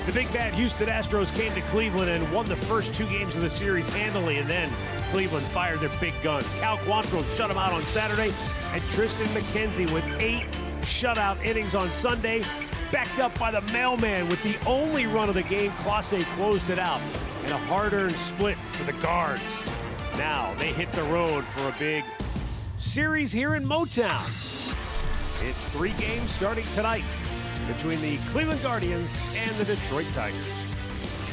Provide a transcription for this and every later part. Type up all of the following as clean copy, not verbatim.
The big bad Houston Astros came to Cleveland and won the first 2 games of the series handily, and then Cleveland fired their big guns. Cal Quantrill shut them out on Saturday, and Tristan McKenzie with 8 shutout innings on Sunday, backed up by the mailman with the only run of the game. Clase closed it out, and a hard-earned split for the Guards. Now they hit the road for a big series here in Motown. It's 3 games starting tonight between the Cleveland Guardians and the Detroit Tigers.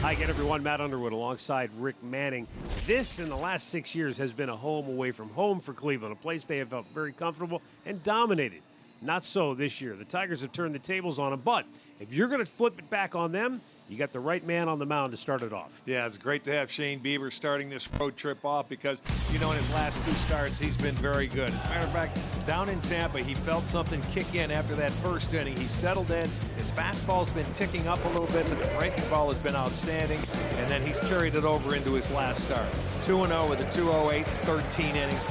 Hi again, everyone. Matt Underwood alongside Rick Manning. This, in the last 6 years, has been a home away from home for Cleveland, a place they have felt very comfortable and dominated. Not so this year. The Tigers have turned the tables on them, but if you're going to flip it back on them, you got the right man on the mound to start it off. Yeah, it's great to have Shane Bieber starting this road trip off because, you know, in his last 2 starts, he's been very good. As a matter of fact, down in Tampa, he felt something kick in after that first inning. He settled in. His fastball's been ticking up a little bit, but the breaking ball has been outstanding, and then he's carried it over into his last start. 2-0 with a 2.08, 13 innings.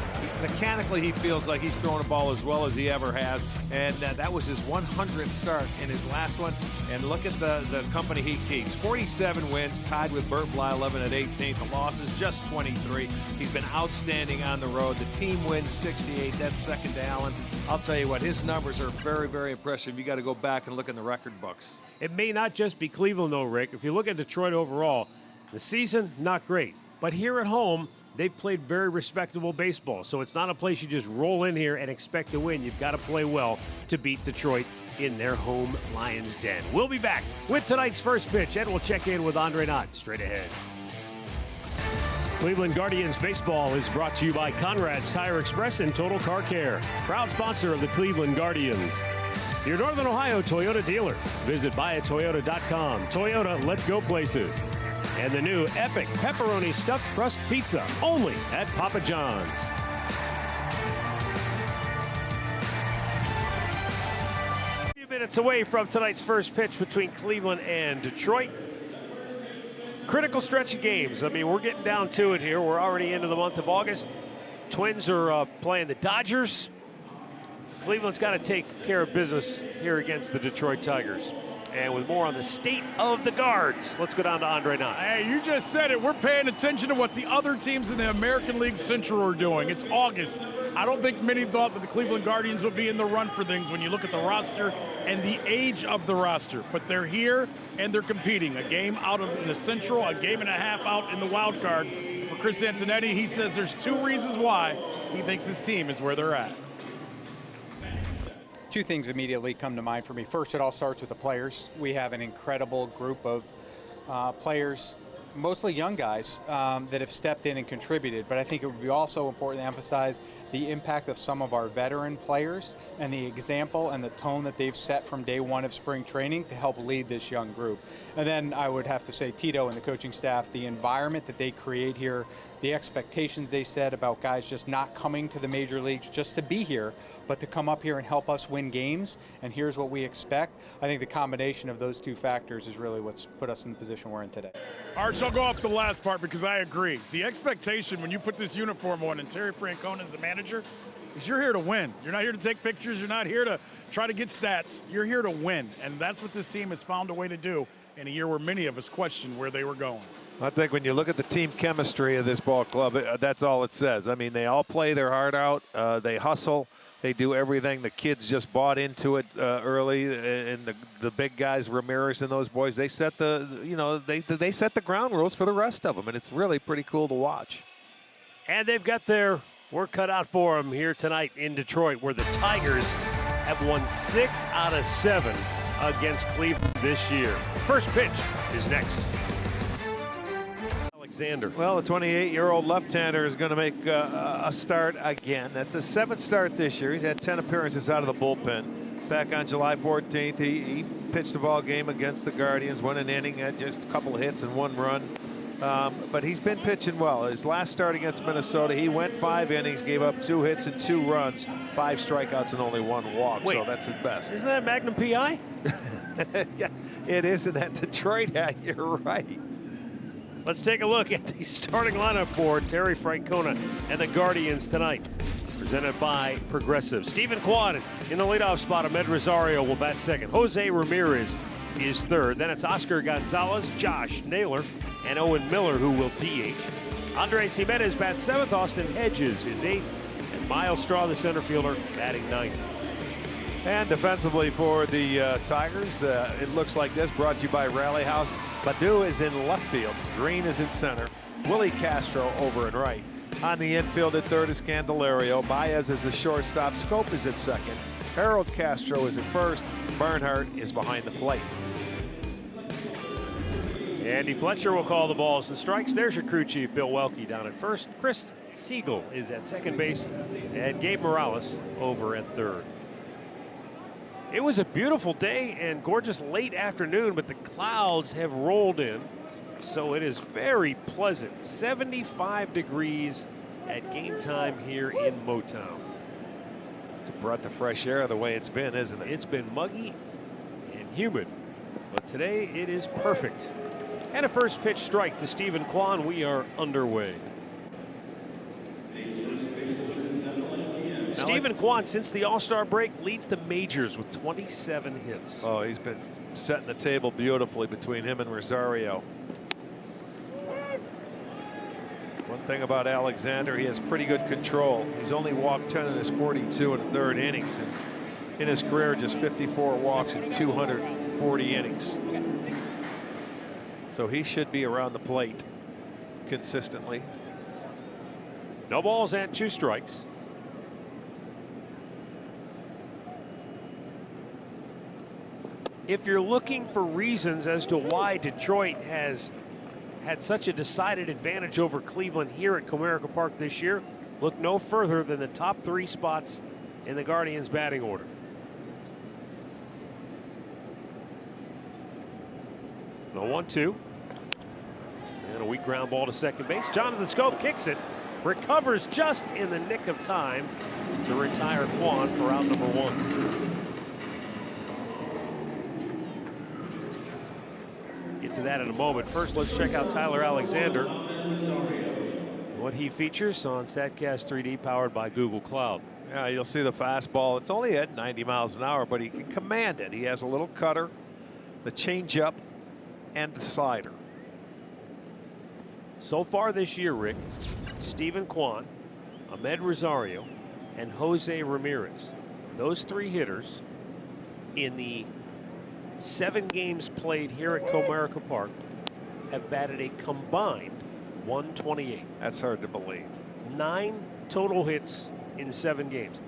Mechanically, he feels like he's throwing a ball as well as he ever has, and that was his 100th start in his last one. And look at the company he keeps. 47 wins, tied with Bert Blyleven at 18th. The losses just 23. He's been outstanding on the road. The team wins 68. That's second to Allen. I'll tell you what, his numbers are very, very impressive. You got to go back and look in the record books. It may not just be Cleveland, though, Rick. If you look at Detroit overall, the season, not great. But here at home, they've played very respectable baseball. So it's not a place you just roll in here and expect to win. You've got to play well to beat Detroit in their home Lions den. We'll be back with tonight's first pitch, and we'll check in with Andre Knott straight ahead. Cleveland Guardians baseball is brought to you by Conrad's Tire Express and Total Car Care, proud sponsor of the Cleveland Guardians. Your Northern Ohio Toyota dealer. Visit buyatoyota.com. Toyota, let's go places. And the new epic pepperoni stuffed crust pizza, only at Papa John's. A few minutes away from tonight's first pitch between Cleveland and Detroit. Critical stretch of games. I mean, we're getting down to it here. We're already into the month of August. Twins are playing the Dodgers. Cleveland's got to take care of business here against the Detroit Tigers. And with more on the state of the Guards, let's go down to Andre Knott. Hey, you just said it. We're paying attention to what the other teams in the American League Central are doing. It's August. I don't think many thought that the Cleveland Guardians would be in the run for things when you look at the roster and the age of the roster. But they're here, and they're competing. A game out in the Central, a game and a half out in the wild card. For Chris Antonetti, he says there's 2 reasons why he thinks his team is where they're at. 2 things immediately come to mind for me. First, it all starts with the players. We have an incredible group of players, mostly young guys, that have stepped in and contributed. But I think it would be also important to emphasize the impact of some of our veteran players and the example and the tone that they've set from day one of spring training to help lead this young group. And then I would have to say Tito and the coaching staff, the environment that they create here, the expectations they set about guys just not coming to the major leagues just to be here, but to come up here and help us win games, and here's what we expect. I think the combination of those 2 factors is really what's put us in the position we're in today. Arch, I'll go off the last part because I agree. The expectation when you put this uniform on and Terry Francona is a manager is you're here to win. You're not here to take pictures. You're not here to try to get stats. You're here to win, and that's what this team has found a way to do in a year where many of us questioned where they were going. I think when you look at the team chemistry of this ball club, that's all it says. I mean, they all play their heart out. They hustle. They do everything. The kids just bought into it early, and the big guys, Ramirez and those boys, they set they set the ground rules for the rest of them, and it's really pretty cool to watch. And they've got their work cut out for them here tonight in Detroit, where the Tigers have won 6 out of 7 against Cleveland this year. First pitch is next. Alexander. Well, the 28-year-old left-hander is going to make a start again. That's the 7th start this year. He's had 10 appearances out of the bullpen. Back on July 14th, he pitched a ball game against the Guardians, won an inning, had just a couple of hits and 1 run. But he's been pitching well. His last start against Minnesota, he went 5 innings, gave up 2 hits and 2 runs, 5 strikeouts and only 1 walk. Wait, so that's his best. Isn't that Magnum PI? Yeah, it is in that Detroit hat. You're right. Let's take a look at the starting lineup for Terry Francona and the Guardians tonight. Presented by Progressive. Stephen Quad in the leadoff spot. Ahmed Rosario will bat second. Jose Ramirez is third. Then it's Oscar Gonzalez, Josh Naylor, and Owen Miller who will DH. Andres Jimenez bats seventh. Austin Hedges is eighth. And Miles Straw, the center fielder, batting ninth. And defensively for the Tigers, it looks like this, brought to you by Rally House. Badu is in left field. Green is in center. Willie Castro over and right. On the infield at third is Candelario. Baez is the shortstop. Scope is at second. Harold Castro is at first. Bernhardt is behind the plate. Andy Fletcher will call the balls and strikes. There's your crew chief, Bill Welke, down at first. Chris Siegel is at second base. And Gabe Morales over at third. It was a beautiful day and gorgeous late afternoon, but the clouds have rolled in. So it is very pleasant. 75 degrees at game time here in Motown. It's a breath of fresh air the way it's been, isn't it? It's been muggy and humid, but today it is perfect. And a first pitch strike to Stephen Kwan. We are underway. Stephen Kwan, since the All-Star break, leads the majors with 27 hits. Oh, he's been setting the table beautifully between him and Rosario. One thing about Alexander, he has pretty good control. He's only walked 10 in his 42 and a third innings, and in his career just 54 walks in 240 innings. So he should be around the plate consistently. No balls and 2 strikes. If you're looking for reasons as to why Detroit has had such a decided advantage over Cleveland here at Comerica Park this year, look no further than the top 3 spots in the Guardians batting order. The 1-2. And a weak ground ball to second base. Jonathan Scope kicks it. Recovers just in the nick of time to retire Kwan for out number 1. To that in a moment. First, let's check out Tyler Alexander. What he features on StatCast 3D, powered by Google Cloud. Yeah, you'll see the fastball. It's only at 90 miles an hour, but he can command it. He has a little cutter, the changeup, and the slider. So far this year, Rick, Stephen Kwan, Ahmed Rosario, and Jose Ramirez. Those 3 hitters in the 7 games played here at Comerica Park have batted a combined 128. That's hard to believe. 9 total hits in 7 games.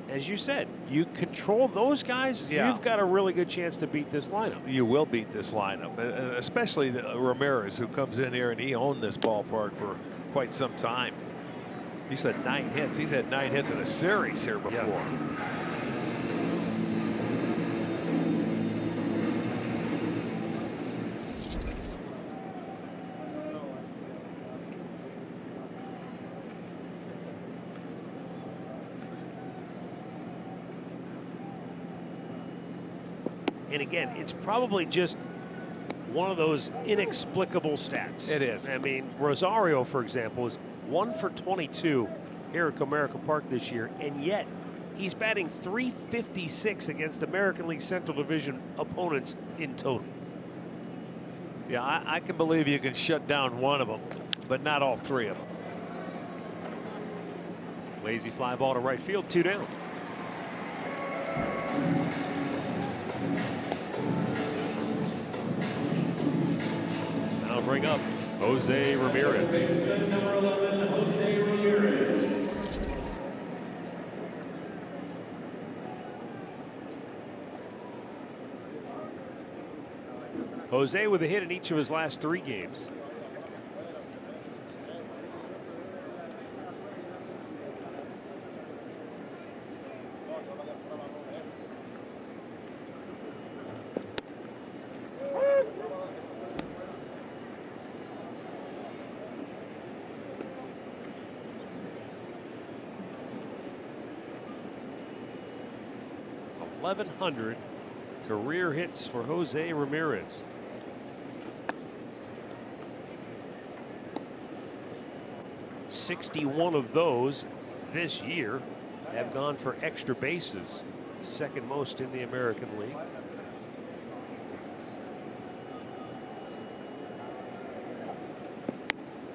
As you said, you control those guys, you've got a really good chance to beat this lineup. You will beat this lineup, especially Ramirez, who comes in here and he owned this ballpark for quite some time. You said 9 hits. He's had 9 hits in a series here before. Yeah. And again, it's probably just one of those inexplicable stats. It is. I mean, Rosario, for example, is 1 for 22 here at Comerica Park this year, and yet he's batting .356 against American League Central Division opponents in total. Yeah, I can believe you can shut down one of them, but not all 3 of them. Lazy fly ball to right field, 2 down. Now bring up Jose Ramirez. Number 11, Jose Ramirez. Jose with a hit in each of his last 3 games. .1,100 career hits for Jose Ramirez. .61 of those this year have gone for extra bases, second most in the American League.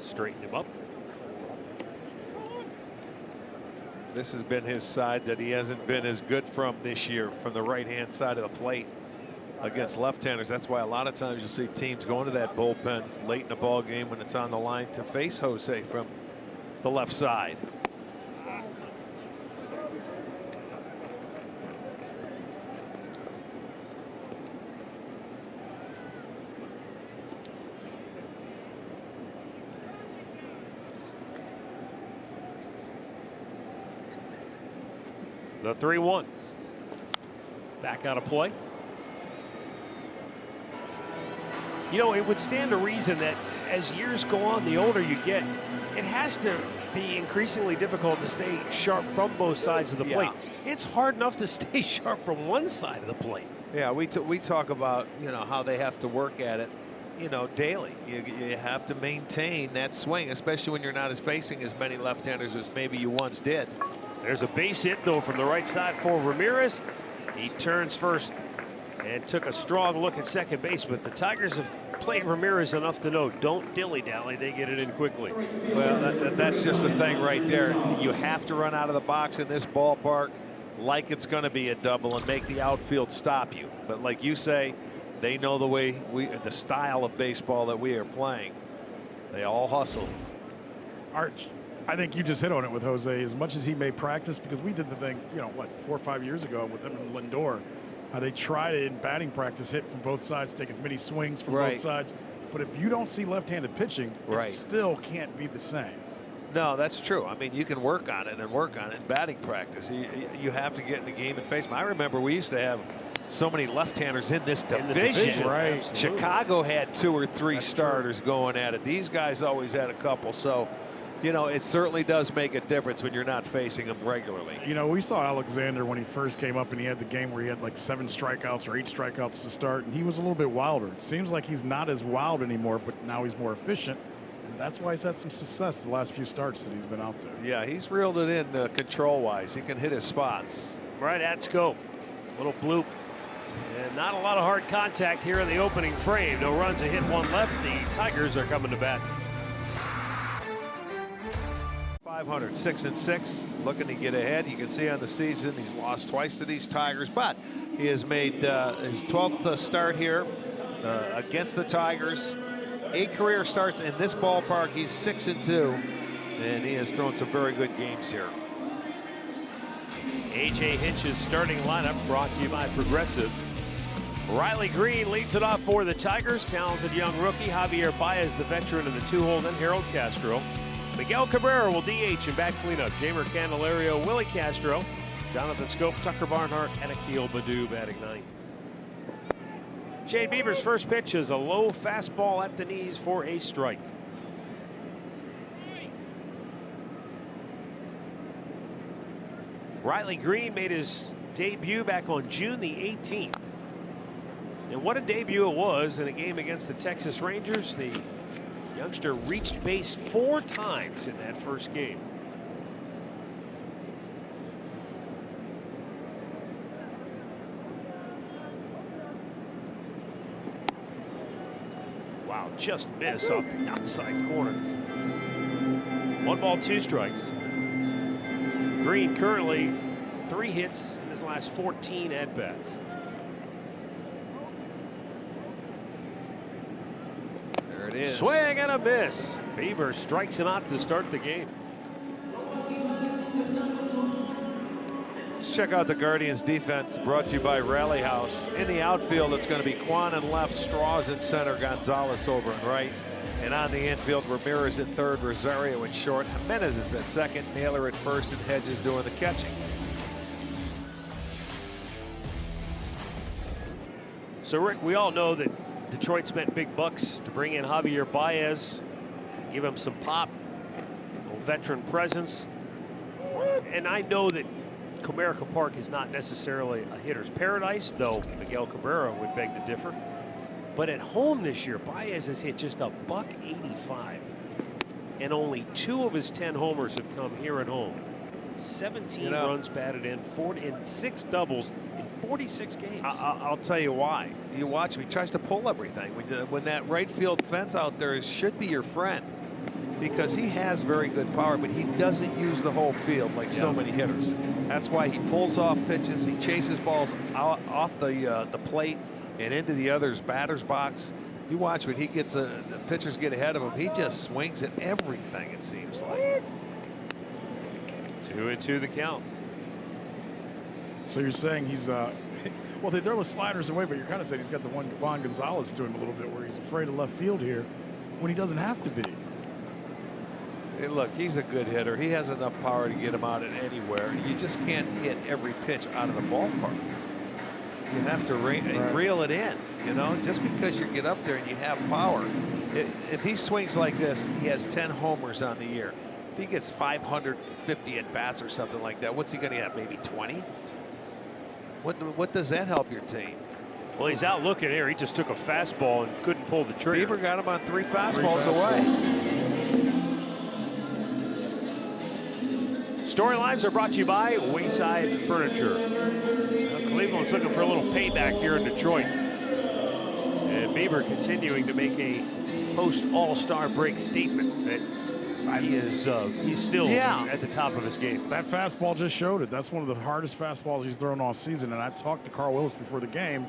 straighten him up. This has been his side that he hasn't been as good from this year, from the right-hand side of the plate against left-handers. That's why a lot of times you'll see teams going to that bullpen late in the ball game when it's on the line to face Jose from the left side. The 3-1. Back out of play. You know, it would stand to reason that as years go on, the older you get, it has to be increasingly difficult to stay sharp from both sides of the plate. It's hard enough to stay sharp from one side of the plate. Yeah, we talk about, you know, how they have to work at it, you know, daily. You have to maintain that swing, especially when you're not as facing as many left-handers as maybe you once did. There's a base hit, though, from the right side for Ramirez. He turns first and took a strong look at second base, but the Tigers have played Ramirez enough to know don't dilly-dally. They get it in quickly. Well, that's just the thing right there. You have to run out of the box in this ballpark like it's going to be a double and make the outfield stop you. But like you say, they know the way the style of baseball that we are playing. They all hustle. Arch, I think you just hit on it with Jose. As much as he may practice, because we did the thing, you know, what, 4 or 5 years ago with him and Lindor. They tried it in batting practice, hit from both sides, take as many swings from both sides. But if you don't see left-handed pitching, it still can't be the same. No, that's true. I mean, you can work on it in batting practice. You have to get in the game and face them. I remember we used to have so many left-handers in this division. Right. Chicago had 2 or 3 starters going at it. These guys always had a couple. So, you know, it certainly does make a difference when you're not facing them regularly. You know, we saw Alexander when he first came up and he had the game where he had like 7 strikeouts or 8 strikeouts to start, and he was a little bit wilder. It seems like he's not as wild anymore, but now he's more efficient. And that's why he's had some success the last few starts that he's been out there. Yeah, he's reeled it in control-wise. He can hit his spots. Right at scope. Little bloop. And not a lot of hard contact here in the opening frame. No runs, a hit, 1 left. The Tigers are coming to bat. 500, 6-6, looking to get ahead. You can see on the season he's lost twice to these Tigers, but he has made his 12th start here against the Tigers. 8 career starts in this ballpark. He's 6-2, and he has thrown some very good games here. A.J. Hinch's starting lineup brought to you by Progressive. Riley Green leads it off for the Tigers. Talented young rookie Javier Baez, the veteran in the 2-hole, then Harold Castro. Miguel Cabrera will DH and back cleanup. Jamer Candelario, Willie Castro, Jonathan Scope, Tucker Barnhart, and Akil Baddoo batting 9th. Shane Bieber's first pitch is a low fastball at the knees for a strike. Riley Green made his debut back on June the 18th. And what a debut it was in a game against the Texas Rangers. The youngster reached base 4 times in that first game. Wow, just missed off the outside corner. 1 ball, 2 strikes. Green currently 3 hits in his last 14 at-bats. There it is. Swing and a miss. Bieber strikes him out to start the game. Let's check out the Guardians defense, brought to you by Rally House. In the outfield, it's going to be Kwan in left, Straws in center, Gonzalez over in right. And on the infield, Ramirez at third, Rosario in short, Jimenez is at second, Naylor at first, and Hedges doing the catching. So, Rick, we all know that Detroit spent big bucks to bring in Javier Baez, give him some pop, a veteran presence. And I know that Comerica Park is not necessarily a hitter's paradise, though Miguel Cabrera would beg to differ. But at home this year, Baez has hit just a $185, and only 2 of his 10 homers have come here at home. 17 runs batted in, 6 doubles in 46 games. I'll tell you why. You watch him; he tries to pull everything. When that right field fence out there should be your friend. because he has very good power, but he doesn't use the whole field like so many hitters. That's why he pulls off pitches. He chases balls out, off the plate and into the other's batter's box. You watch when he gets the pitchers get ahead of him, he just swings at everything, it seems like. 2-2 the count. So you're saying he's well, they throw the sliders away, but you're kind of saying he's got the one Juan Gonzalez to him a little bit, where he's afraid of left field here when he doesn't have to be. Hey, look, he's a good hitter. He has enough power to get him out at anywhere. You just can't hit every pitch out of the ballpark. You have to reel it in, you know, just because you get up there and you have power. If he swings like this, he has 10 homers on the year. If he gets 550 at bats or something like that, what's he going to have? Maybe 20? What does that help your team? Well, he's out looking here. He just took a fastball and couldn't pull the trigger. Bieber got him on three fastballs away. Storylines are brought to you by Wayside Furniture. Cleveland's looking for a little payback here in Detroit. And Bieber continuing to make a post-All-Star break statement that he's still at the top of his game. That fastball just showed it. That's one of the hardest fastballs he's thrown all season. And I talked to Carl Willis before the game,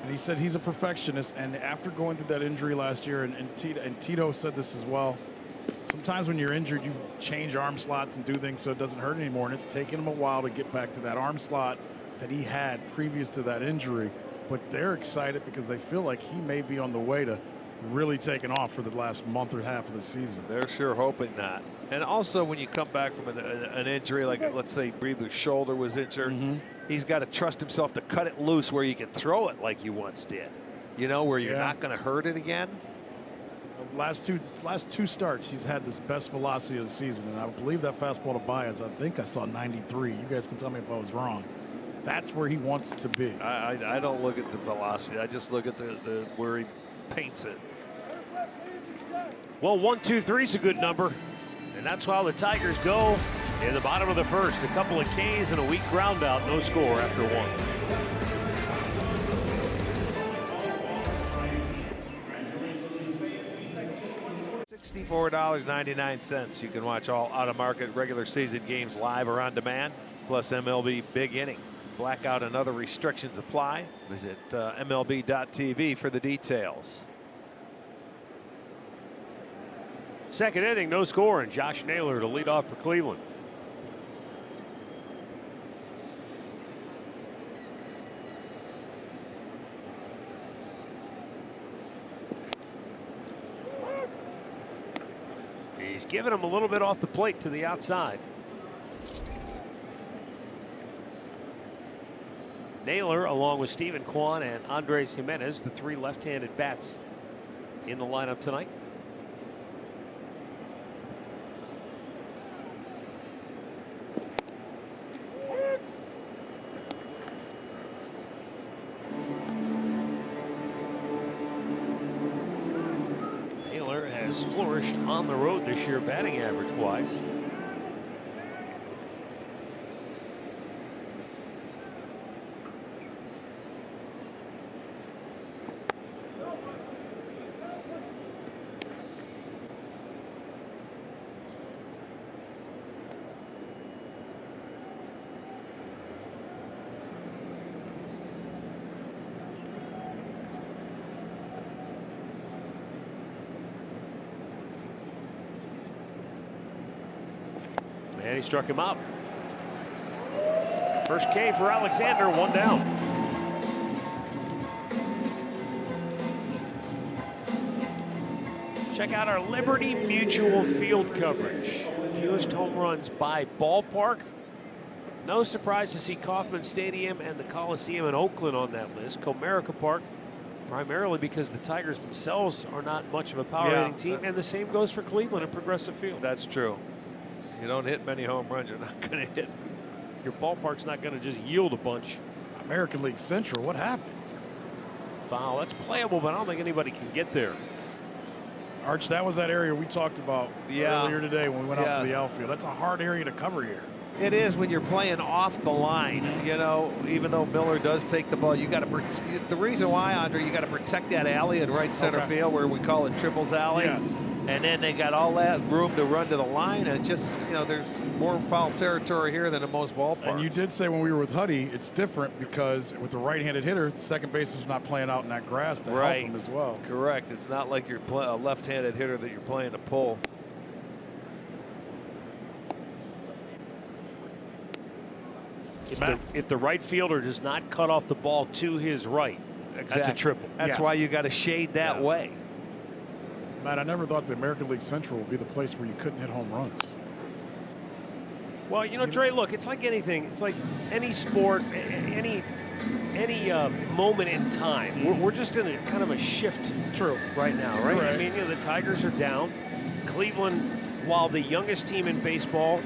and he said he's a perfectionist. And after going through that injury last year, and Tito said this as well, sometimes when you're injured, you change arm slots and do things so it doesn't hurt anymore. And it's taken him a while to get back to that arm slot that he had previous to that injury. But they're excited because they feel like he may be on the way to really taking off for the last month or half of the season. They're sure hoping that. And also when you come back from an injury, like let's say Bieber's shoulder was injured, he's got to trust himself to cut it loose where you can throw it like you once did. You know, where you're not going to hurt it again. Last two starts, he's had this best velocity of the season, and I believe that fastball to Baez, I think I saw 93. You guys can tell me if I was wrong. That's where he wants to be. I don't look at the velocity. I just look at the where he paints it. Well, 1, 2, 3 is a good number, and that's how the Tigers go in the bottom of the first. A couple of Ks and a weak ground out, no score after one. $64.99. You can watch all out-of-market regular season games live or on demand, plus MLB Big Inning. Blackout and other restrictions apply. Visit MLB.tv for the details. Second inning, no score, and Josh Naylor to lead off for Cleveland. He's giving him a little bit off the plate to the outside. Naylor, along with Steven Kwan and Andres Jimenez, the three left-handed bats in the lineup tonight. Naylor has flourished on the road this year, batting average-wise. And he struck him out. First K for Alexander, one down. Check out our Liberty Mutual field coverage. Fewest home runs by ballpark. No surprise to see Kauffman Stadium and the Coliseum in Oakland on that list. Comerica Park, primarily because the Tigers themselves are not much of a power hitting team, and the same goes for Cleveland and Progressive Field. That's true. You don't hit many home runs, you're not going to hit. Your ballpark's not going to just yield a bunch. American League Central, what happened? Foul, that's playable, but I don't think anybody can get there. Arch, that was that area we talked about earlier today when we went out to the outfield. That's a hard area to cover here. It is when you're playing off the line. You know, even though Miller does take the ball, you got to. The reason why, Andre, you got to protect that alley in right center field, where we call it Triples Alley. Yes. And then they got all that room to run to the line, and just, you know, there's more foul territory here than in most ballparks. And you did say when we were with Huddy, it's different because with the right-handed hitter, the second baseman's not playing out in that grass to help him as well. Correct. It's not like you're a left-handed hitter that you're playing to pull. If the right fielder does not cut off the ball to his right, that's a triple. That's why you got to shade that way. Matt, I never thought the American League Central would be the place where you couldn't hit home runs. Well, you know, Dre, look, it's like anything. It's like any sport, any moment in time. We're just in a kind of a shift right now, right? Right. I mean, you know, the Tigers are down. Cleveland, while the youngest team in baseball,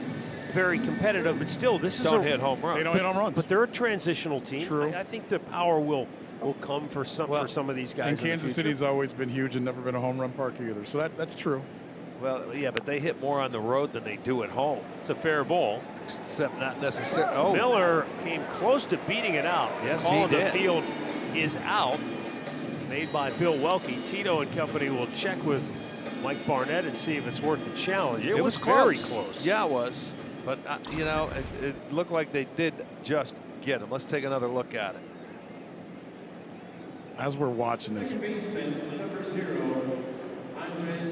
very competitive, but still, this is Don't hit home runs. They don't hit home runs. But they're a transitional team. True. I think the power will come for some of these guys. And in Kansas City's always been huge and never been a home run park either. So that's true. Well, yeah, but they hit more on the road than they do at home. It's a fair ball. Except not necessarily. Oh, Miller came close to beating it out. Yes, the call he in the did. field is out. Made by Bill Welke. Tito and company will check with Mike Barnett and see if it's worth the challenge. It was very close. Yeah, it was. But, you know, it looked like they did just get him. Let's take another look at it. As we're watching this,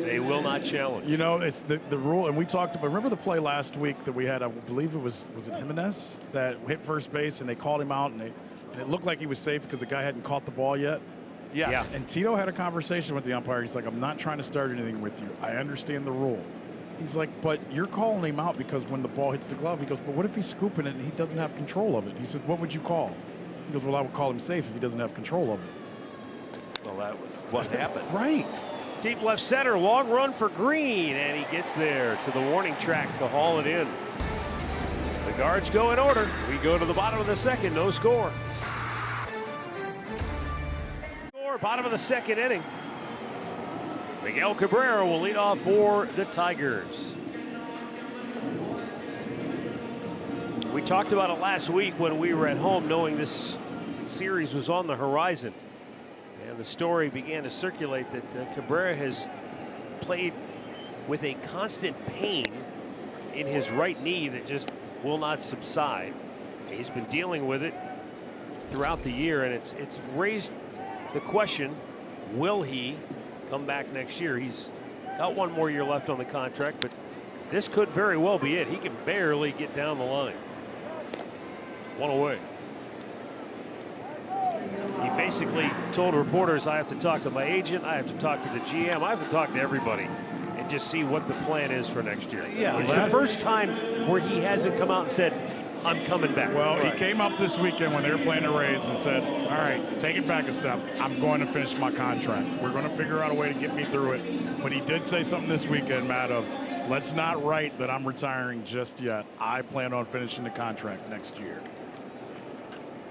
They will not challenge. you know, it's the rule, and we talked about. Remember the play last week that we had? I believe it was it Jimenez that hit first base, and they called him out, and it looked like he was safe because the guy hadn't caught the ball yet. Yes. Yeah. And Tito had a conversation with the umpire. He's like, "I'm not trying to start anything with you. I understand the rule." He's like, "But you're calling him out because when the ball hits the glove," he goes, "But what if he's scooping it and he doesn't have control of it?" He said, "What would you call?" He goes, "Well, I would call him safe if he doesn't have control of it." Well, that was what happened. Right. Deep left center, long run for Green, and he gets there to the warning track to haul it in. The guards go in order. We go to the bottom of the second, no score. Bottom of the second inning. Miguel Cabrera will lead off for the Tigers. We talked about it last week when we were at home, knowing this series was on the horizon. And the story began to circulate that Cabrera has played with a constant pain in his right knee that just will not subside. He's been dealing with it throughout the year, and it's raised the question, will he come back next year? He's got one more year left on the contract, but this could very well be it. He can barely get down the line. One away. He basically told reporters, I have to talk to my agent, I have to talk to the GM, I have to talk to everybody and just see what the plan is for next year. Yeah, it's the first time where he hasn't come out and said, I'm coming back. Well, he came up this weekend when they were playing the Rays and said, all right, take it back a step. I'm going to finish my contract. We're going to figure out a way to get me through it. But he did say something this weekend, Matt, of let's not write that I'm retiring just yet. I plan on finishing the contract next year.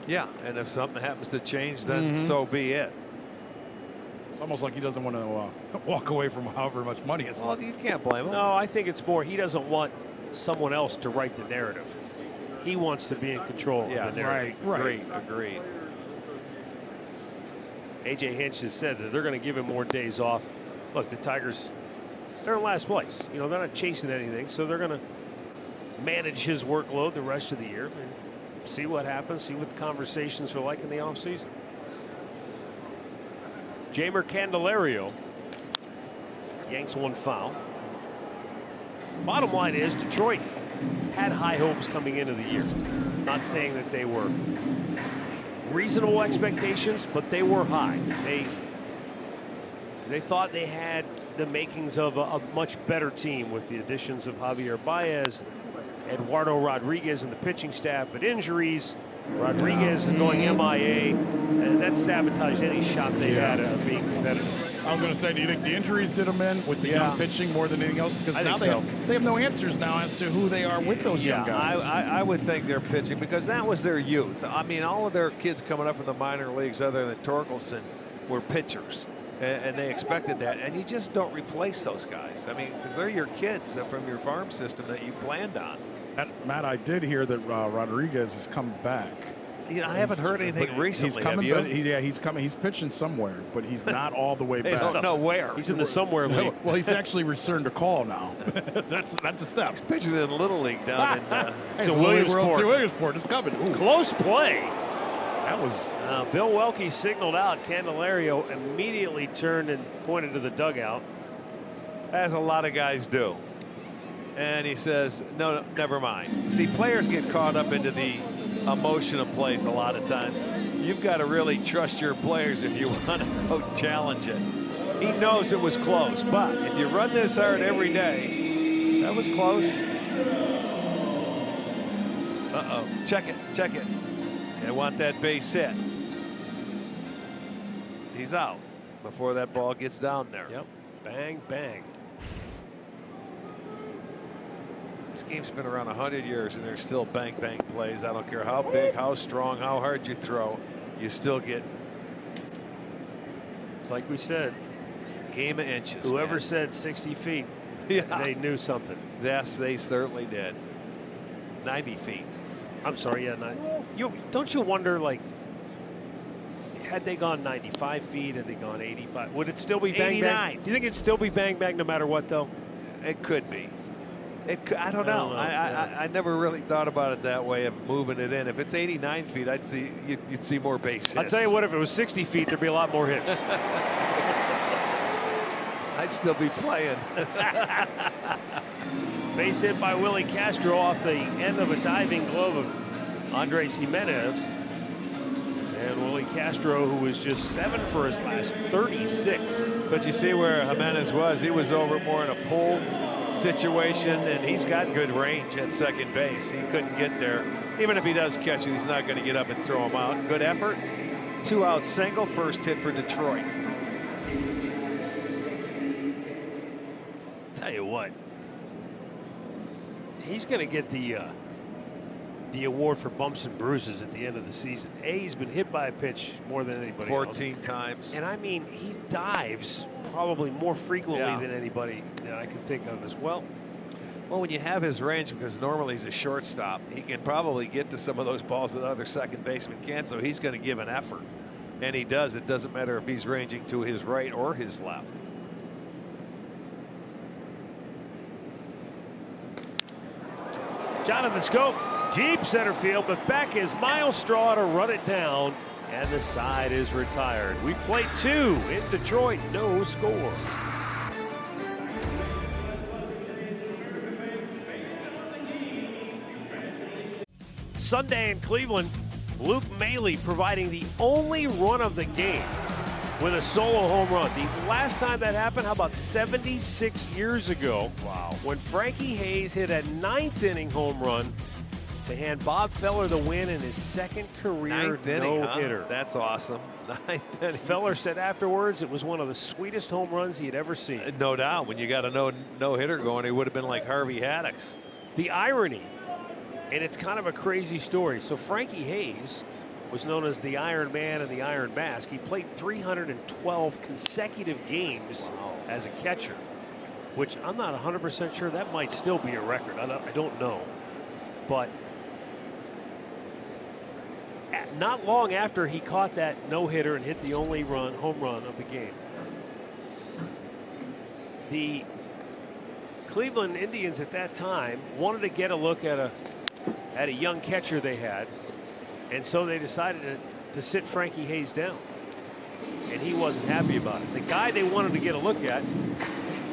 Yeah, and if something happens to change, then so be it. It's almost like he doesn't want to walk away from however much money it's Well, you can't blame him. No, I think it's more he doesn't want someone else to write the narrative. He wants to be in control of the narrative. Right. Agreed. A.J. Hinch has said that they're going to give him more days off. Look, the Tigers, they're in last place. You know, they're not chasing anything, so they're going to manage his workload the rest of the year and see what happens, see what the conversations are like in the offseason. Jeimer Candelario yanks one foul. Bottom line is Detroit had high hopes coming into the year. Not saying that they were reasonable expectations, but they were high. They thought they had the makings of a much better team with the additions of Javier Baez, Eduardo Rodriguez and the pitching staff, but injuries. Rodriguez is going MIA, and that sabotaged any shot they had at being competitive. I was going to say, do you think the injuries did them in with the young pitching more than anything else? Because I now think they have no answers now as to who they are with those young guys. I would think they're pitching because that was their youth. I mean, all of their kids coming up from the minor leagues other than Torkelson were pitchers, and they expected that. And you just don't replace those guys. I mean, because they're your kids from your farm system that you planned on. Matt, I did hear that Rodriguez is coming back. You know, I haven't heard anything recently. He's coming, have you? yeah, he's coming. He's pitching somewhere, but he's not all the way They back. don't know where. He's in the somewhere league. Well, he's actually returned to call now. that's a step. He's pitching in Little League down in. It's Williamsport. Williamsport is coming. Ooh, Close play. that was. Bill Welke signaled out. Candelario immediately turned and pointed to the dugout. As a lot of guys do. And he says, no, never mind. See, players get caught up into the emotion of plays a lot of times. You've got to really trust your players if you want to go challenge it. He knows it was close, but if you run this hard every day, that was close. Uh-oh. Check it. Check it. I want that base hit. He's out before that ball gets down there. Yep. Bang, bang. This game's been around 100 years and there's still bang bang plays. I don't care how big, how strong, how hard you throw, you still get. It's like we said. Game of inches. Whoever man. said 60 feet, Yeah. they knew something. Yes, they certainly did. 90 feet. I'm sorry, yeah, don't you wonder, like, had they gone 95 feet, had they gone 85, would it still be bang 89. bang? Do you think it'd still be bang bang no matter what, though? It could be. It could, I don't know. I never really thought about it that way of moving it in. If it's 89 feet, I'd see you'd see more base hits. I'll tell you what, if it was 60 feet, there'd be a lot more hits. I'd still be playing. Base hit by Willie Castro off the end of a diving glove of Andres Jimenez. And Willie Castro, who was just 7 for his last 36. But you see where Jimenez was. He was over more in a pull situation, and he's got good range at second base. He couldn't get there. Even if he does catch it, he's not going to get up and throw him out. Good effort. 2-out single, first hit for Detroit. Tell you what, he's going to get the award for bumps and bruises at the end of the season. He's been hit by a pitch more than anybody 14 else. times. And I mean, he dives probably more frequently than anybody that I can think of as well. Well, when you have his range, because normally he's a shortstop, he can probably get to some of those balls that other second baseman can't, so he's going to give an effort. And he does. It doesn't matter if he's ranging to his right or his left. Jonathan Scope, deep center field, but back is Miles Straw to run it down, and the side is retired. We played 2 in Detroit, no score. Sunday in Cleveland, Luke Maile providing the only run of the game with a solo home run. The last time that happened, how about 76 years ago? Wow. When Frankie Hayes hit a 9th inning home run to hand Bob Feller the win in his second career no-hitter. That's awesome. 9th inning. Feller said afterwards it was one of the sweetest home runs he had ever seen. No doubt. When you got a no-hitter going, he would have been like Harvey Haddix. The irony, and it's kind of a crazy story. So Frankie Hayes was known as the Iron Man and the Iron Mask. He played 312 consecutive games as a catcher, which I'm not 100% sure that might still be a record. I don't know. But not long after he caught that no-hitter and hit the only home run of the game, the Cleveland Indians at that time wanted to get a look at a young catcher they had, and so they decided to sit Frankie Hayes down, and he wasn't happy about it. The guy they wanted to get a look at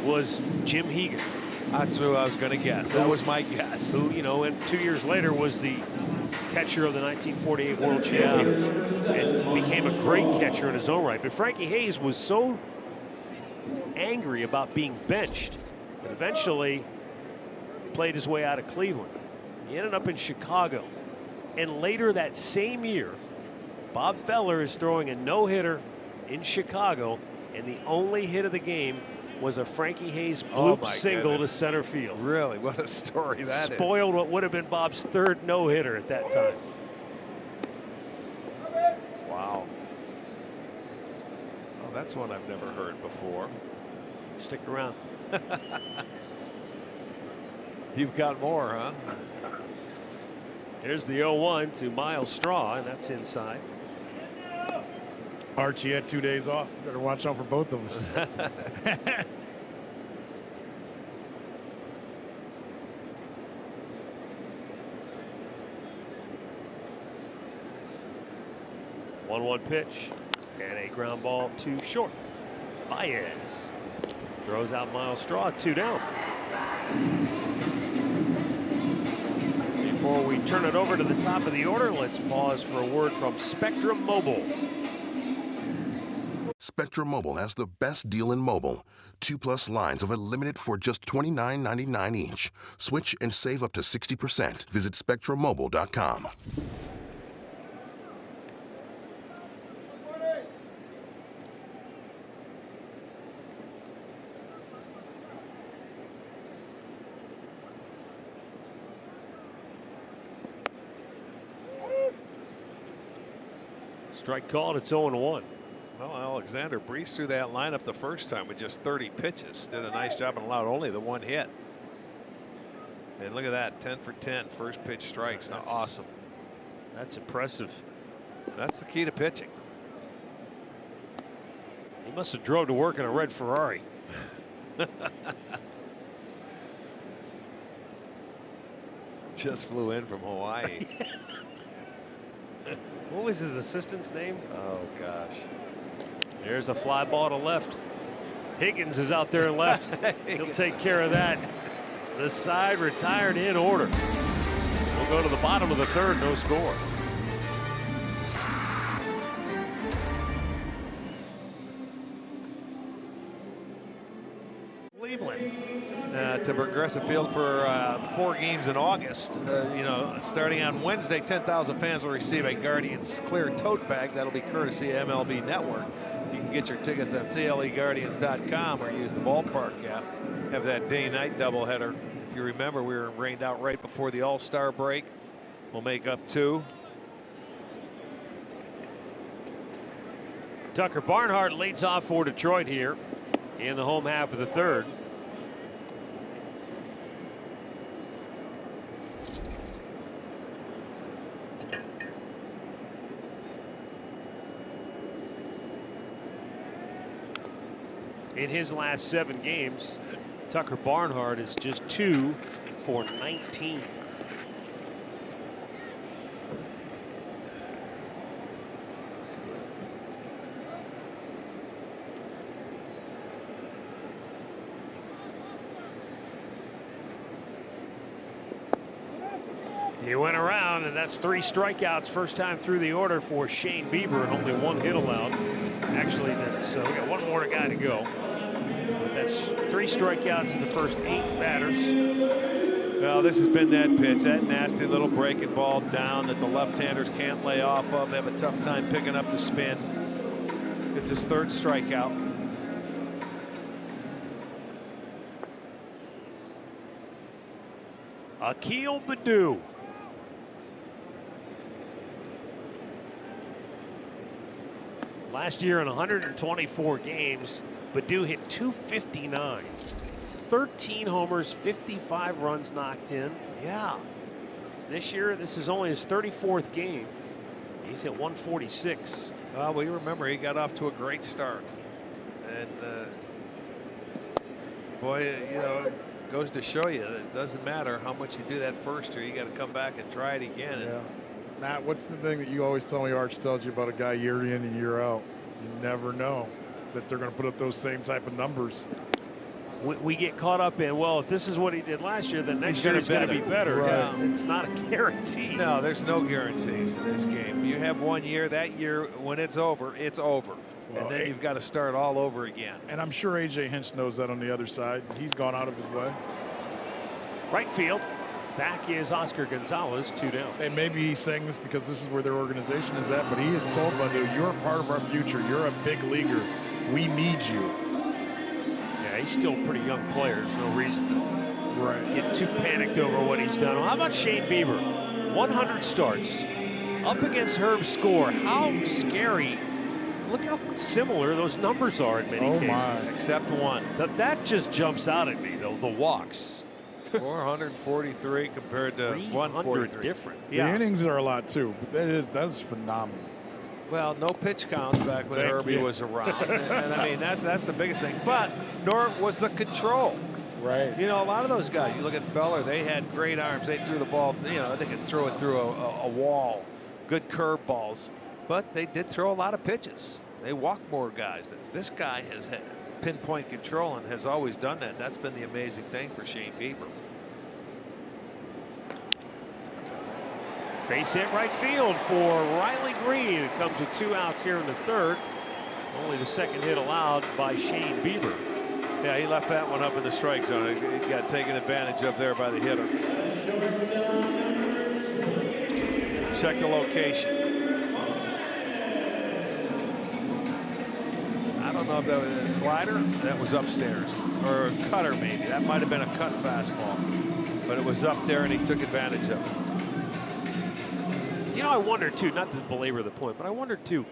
was Jim Hegan. That's who I was going to guess. That was my guess. Who, you know, and 2 years later was the catcher of the 1948 World Champions and became a great catcher in his own right. But Frankie Hayes was so angry about being benched that eventually played his way out of Cleveland. He ended up in Chicago. And later that same year, Bob Feller is throwing a no-hitter in Chicago, and the only hit of the game was a Frankie Hayes bloop single to center field. Really, what a story that Spoiled what would have been Bob's 3rd no-hitter at that time. Wow. Oh, that's one I've never heard before. Stick around. You've got more, huh? Here's the 0-1 to Miles Straw, and that's inside. Archie had 2 days off. Better watch out for both of us. 1-1 pitch and a ground ball to short. Baez throws out Miles Straw, 2 down. Before we turn it over to the top of the order, let's pause for a word from Spectrum Mobile. Spectrum Mobile has the best deal in mobile. 2+ lines of unlimited for just $29.99 each. Switch and save up to 60%. Visit SpectrumMobile.com. Strike called, it's 0-1. Well, Alexander breezed through that lineup the first time with just 30 pitches. Did a nice job and allowed only the 1 hit. And look at that, 10 for 10, first pitch strikes. Now, awesome. That's impressive. That's the key to pitching. He must have drove to work in a red Ferrari. Just flew in from Hawaii. What was his assistant's name? Oh, gosh. There's a fly ball to left. Higgins is out there and left. He'll take care of that. The side retired in order. We'll go to the bottom of the third, no score. Cleveland to Progressive Field for 4 games in August. You know, starting on Wednesday, 10,000 fans will receive a Guardians clear tote bag. That'll be courtesy of MLB Network. You can get your tickets at CLEGuardians.com or use the ballpark app. Have that day-night doubleheader. If you remember, we were rained out right before the All-Star break. We'll make up 2. Tucker Barnhart leads off for Detroit here in the home half of the third. In his last 7 games, Tucker Barnhart is just 2 for 19. He went around, and that's 3 strikeouts. First time through the order for Shane Bieber, and only 1 hit allowed. Actually, that's we got 1 more guy to go. But that's 3 strikeouts in the first 8 batters. Well, this has been that pitch, that nasty little breaking ball down that the left-handers can't lay off of. They have a tough time picking up the spin. It's his 3rd strikeout. Akil Baddoo. Last year in 124 games, Baddoo hit .259. 13 homers, 55 runs knocked in. Yeah. This year, this is only his 34th game. He's at 146. Well, we remember he got off to a great start. And, boy, you know, it goes to show you that it doesn't matter how much you do that first year. You got to come back and try it again. Yeah. Matt, what's the thing that you always tell me Arch tells you about a guy year in and year out? You never know that they're going to put up those same type of numbers. We get caught up in, well, if this is what he did last year, then next year he's going to be better. Right. Yeah, it's not a guarantee. No, there's no guarantees in this game. You have 1 year. That year, when it's over, it's over. Well, and then you've got to start all over again. And I'm sure A.J. Hinch knows that on the other side. He's gone out of his way. Right field. Back is Oscar Gonzalez, 2 down. And maybe he's saying this because this is where their organization is at, but he is told Baddoo, you're a part of our future. You're a big leaguer. We need you. Yeah, he's still a pretty young player. There's no reason to get too panicked over what he's done. Well, how about Shane Bieber? 100 starts up against Herb Score. How scary. Look how similar those numbers are in many cases. Except one. That just jumps out at me, though, the walks. 443 compared to 143. different. The innings are a lot too, but that's phenomenal. Well, no pitch counts back when Herbie was around, and I mean that's the biggest thing. But nor was the control. Right. You know, a lot of those guys. You look at Feller; they had great arms. They threw the ball. You know, they could throw it through a wall. Good curveballs, but they did throw a lot of pitches. They walked more guys. This guy has had pinpoint control and has always done that. That's been the amazing thing for Shane Bieber. Base hit right field for Riley Green. It comes with 2 outs here in the 3rd. Only the 2nd hit allowed by Shane Bieber. Yeah, he left that one up in the strike zone. He got taken advantage of there by the hitter. Check the location. I don't know if that was a slider. That was upstairs. Or a cutter, maybe. That might have been a cut fastball. But it was up there, and he took advantage of it. You know, I wonder, too, not to belabor the point, but I wonder, too,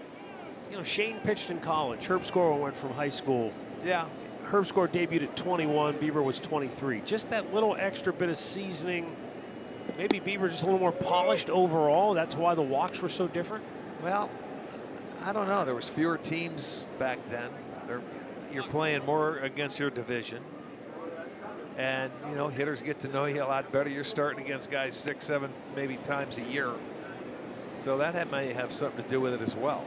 you know, Shane pitched in college. Herb Score went from high school. Yeah. Herb Score debuted at 21. Bieber was 23. Just that little extra bit of seasoning. Maybe Bieber just a little more polished overall. That's why the walks were so different. Well, I don't know. There was fewer teams back then. You're playing more against your division. And, you know, hitters get to know you a lot better. You're starting against guys 6, 7, maybe times a year. So that may have something to do with it as well.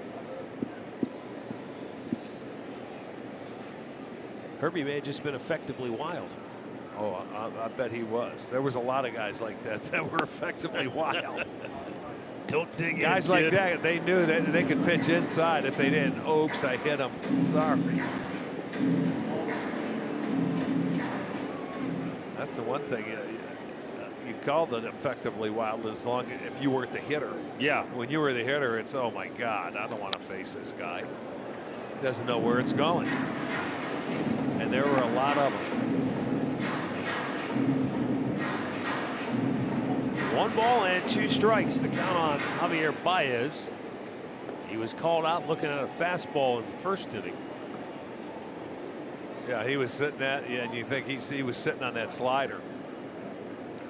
Herbie may have just been effectively wild. Oh, I bet he was. There was a lot of guys like that were effectively wild. Don't dig in, guys like that, they knew that they could pitch inside. If they didn't, oops, I hit him. Sorry. That's the one thing. You called it effectively wild as long as if you weren't the hitter. Yeah. When you were the hitter, it's, oh my God, I don't want to face this guy. He doesn't know where it's going. And there were a lot of them. 1 ball and 2 strikes. The count on Javier Baez. He was called out looking at a fastball in the 1st inning. Yeah, he was sitting and you think he was sitting on that slider,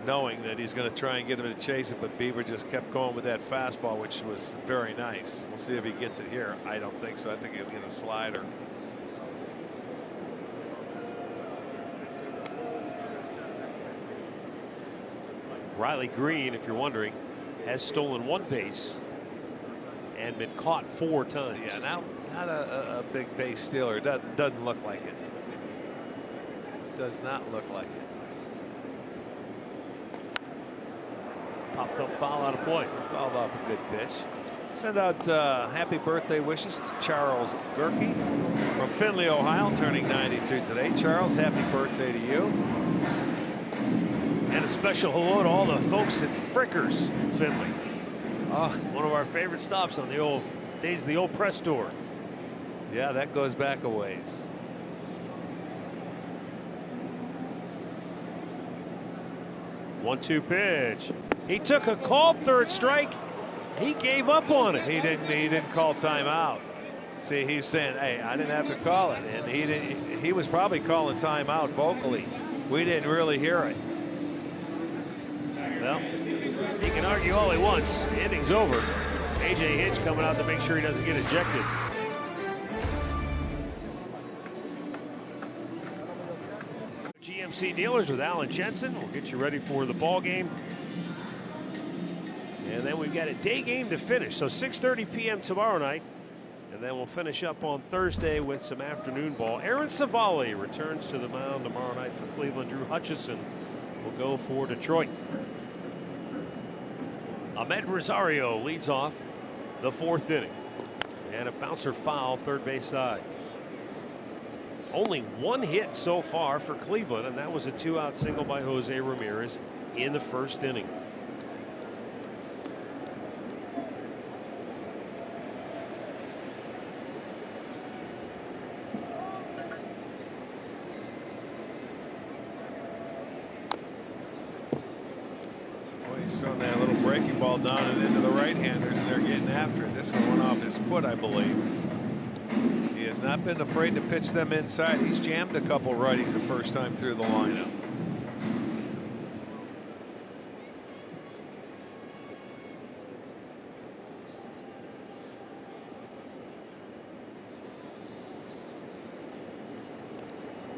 knowing that he's going to try and get him to chase it, but Bieber just kept going with that fastball, which was very nice. We'll see if he gets it here. I don't think so. I think he'll get a slider. Riley Green, if you're wondering, has stolen 1 base and been caught 4 times. Yeah, not a big base stealer. Doesn't look like it. Does not look like it. Popped up foul out of play. Fouled off a good pitch. Send out happy birthday wishes to Charles Gerke from Findlay, Ohio, turning 92 today. Charles, happy birthday to you. And a special hello to all the folks at Frickers in Findlay. One of our favorite stops on the old days of the old press store. Yeah, that goes back a ways. One-two pitch. He took a called 3rd strike. He gave up on it. He didn't call timeout. See, he's saying, hey, I didn't have to call it. And he was probably calling timeout vocally. We didn't really hear it. Well, he can argue all he wants. The inning's over. A.J. Hinch coming out to make sure he doesn't get ejected. GMC Dealers with Alan Jensen. We'll get you ready for the ball game. And then we've got a day game to finish. So 6:30 p.m. tomorrow night. And then we'll finish up on Thursday with some afternoon ball. Aaron Savali returns to the mound tomorrow night for Cleveland. Drew Hutchison will go for Detroit. Ahmed Rosario leads off the 4th inning. And a bouncer foul 3rd base side. Only 1 hit so far for Cleveland, and that was a 2-out single by Jose Ramirez in the 1st inning. He's throwing that little breaking ball down and into the right-handers, and they're getting after it. This one went off his foot, I believe. He has not been afraid to pitch them inside. He's jammed a couple righties the first time through the lineup.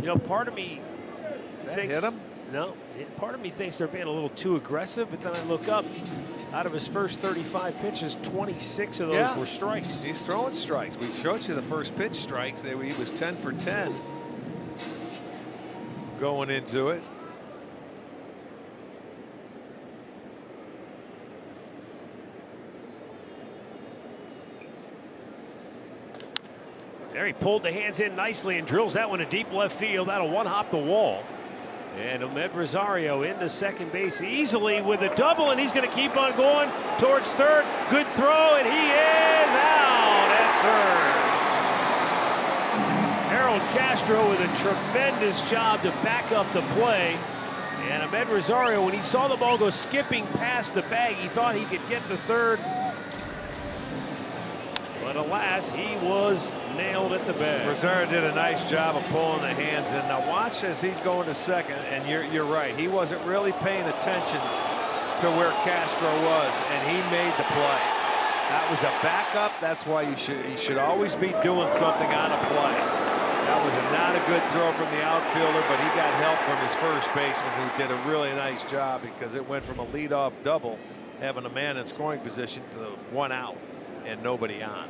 You know, part of me thinks hit him? No, part of me thinks they're being a little too aggressive, but then I look up. Out of his first 35 pitches, 26 of those were strikes. He's throwing strikes. We showed you the first pitch strikes. He was 10 for 10 going into it. There he pulled the hands in nicely and drills that one to deep left field. That'll one-hop the wall. And Amed Rosario into second base easily with a double, and he's going to keep on going towards third. Good throw, and he is out at third. Harold Castro with a tremendous job to back up the play. And Amed Rosario, when he saw the ball go skipping past the bag, he thought he could get to third. But alas, he was nailed at the bag. Rosario did a nice job of pulling the hands in. Now watch as he's going to second, and you're right. He wasn't really paying attention to where Castro was, and he made the play. That was a backup. That's why you should always be doing something on a play. That was not a good throw from the outfielder, but he got help from his first baseman, who did a really nice job, because it went from a leadoff double, having a man in scoring position, to 1 out and nobody on.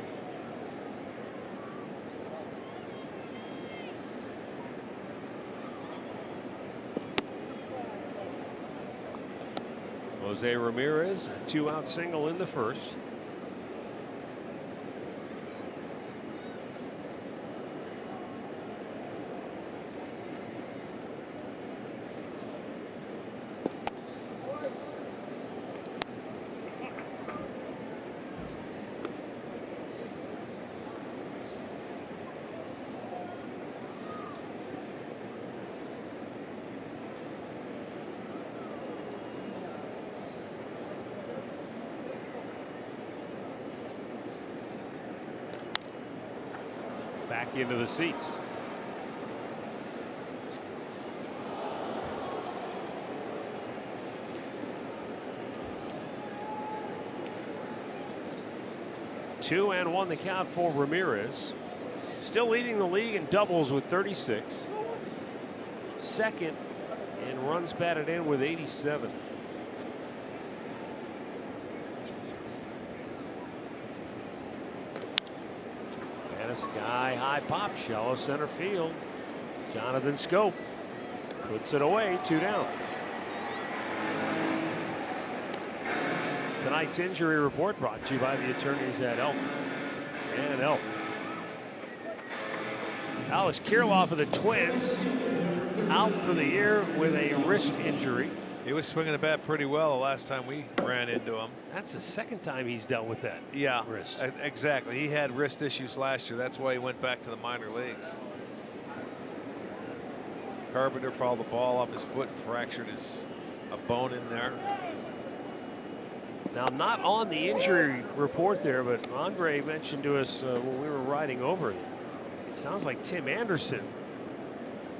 Jose Ramirez, a 2-out single in the first. Back into the seats. Two and one the count for Ramirez. Still leading the league in doubles with 36. Second in runs batted in with 87. A sky high pop, shallow center field. Jonathan Scope puts it away, 2 down. Tonight's injury report brought to you by the attorneys at Elk and Elk. Alex Kirilloff of the Twins out for the year with a wrist injury. He was swinging the bat pretty well the last time we ran into him. That's the second time he's dealt with that. Yeah, wrist. Exactly. He had wrist issues last year. That's why he went back to the minor leagues. Carpenter fouled the ball off his foot and fractured a bone in there. Now, not on the injury report there, but Andre mentioned to us when we were riding over, it sounds like Tim Anderson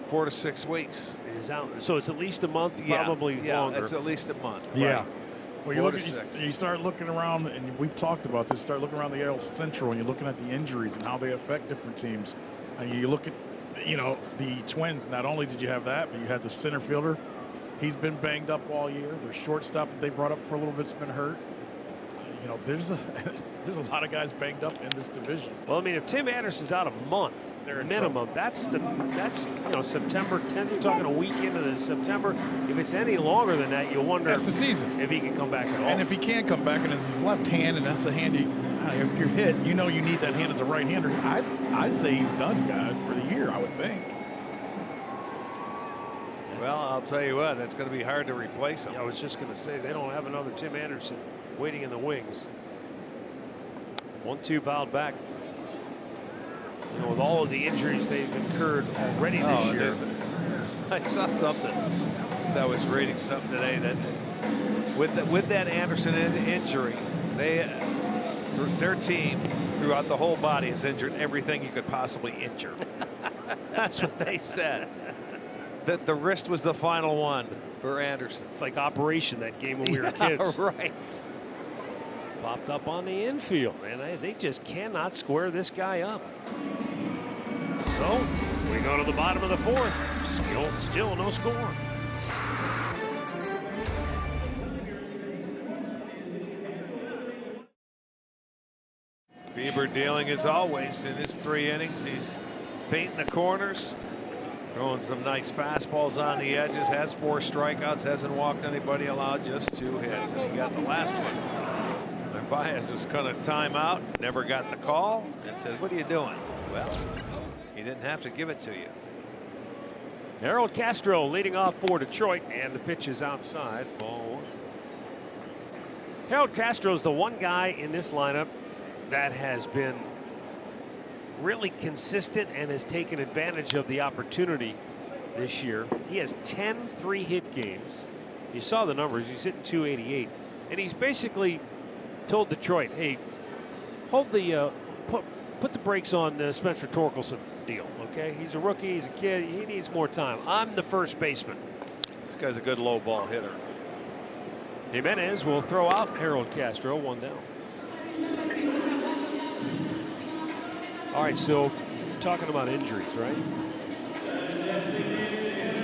4 to 6 weeks is out, so it's at least a month, probably longer. It's at least a month. Yeah. Right. Well, you start looking around, and we've talked about this. Start looking around the AL Central, and you're looking at the injuries and how they affect different teams. And you look at, the Twins. Not only did you have that, but you had the center fielder. He's been banged up all year. Their shortstop that they brought up for a little bit's been hurt. There's a lot of guys banged up in this division. Well, I mean, if Tim Anderson's out a month, minimum, that's September 10th. You're talking a week into the September. If it's any longer than that, you'll wonder. That's the season. If he can come back at all. And if he can come back, and it's his left hand, and that's the hand if you're hit, you need that hand as a right-hander. I'd say he's done, guys, for the year. I would think. Well, I'll tell you what, it's going to be hard to replace him. I was just going to say, they don't have another Tim Anderson waiting in the wings. 1-2 bowed back. With all of the injuries they've incurred already this year. I saw something. So I was reading something today that with that Anderson injury, their team throughout the whole body has injured everything you could possibly injure. That's what they said. That the wrist was the final one for Anderson. It's like Operation, that game when we were kids. Right. Popped up on the infield, man. They just cannot square this guy up. So We go to the bottom of the fourth. Still no score. Bieber dealing as always in his 3 innings. He's painting the corners, throwing some nice fastballs on the edges, has 4 strikeouts, hasn't walked anybody, allowed just 2 hits, and he got the last one. Narvaez was going to time out, never got the call, and says, "What are you doing?" Well, he didn't have to give it to you. Harold Castro leading off for Detroit, and the pitch is outside. Ball 1. Harold Castro is the one guy in this lineup that has been really consistent and has taken advantage of the opportunity this year. He has 10 3-hit games. You saw the numbers. He's hitting .288, and he's basically told Detroit, "Hey, hold the put the brakes on the Spencer Torkelson deal. Okay, he's a rookie. He's a kid. He needs more time. I'm the first baseman." This guy's a good low ball hitter. Jimenez will throw out Harold Castro, 1 down. All right, so talking about injuries, right?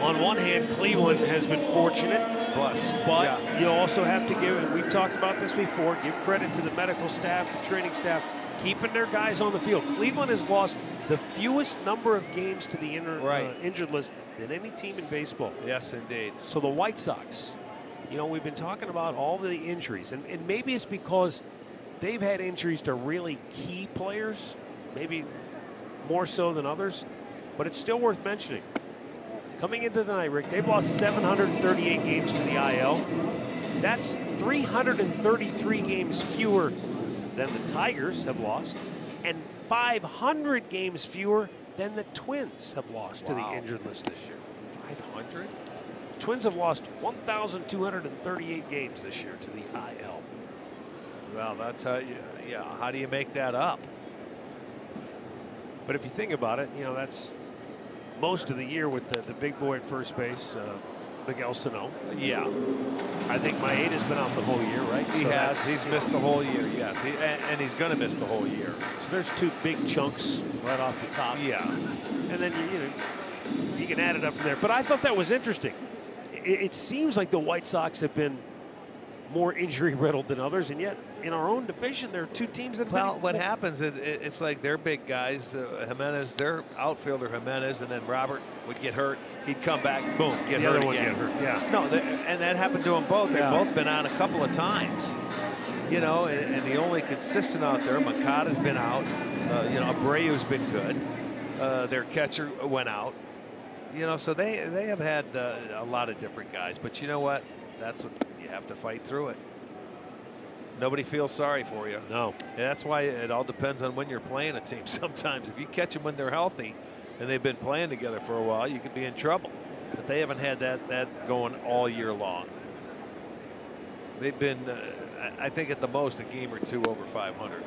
On one hand, Cleveland has been fortunate, but yeah, you also have to give, and we've talked about this before, give credit to the medical staff, the training staff, keeping their guys on the field. Cleveland has lost the fewest number of games to the injured list than any team in baseball. Yes, indeed. So the White Sox, you know, we've been talking about all the injuries, and maybe it's because they've had injuries to really key players, maybe more so than others, but it's still worth mentioning. Coming into the night, Rick, they've lost 738 games to the IL. That's 333 games fewer than the Tigers have lost, and 500 games fewer than the Twins have lost to the injured list this year. 500? Twins have lost 1,238 games this year to the IL. Well, that's how how do you make that up? But if you think about it, you know, that's most of the year with the big boy at first base, Miguel Sano. Yeah. I think Maeda's been out the whole year, right? He has. He's missed the whole year, yes. And he's going to miss the whole year. So there's 2 big chunks right off the top. Yeah. And then, you can add it up from there. But I thought that was interesting. It seems like the White Sox have been more injury riddled than others, and yet in our own division there are 2 teams that what happens is it's like they're big guys. Jimenez, their outfielder Jimenez, and then Robert would get hurt, he'd come back, boom, get hurt again. Yeah, no, and that happened to them both. They've both been on a couple of times, you know, and the only consistent out there, Makata's been out, you know, Abreu's been good, their catcher went out, you know, so they have had a lot of different guys, but you know what, that's what you have to fight through it. Nobody feels sorry for you. No. And that's why it all depends on when you're playing a team. Sometimes if you catch them when they're healthy and they've been playing together for a while, you could be in trouble. But they haven't had that going all year long. They've been, I think at the most, a game or 2 over 500.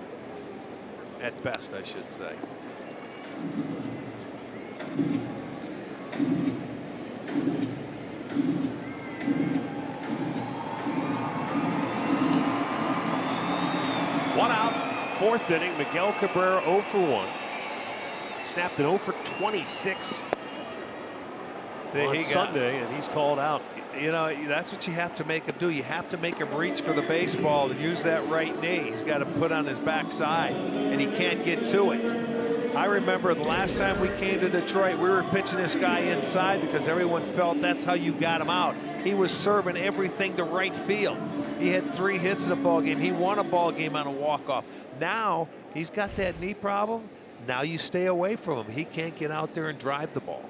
At best, I should say. One out, 4th inning. Miguel Cabrera 0 for 1. Snapped an 0 for 26 on Sunday, and he's called out. You know, that's what you have to make him do. You have to make him reach for the baseball and use that right knee. He's got to put on his backside, and he can't get to it. I remember the last time we came to Detroit, we were pitching this guy inside because everyone felt that's how you got him out. He was serving everything to right field. He had 3 hits in a ball game. He won a ball game on a walk-off. Now he's got that knee problem. Now you stay away from him. He can't get out there and drive the ball.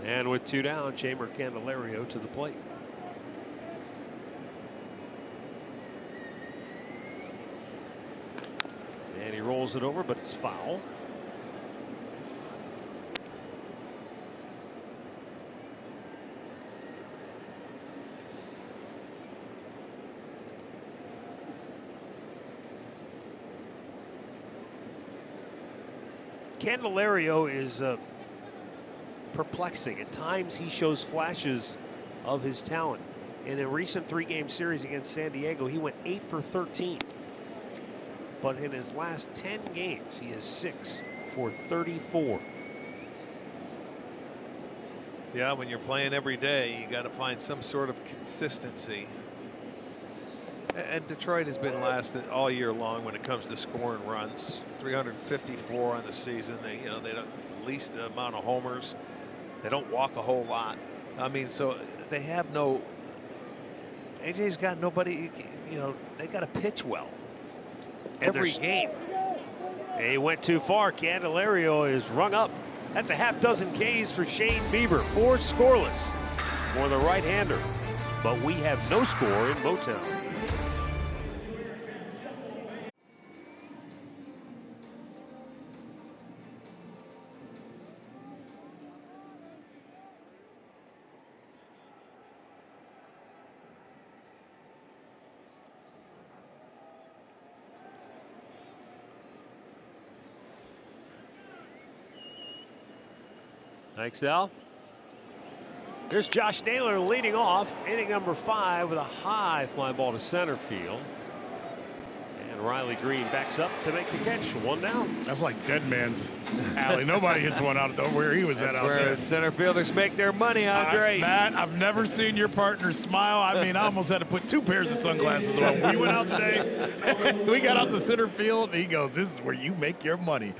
And with 2 down, Jeimer Candelario to the plate. And he rolls it over, but it's foul. Candelario is perplexing. At times he shows flashes of his talent. In a recent 3-game series against San Diego, he went 8 for 13. but in his last 10 games, he is 6 for 34. Yeah, when you're playing every day, you got to find some sort of consistency. And Detroit has been last all year long when it comes to scoring runs. 354 on the season. They don't least amount of homers. They don't walk a whole lot. I mean, so they have no. AJ's got nobody. They got to pitch well every game. He went too far. Candelario is rung up. That's a half dozen Ks for Shane Bieber. 4 scoreless for the right-hander. But we have no score in Motown. Thanks, Al. Here's Josh Naylor leading off inning number 5 with a high fly ball to center field. And Riley Green backs up to make the catch. 1 down. That's like dead man's alley. Nobody hits one out where he was That's out where there. the center fielders make their money, Andre. Matt, I've never seen your partner smile. I mean, I almost had to put 2 pairs of sunglasses on. We went out today. We got out to center field, and he goes, "This is where you make your money."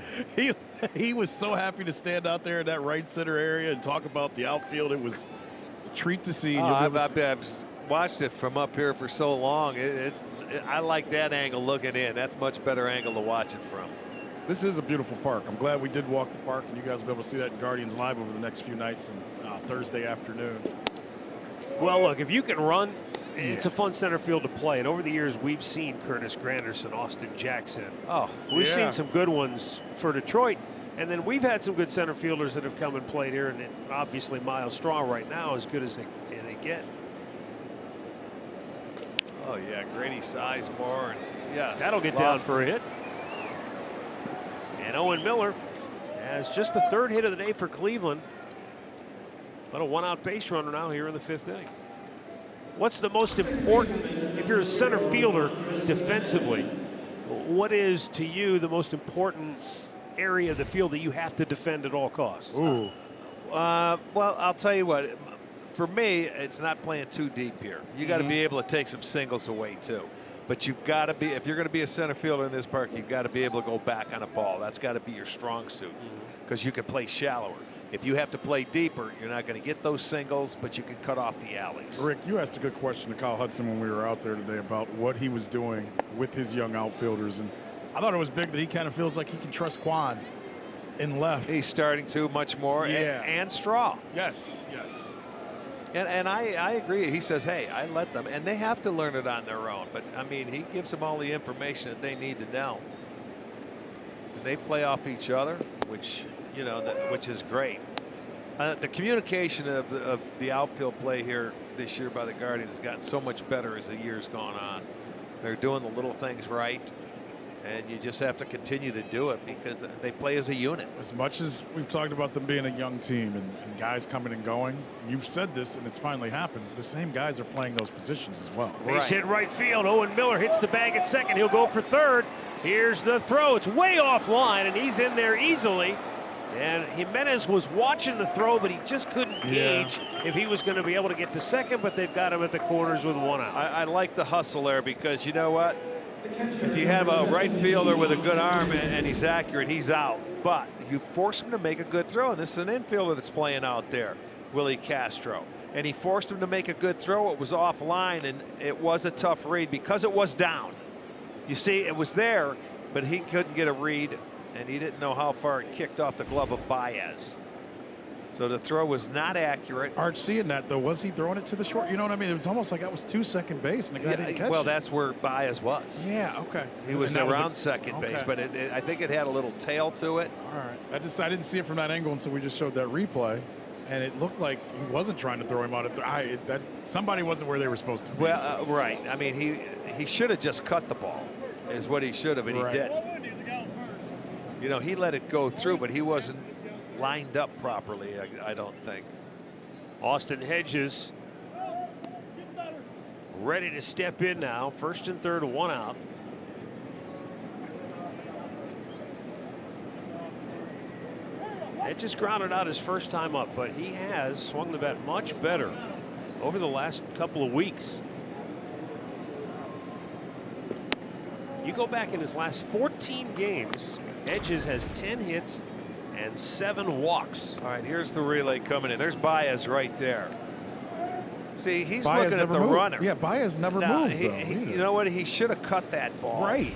He was so happy to stand out there in that right center area and talk about the outfield. It was a treat to see. I've watched it from up here for so long. I like that angle looking in. That's a much better angle to watch it from. This is a beautiful park. I'm glad we did walk the park, and you guys will be able to see that in Guardians Live over the next few nights and Thursday afternoon. Well, look, if you can run, it's a fun center field to play. And over the years, we've seen Curtis Granderson, Austin Jackson. We've seen some good ones for Detroit. And then we've had some good center fielders that have come and played here. And obviously, Miles Straw right now, as good as they get. Oh, yeah, Grady Sizemore. And yes, that'll get down for a hit. And Owen Miller has just the 3rd hit of the day for Cleveland. But a 1-out base runner now here in the 5th inning. What's the most important, if you're a center fielder defensively, what is to you the most important area of the field that you have to defend at all costs? Ooh. Well, I'll tell you what. For me, it's not playing too deep here. You got to be able to take some singles away too. But you've got to be, if you're going to be a center fielder in this park, you've got to be able to go back on a ball. That's got to be your strong suit because you can play shallower. If you have to play deeper, you're not going to get those singles, but you can cut off the alleys. Rick, you asked a good question to Kyle Hudson when we were out there today about what he was doing with his young outfielders. And I thought it was big that he kind of feels like he can trust Quan in left. He's starting to much more. And Straw. Yes, yes. And I agree. He says, hey, I let them. And they have to learn it on their own. But, I mean, he gives them all the information that they need to know. And they play off each other, which, which is great. The communication of the outfield play here this year by the Guardians has gotten so much better as the year's gone on. They're doing the little things right. And you just have to continue to do it because they play as a unit. As much as we've talked about them being a young team and guys coming and going, you've said this and it's finally happened. The same guys are playing those positions as well. Base hit right field. Owen Miller hits the bag at second. He'll go for 3rd. Here's the throw. It's way offline, and he's in there easily. And Jimenez was watching the throw, but he just couldn't gauge if he was going to be able to get to second, but they've got him at the corners with 1 out. I like the hustle there because you know what? If you have a right fielder with a good arm and he's accurate, he's out. But you force him to make a good throw. And this is an infielder that's playing out there, Willie Castro. And he forced him to make a good throw. It was offline, and it was a tough read because it was down. You see, it was there, but he couldn't get a read, and he didn't know how far it kicked off the glove of Baez. So the throw was not accurate. Arch, seeing that, though, was he throwing it to the short? You know what I mean? It was almost like that was 2 second base, and the guy didn't catch it. Well, that's where Baez was. Yeah, okay. He was around second base, but I think it had a little tail to it. All right. I didn't see it from that angle until we just showed that replay, and it looked like he wasn't trying to throw him out. That somebody wasn't where they were supposed to be. Well, right. I mean, he should have just cut the ball, is what he should have, and he did. He let it go through, but he wasn't lined up properly, I don't think. Austin Hedges ready to step in now. 1st and 3rd, 1 out. Hedges grounded out his first time up, but he has swung the bat much better over the last couple of weeks. You go back in his last 14 games, Hedges has 10 hits and 7 walks. All right, here's the relay coming in. There's Baez right there. See, he's Baez looking at the moved. runner. Yeah, Baez never moved. You know what? He should have cut that ball. Right.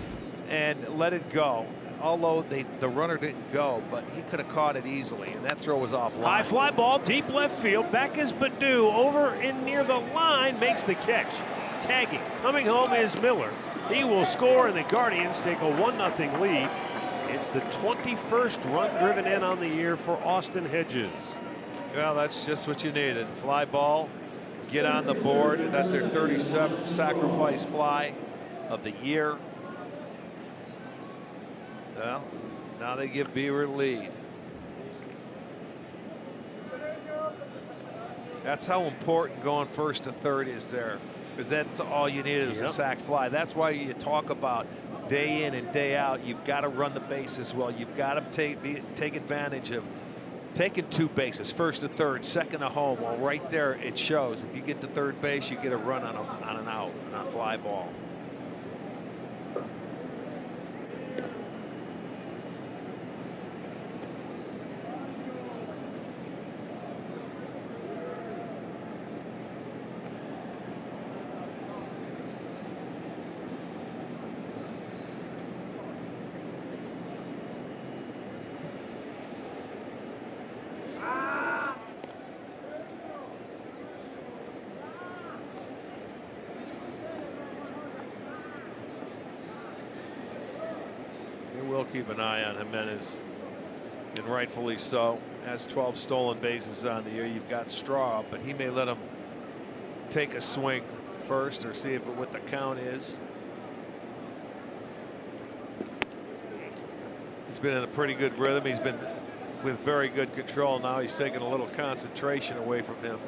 And let it go. Although the runner didn't go, but he could have caught it easily, and that throw was offline. High fly ball, deep left field. Back is Baddoo. Over in near the line, makes the catch. Tagging. Coming home is Miller. He will score, and the Guardians take a 1-0 lead. It's the 21st run driven in on the year for Austin Hedges. Well, that's just what you needed. Fly ball, get on the board. That's their 37th sacrifice fly of the year. Well, now they give Bieber the lead. That's how important going first to third is there, because that's all you needed was a sac fly. That's why you talk about day in and day out. You've got to run the bases well. You've got to take advantage of taking 2 bases, first to third, second to home. Well, right there it shows. If you get to third base, you get a run on an out, on a fly ball. We'll keep an eye on Jimenez, and rightfully so. Has 12 stolen bases on the year. You've got Straw, but he may let him take a swing first or see what the count is. He's been in a pretty good rhythm. He's been with very good control. Now he's taking a little concentration away from him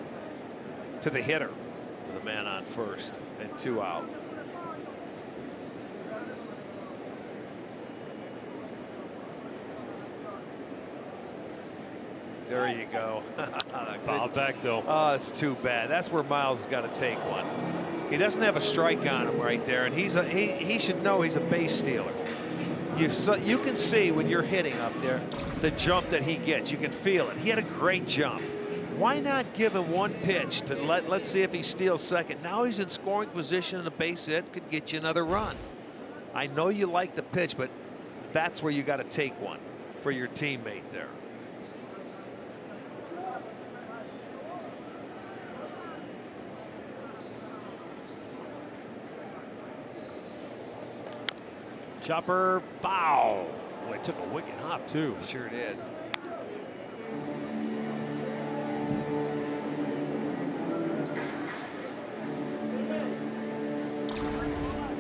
to the hitter with a man on first and 2 out. There you go. Foul back though. Oh, it's too bad. That's where Miles has got to take one. He doesn't have a strike on him right there, and he should know he's a base stealer. You can see when you're hitting up there the jump that he gets. You can feel it. He had a great jump. Why not give him one pitch to let's see if he steals second. Now he's in scoring position, and a base hit could get you another run. I know you like the pitch, but that's where you got to take one for your teammate there. Chopper foul. Boy, it took a wicked hop too. Sure did.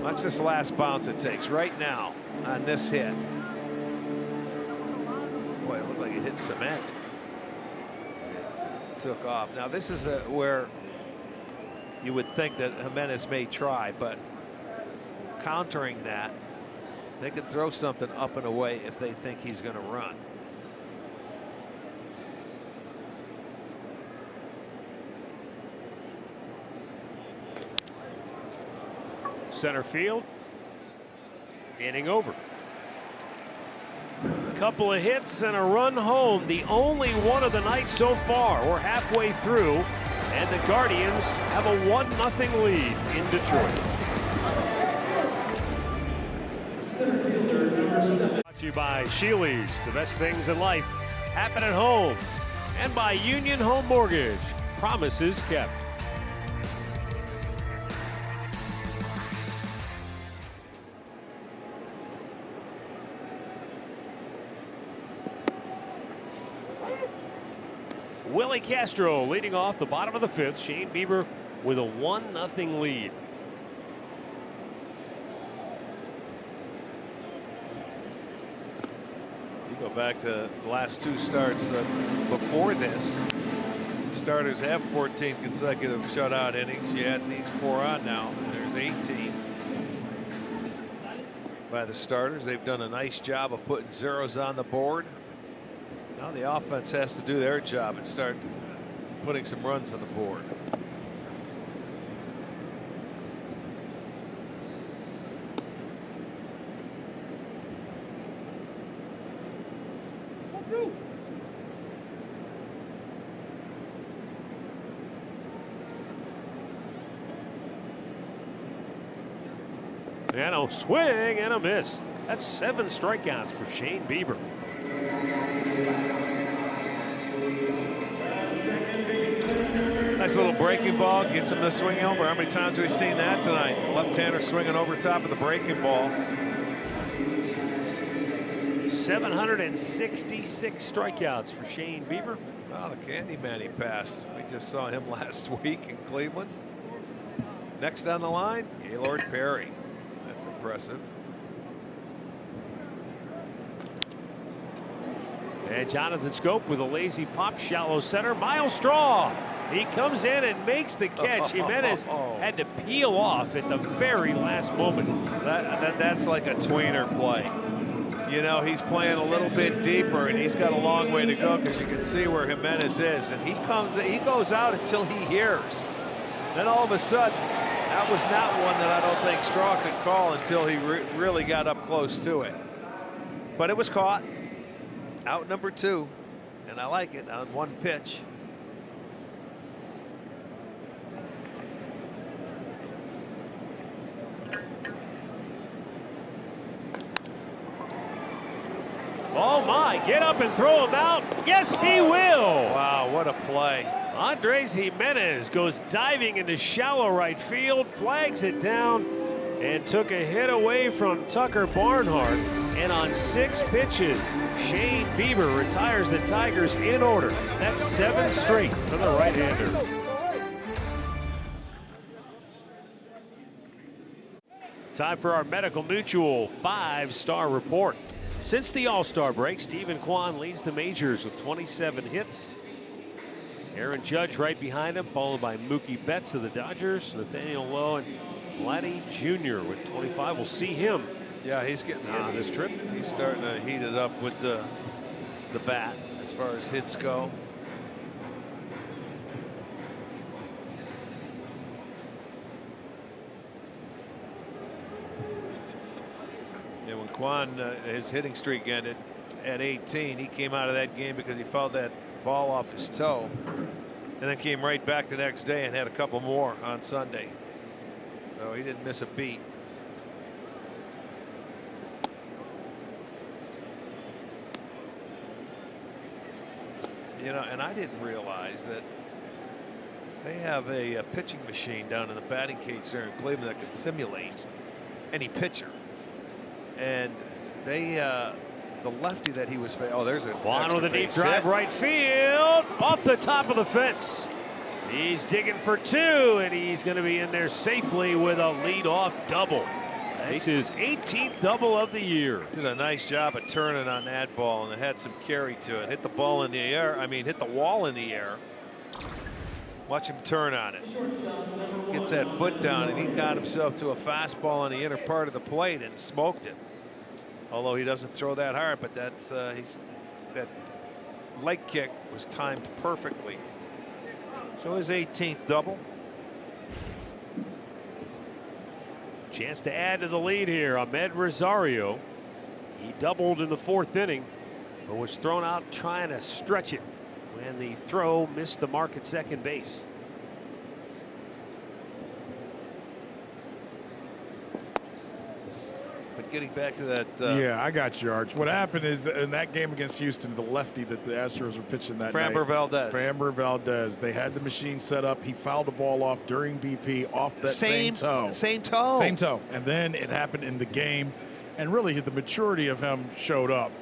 Watch this last bounce it takes right now on this hit. Boy, it looked like it hit cement. It took off. Now this is where you would think that Jimenez may try, but countering that, they could throw something up and away if they think he's going to run. Center field. Inning over. A couple of hits and a run home. The only one of the night so far. We're halfway through, and the Guardians have a 1-0 lead in Detroit. Brought to you by Sheely's. The best things in life happen at home. And by Union Home Mortgage. Promises kept. Willie Castro leading off the bottom of the 5th. Shane Bieber with a 1-0 lead. You go back to the last 2 starts before this. Starters have 14 consecutive shutout innings. You add these 4 on now, and there's 18 by the starters. They've done a nice job of putting zeros on the board. Now the offense has to do their job and start putting some runs on the board. And a swing and a miss. That's 7 strikeouts for Shane Bieber. Nice little breaking ball, gets him to swing over. How many times have we seen that tonight? The left-hander swinging over top of the breaking ball. 766 strikeouts for Shane Bieber. Oh, the Candyman he passed. We just saw him last week in Cleveland. Next on the line, Gaylord Perry. That's impressive. And Jonathan Scope with a lazy pop, shallow center. Miles Straw. He comes in and makes the catch. Jimenez had to peel off at the very last moment. That's like a tweener play. You know, he's playing a little bit deeper, and he's got a long way to go because you can see where Jimenez is. And he goes out until he hears. Then all of a sudden, that was not one that I don't think Straw could call until he really got up close to it. But it was caught. Out number 2, and I like it on 1 pitch. Oh my, get up and throw him out. Yes, he will. Wow, what a play. Andres Jimenez goes diving into shallow right field, flags it down, and took a hit away from Tucker Barnhart. And on 6 pitches, Shane Bieber retires the Tigers in order. That's 7 straight for the right-hander. Time for our Medical Mutual 5-star report. Since the All-Star break, Stephen Kwan leads the majors with 27 hits. Aaron Judge right behind him, followed by Mookie Betts of the Dodgers, Nathaniel Lowe, and Vladdy Jr. with 25. We'll see him. Yeah, he's getting on this trip. He's starting to heat it up with the bat as far as hits go. Yeah, when Kwan, his hitting streak ended at 18, he came out of that game because he fouled that ball off his toe, and then came right back the next day and had a couple more on Sunday. So he didn't miss a beat. You know, and I didn't realize that they have a pitching machine down in the batting cage there in Cleveland that can simulate any pitcher. And they, the lefty that he was, oh, there's a Kwan with a deep drive right field, off the top of the fence. He's digging for 2, and he's going to be in there safely with a leadoff double. That's his 18th double of the year. Did a nice job of turning on that ball, and it had some carry to it. Hit the ball in the air. I mean, hit the wall in the air. Watch him turn on it. Gets that foot down, and he got himself to a fastball on the inner part of the plate and smoked it. Although he doesn't throw that hard, but that's that leg kick was timed perfectly. So his 18th double. Chance to add to the lead here. Ahmed Rosario. He doubled in the 4th inning, but was thrown out trying to stretch it when the throw missed the mark at second base. But getting back to that. Yeah, I got you, Arch. What happened is that in that game against Houston, the lefty that the Astros were pitching that night, Framber Valdez. Framber Valdez. They had the machine set up. He fouled the ball off during BP off that same toe. Same toe. Same toe. And then it happened in the game. And really, the maturity of him showed up.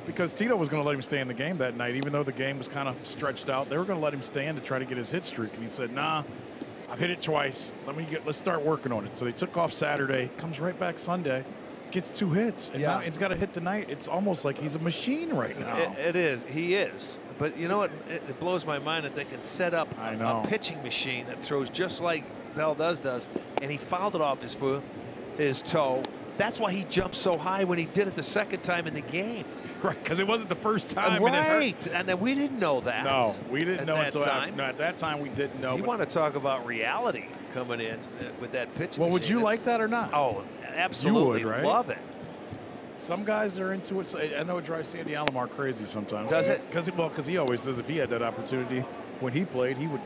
Because Tito was going to let him stay in the game that night, even though the game was kind of stretched out. They were going to let him stay in to try to get his hit streak. And he said, nah, I've hit it twice. Let's start working on it. So they took off Saturday. Comes right back Sunday. Gets 2 hits, and now he's got a hit tonight. It's almost like he's a machine right now. It is. He is. But you know what? It blows my mind that they can set up a pitching machine that throws just like Valdez does, and he fouled it off his foot, his toe, That's why he jumped so high when he did it the second time in the game. Right, because it wasn't the first time. Right, and then we didn't know that. No, we didn't know at that time. No, at that time we didn't know. You want to talk about reality coming in with that pitch. Well, would you like that or not? Oh, absolutely. You would, right? Love it. Some guys are into it. So I know it drives Sandy Alomar crazy sometimes. Does it? Because he always says if he had that opportunity when he played, he would,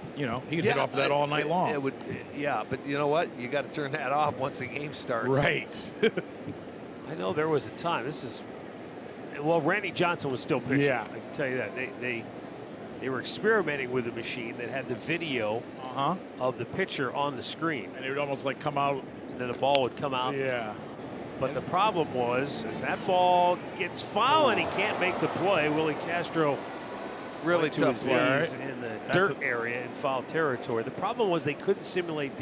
he'd hit off of that all night long. It would, yeah. But you know what? You got to turn that off once the game starts. Right. I know there was a time. Well, Randy Johnson was still pitching. Yeah. I can tell you that. They were experimenting with a machine that had the video of the pitcher on the screen. And it would almost like come out. And then the ball would come out. Yeah. But the problem was, as that ball gets foul and he can't make the play, Willie Castro Really went to tough his play. knees in the dirt area in foul territory. The problem was they couldn't simulate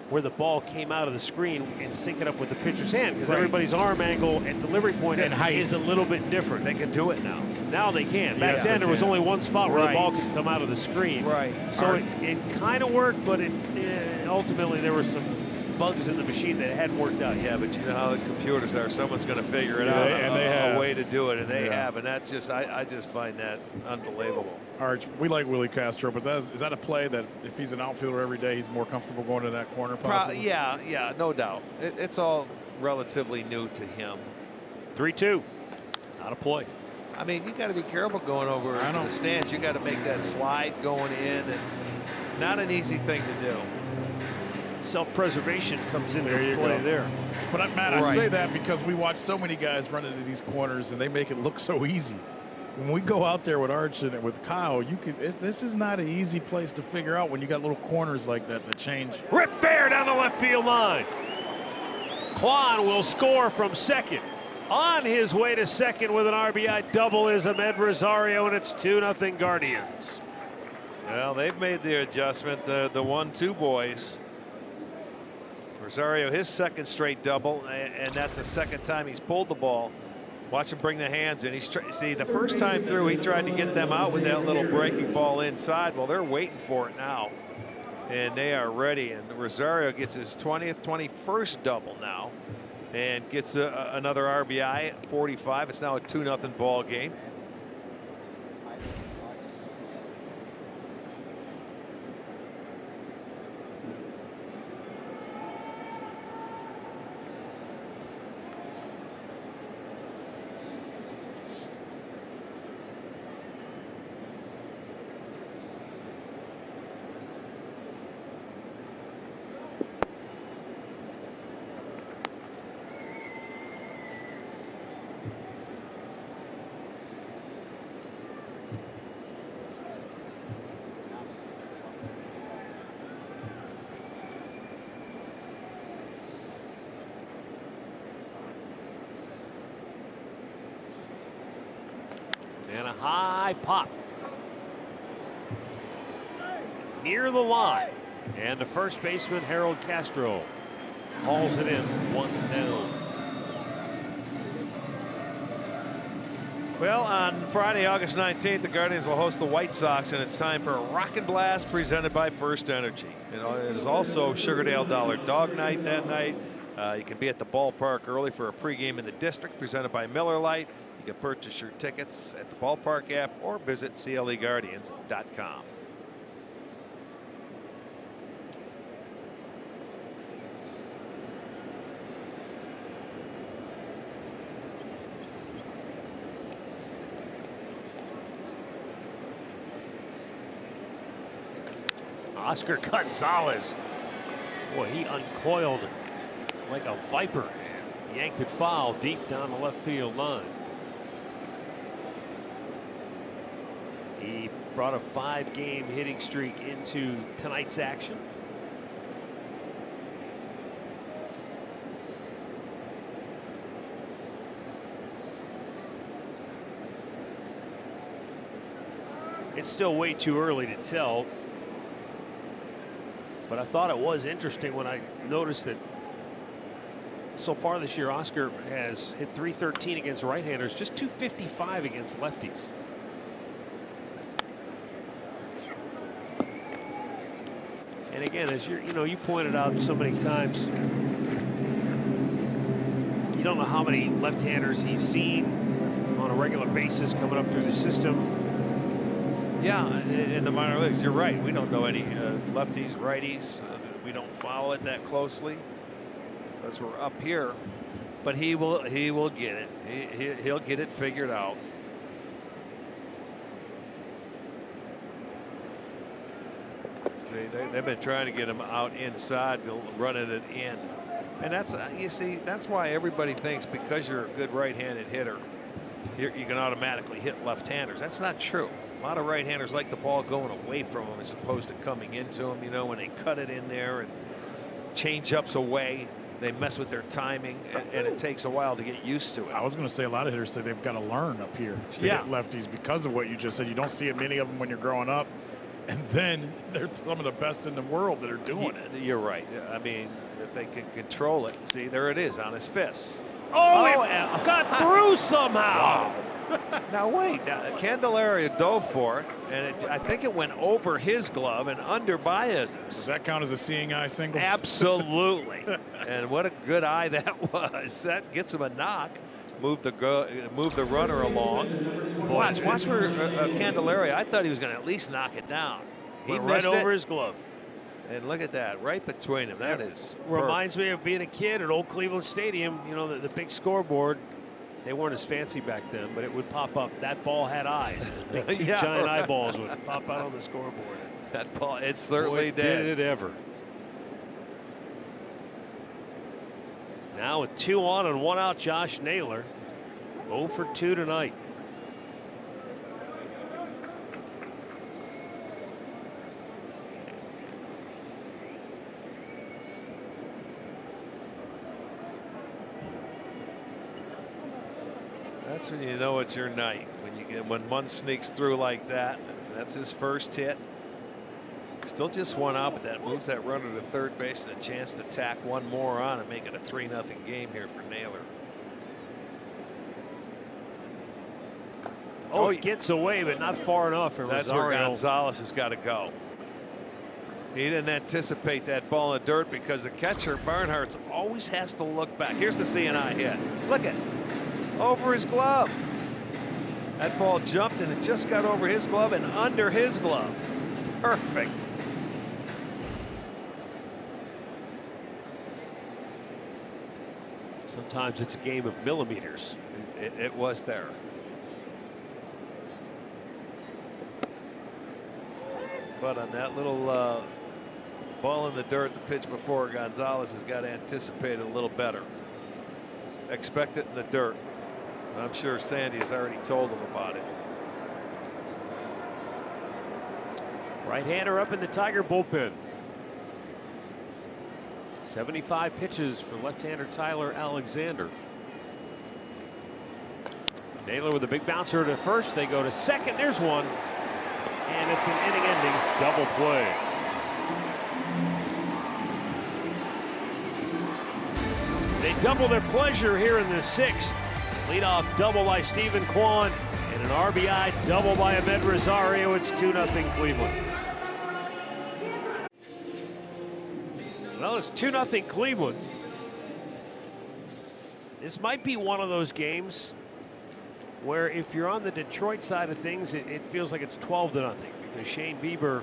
where the ball came out of the screen and sync it up with the pitcher's hand, because everybody's arm angle and delivery point And height is a little bit different. They can do it now. Now they can. Back Yes, then they there was can. only one spot where the Right. ball could come out of the screen. Right. So it kind of worked, but ultimately there were some bugs in the machine that hadn't worked out yet. Yeah, but you know how the computers are. Someone's going to figure it Yeah, out. and they a have. way to do it, and they Yeah. have. And that just, I just find that unbelievable. Arch, we like Willie Castro, but is that a play that if he's an outfielder every day, he's more comfortable going to that corner possibly? Yeah, no doubt. It's all relatively new to him. 3-2. Out of play. I mean, you got to be careful going over I know. the stands. You got to make that slide going in, and not an easy thing to do. Self-preservation comes into There you play go. there. But Matt, I Right. say that because we watch so many guys run into these corners and they make it look so easy. When we go out there with Arch and with Kyle, this is not an easy place to figure out when you got little corners like that change. Rip fair down the left field line. Kwan will score from second. On his way to second with an RBI double is Ahmed Rosario, and it's 2-0 Guardians. Well, they've made the adjustment, the 1-2 boys. Rosario, his second straight double, and that's the second time he's pulled the ball. Watch him bring the hands in. See, the first time through, he tried to get them out with that little breaking ball inside. Well, they're waiting for it now, and they are ready. And Rosario gets his 20th, 21st double now, and gets another RBI at 45. It's now a 2-0 ball game. And a high pop. Near the line. And the first baseman, Harold Castro, hauls it in, 1 down. Well, on Friday, August 19th, the Guardians will host the White Sox, and it's time for a Rockin' Blast presented by First Energy. It is also Sugardale Dollar Dog Night that night. You can be at the ballpark early for a pregame in the district presented by Miller Lite. You can purchase your tickets at the ballpark app or visit CLEGuardians.com. Oscar Gonzalez. Boy, he uncoiled like a viper. Yanked it foul deep down the left field line. He brought a 5-game hitting streak into tonight's action. It's still way too early to tell, but I thought it was interesting when I noticed that so far this year Oscar has hit .313 against right-handers, just .255 against lefties. And again, as you pointed out so many times, You don't know how many left-handers he's seen on a regular basis coming up through the system. Yeah, in the minor leagues, you're right. We don't know any lefties, righties. We don't follow it that closely because we're up here. But he will get it. He'll get it figured out. See, they've been trying to get him out inside, running it in. And that's, you see, that's why everybody thinks because you're a good right-handed hitter, you can automatically hit left-handers. That's not true. A lot of right-handers like the ball going away from them as opposed to coming into them. You know, when they cut it in there and change-ups away, they mess with their timing, and it takes a while to get used to it. I was going to say a lot of hitters say they've got to learn up here to hit lefties because of what you just said. You don't see it many of them when you're growing up, and then they're some of the best in the world that are doing it. You're right. I mean, if they can control it. See, there it is on his fists. Oh, it got through somehow. Now wait, Candelario dove for it, and I think it went over his glove and under Baez's. Does that count as a seeing eye single? Absolutely. And what a good eye that was. That gets him a knock. Move the runner along. Watch for Candelario. I thought he was going to at least knock it down. He right over his glove. And look at that, right between them. That is reminds me of being a kid at Old Cleveland Stadium. You know, the big scoreboard. They weren't as fancy back then, but it would pop up. That ball had eyes. Big two giant eyeballs would pop out on the scoreboard. That ball, it certainly did. Did it ever. Now with 2 on and 1 out, Josh Naylor. 0 for 2 tonight. That's when you know it's your night. When Munn sneaks through like that. That's his first hit. Still just 1 out, but that moves that runner to third base and a chance to tack 1 more on and make it a 3-0 game here for Naylor. Oh, he gets away, but not far enough. That's where Gonzalez has got to go. He didn't anticipate that ball in the dirt because the catcher, Barnhart's, always has to look back. Here's the CNI hit. Look at it. Over his glove. That ball jumped and it just got over his glove and under his glove. Perfect. Sometimes it's a game of millimeters. It was there. But on that little ball in the dirt, the pitch before, Gonzalez has got to anticipate it a little better. Expect it in the dirt. I'm sure Sandy has already told him about it. Right-hander up in the Tiger bullpen. 75 pitches for left-hander Tyler Alexander. Naylor with a big bouncer to first. They go to second. There's one. And it's an inning-ending double play. They double their pleasure here in the 6th. Leadoff double by Stephen Kwan and an RBI double by Ahmed Rosario. It's 2-0 Cleveland. Well, it's 2-0 Cleveland. This might be one of those games where if you're on the Detroit side of things, it feels like it's 12-0 because Shane Bieber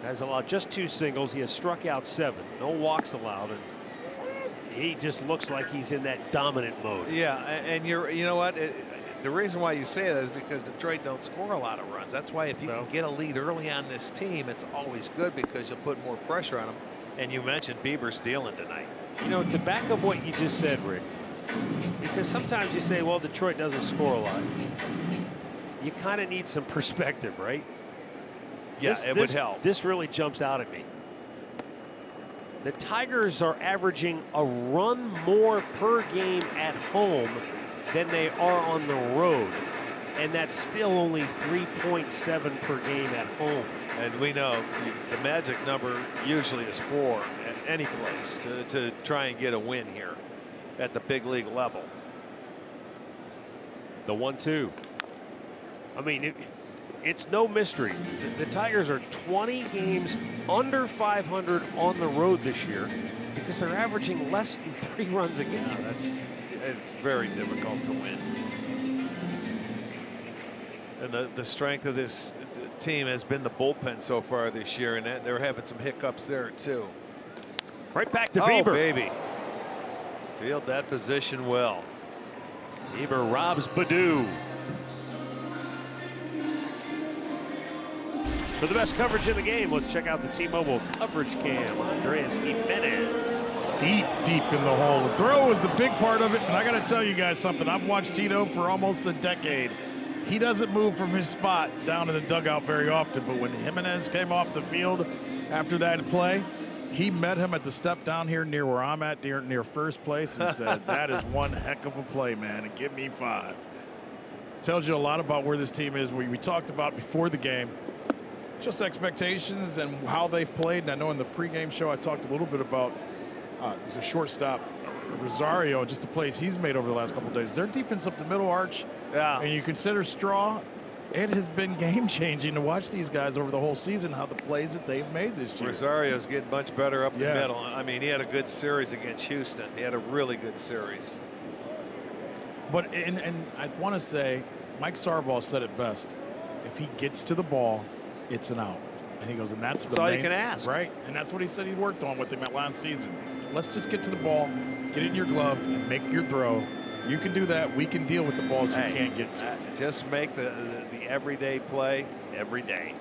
has allowed just 2 singles. He has struck out 7, no walks allowed, and he just looks like he's in that dominant mode. Yeah, and you know what? The reason why you say that is because Detroit don't score a lot of runs. That's why if you can get a lead early on this team, it's always good because you'll put more pressure on them. And you mentioned Bieber's dealing tonight. You know, to back up what you just said, Rick, because sometimes you say, well, Detroit doesn't score a lot. You kind of need some perspective, right? Yeah, it would help. This really jumps out at me. The Tigers are averaging a run more per game at home than they are on the road. And that's still only 3.7 per game at home. And we know the magic number usually is 4 at any place to try and get a win here at the big league level. The 1-2. I mean, it's no mystery. The Tigers are 20 games under 500 on the road this year because they're averaging less than 3 runs a game. it's very difficult to win. And the strength of this team has been the bullpen so far this year, and they're having some hiccups there too. Right back to Oh, Bieber. baby. Field that position well. Bieber robs Baddoo. For the best coverage in the game, let's check out the T-Mobile coverage cam. Andres Jimenez. Deep in the hole. The throw was the big part of it, and I got to tell you guys something. I've watched Tito for almost a decade. He doesn't move from his spot down in the dugout very often, but when Jimenez came off the field after that play, he met him at the step down here near where I'm at, near first place, and said, that is one heck of a play, man, and give me 5. Tells you a lot about where this team is. We talked about before the game, just expectations and how they've played. And I know in the pregame show I talked a little bit about he's a shortstop, Rosario, just the plays he's made over the last couple of days. Their defense up the middle arch, and you consider Straw, it has been game-changing to watch these guys over the whole season, how the plays that they've made this year. Rosario's getting much better up the middle. I mean, he had a good series against Houston. He had a really good series. But and I want to say, Mike Sarbaugh said it best. If he gets to the ball, it's an out. And he goes, and that's all you can ask. Right? And that's what he said he worked on with him at last season. Let's just get to the ball, get it in your glove, and make your throw. You can do that. We can deal with the balls you can't get to. Just make the everyday play every day.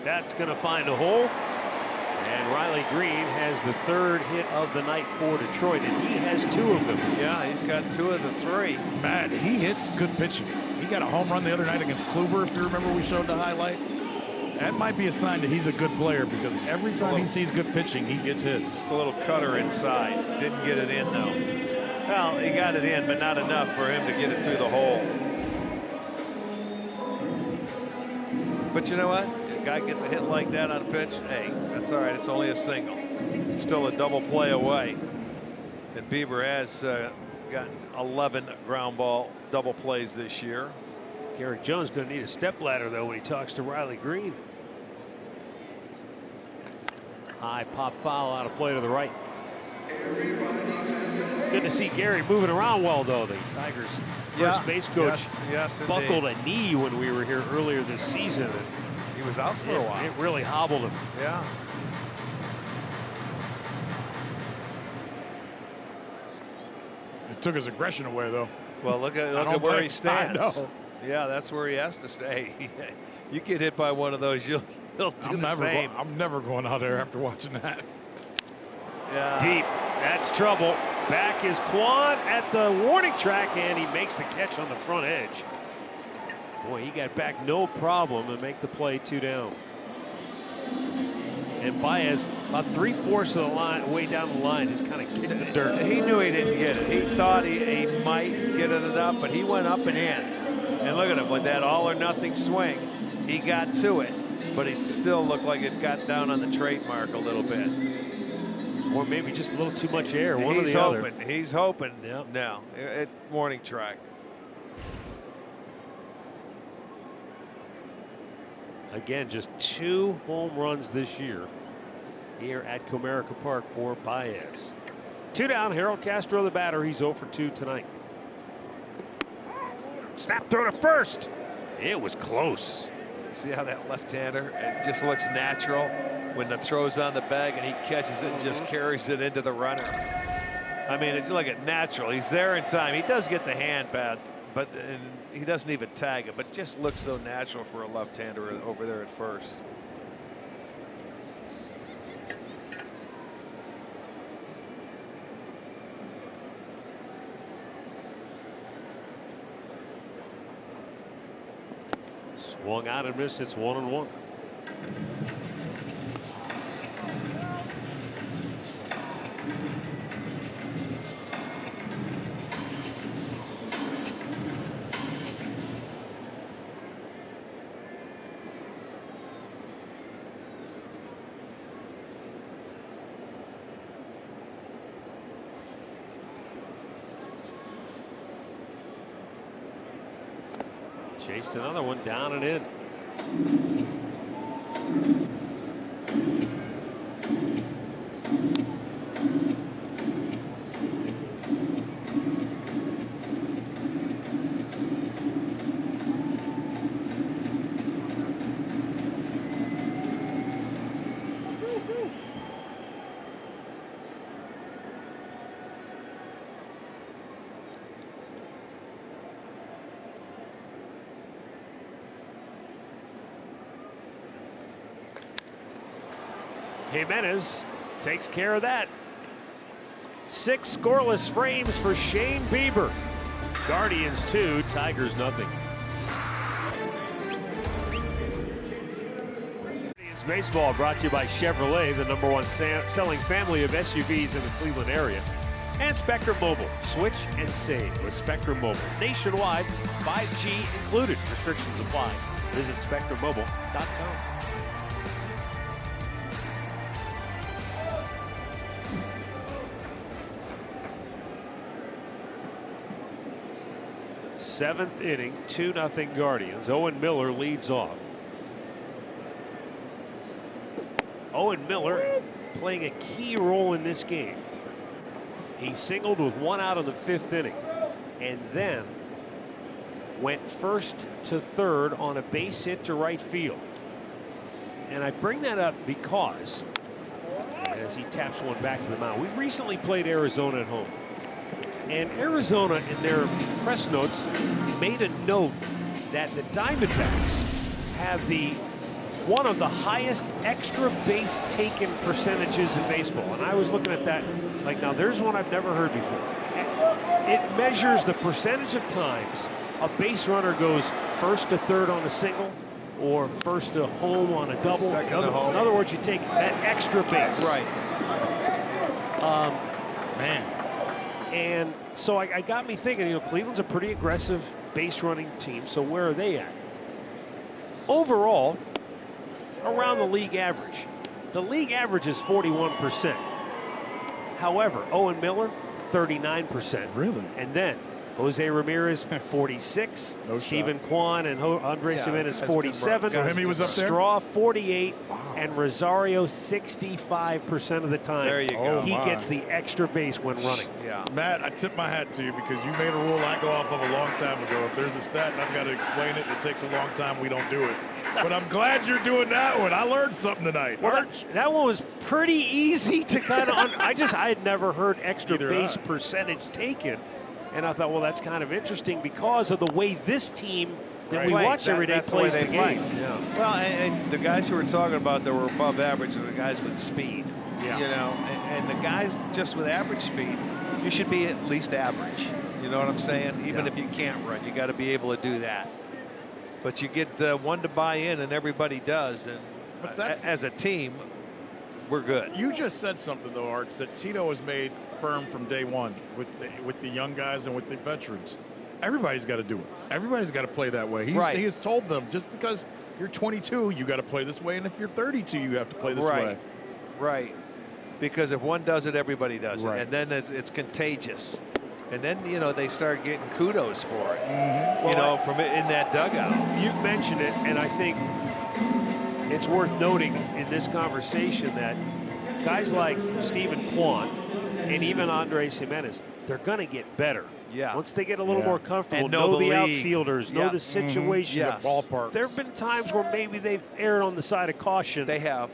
That's going to find a hole. And Riley Green has the 3rd hit of the night for Detroit, and he has 2 of them. Yeah, he's got 2 of the 3. Man, he hits good pitching. He got a home run the other night against Kluber, if you remember we showed the highlight. That might be a sign that he's a good player, because every time he sees good pitching, he gets hits. It's a little cutter inside. Didn't get it in, though. Well, he got it in, but not enough for him to get it through the hole. But you know what? If a guy gets a hit like that on a pitch, hey, that's all right. It's only a single. Still a double play away. And Bieber has gotten 11 ground ball double plays this year. Garrett Jones going to need a step ladder, though, when he talks to Riley Green. High pop foul out of play to the right. Good to see Gary moving around well, though. The Tigers' first base coach buckled a knee when we were here earlier this season. He was out for a while. It really hobbled him. Yeah. It took his aggression away, though. Well, look at where he stands. I know. Yeah, that's where he has to stay. You get hit by one of those, you'll do the same. I'm never going out there after watching that. Yeah. Deep. That's trouble. Back is Kwan at the warning track, and he makes the catch on the front edge. Boy, he got back no problem and make the play 2 down. And Baez, about 3/4 of the line, way down the line, is kind of kicking the dirt. He knew he didn't get it. He thought he might get it enough, but he went up and in. And look at him with that all or nothing swing. He got to it, but it still looked like it got down on the trademark a little bit. Or maybe just a little too much air. One or the other. He's hoping. Yep. No, warning track. Again, just 2 home runs this year here at Comerica Park for Baez. 2 down. Harold Castro, the batter. He's 0 for 2 tonight. Snap throw to first. It was close. See how that left-hander, it just looks natural when the throw's on the bag and he catches it and just carries it into the runner. I mean, it's like it natural. He's there in time. He does get the hand bad, but he doesn't even tag it, but it just looks so natural for a left-hander over there at first. Swung out and missed. It's 1-1. Chased another one down and in. Jimenez takes care of that. 6 scoreless frames for Shane Bieber. Guardians 2, Tigers nothing. Guardians baseball brought to you by Chevrolet, the #1 selling family of SUVs in the Cleveland area. And Spectrum Mobile. Switch and save with Spectrum Mobile. Nationwide, 5G included. Restrictions apply. Visit SpectrumMobile.com. Seventh inning, 2-0 Guardians. Owen Miller leads off. Owen Miller playing a key role in this game. He singled with 1 out in the 5th inning and then went first to third on a base hit to right field. And I bring that up because as he taps one back to the mound, we recently played Arizona at home. And Arizona, in their press notes, made a note that the Diamondbacks have one of the highest extra base taken percentages in baseball. And I was looking at that like, now there's one I've never heard before. It measures the percentage of times a base runner goes first to third on a single or first to home on a double. Second to home. In other words, you take that extra base. Right. Man. And so I got me thinking, Cleveland's a pretty aggressive base running team. So where are they at? Overall, around the league average. The league average is 41%. However, Owen Miller, 39%. Really? And then Jose Ramirez, 46. No Stephen Kwan and Andres Jimenez, that's good 47. So him, he was up there? Straw, 48. And Rosario, 65% of the time. There you go. He gets the extra base when running. Yeah. Matt, I tip my hat to you because you made a rule I go off of a long time ago. If there's a stat and I've got to explain it, it takes a long time, we don't do it. But I'm glad you're doing that one. I learned something tonight. Well, that one was pretty easy to kind of. I had never heard extra Neither base I. percentage taken, and I thought, well, that's kind of interesting because of the way this team that we Play. watch every day That's the way plays the they play. game. Yeah. Well, and the guys who were talking about that were above average are the guys with speed. Yeah. And the guys just with average speed, you should be at least average. You know what I'm saying? Even if you can't run, you got to be able to do that. But you get one to buy in, and everybody does. And as a team, we're good. You just said something, though, Arch, that Tito has made firm from day one with the young guys and with the veterans. Everybody's got to do it. Everybody's got to play that way. He has told them, just because you're 22, you got to play this way, and if you're 32, you have to play this way. Right. Because if one does it, everybody does Right. it, and then it's contagious. And then they start getting kudos for it. From in that dugout. You've mentioned it, and I think it's worth noting in this conversation that guys like Stephen Kwan and even Andres Jimenez, they're going to get better. Yeah. Once they get a little more comfortable, And know the league. outfielders, know the situations, Yes. The ballpark. There have been times where maybe they've erred on the side of caution. They have.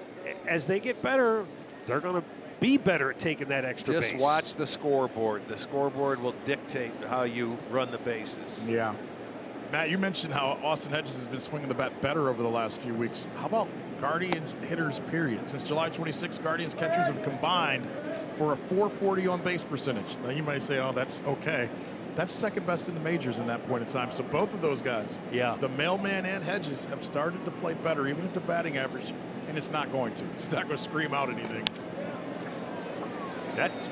As they get better, they're going to be better at taking that extra Just base. watch the scoreboard. The scoreboard will dictate how you run the bases. Yeah. Matt, you mentioned how Austin Hedges has been swinging the bat better over the last few weeks. How about Guardians hitters, period? Since July 26, Guardians catchers have combined for a .440 on base percentage. Now, you might say, oh, that's okay. That's second best in the majors in that point in time. So both of those guys, the mailman and Hedges, have started to play better, even at the batting average, and it's not going to. It's not going to scream out anything. That's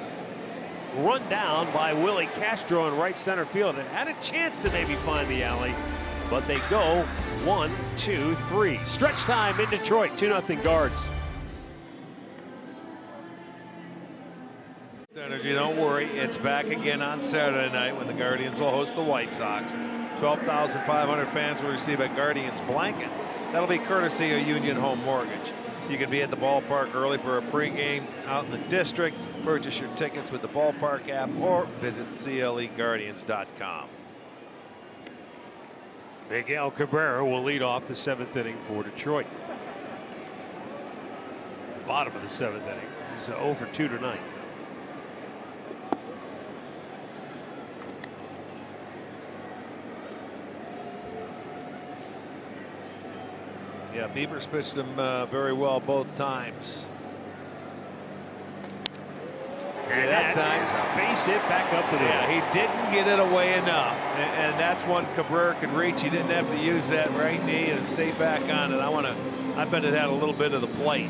run down by Willie Castro in right center field. It had a chance to maybe find the alley, but they go 1, 2, 3. Stretch time in Detroit, 2-0 Guards. Energy, don't worry. It's back again on Saturday night when the Guardians will host the White Sox. 12,500 fans will receive a Guardians blanket. That'll be courtesy of Union Home Mortgage. You can be at the ballpark early for a pregame out in the district. Purchase your tickets with the ballpark app or visit CLEGuardians.com. Miguel Cabrera will lead off the 7th inning for Detroit. Bottom of the 7th inning. He's 0 for 2 tonight. Yeah, Bieber's pitched him very well both times. And that time, base hit back up to the yeah, he didn't get it away enough, and that's one Cabrera could reach. He didn't have to use that right knee and stay back on it. I bet it had a little bit of the plate.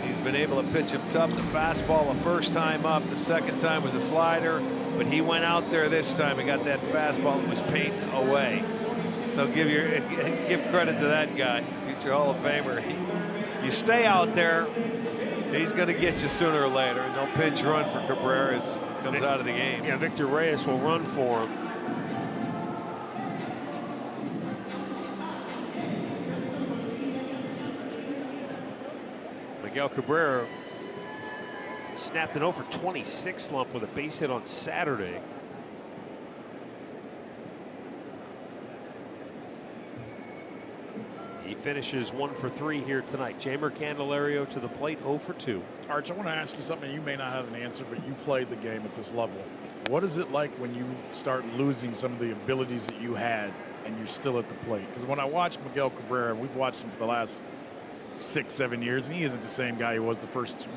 He's been able to pitch him tough. The fastball the first time up, the second time was a slider, but he went out there this time and got that fastball that was painted away. So give credit to that guy, future Hall of Famer. You stay out there, he's going to get you sooner or later. And no pinch run for Cabrera as he comes out of the game. Yeah, Victor Reyes will run for him. Miguel Cabrera snapped an 0-for-26 slump with a base hit on Saturday. He finishes 1-for-3 here tonight. Jeimer Candelario to the plate, 0-for-2. Arch, I want to ask you something. You may not have an answer, but you played the game at this level. What is it like when you start losing some of the abilities that you had and you're still at the plate? Because when I watch Miguel Cabrera, we've watched him for the last 6-7 years, and he isn't the same guy he was the first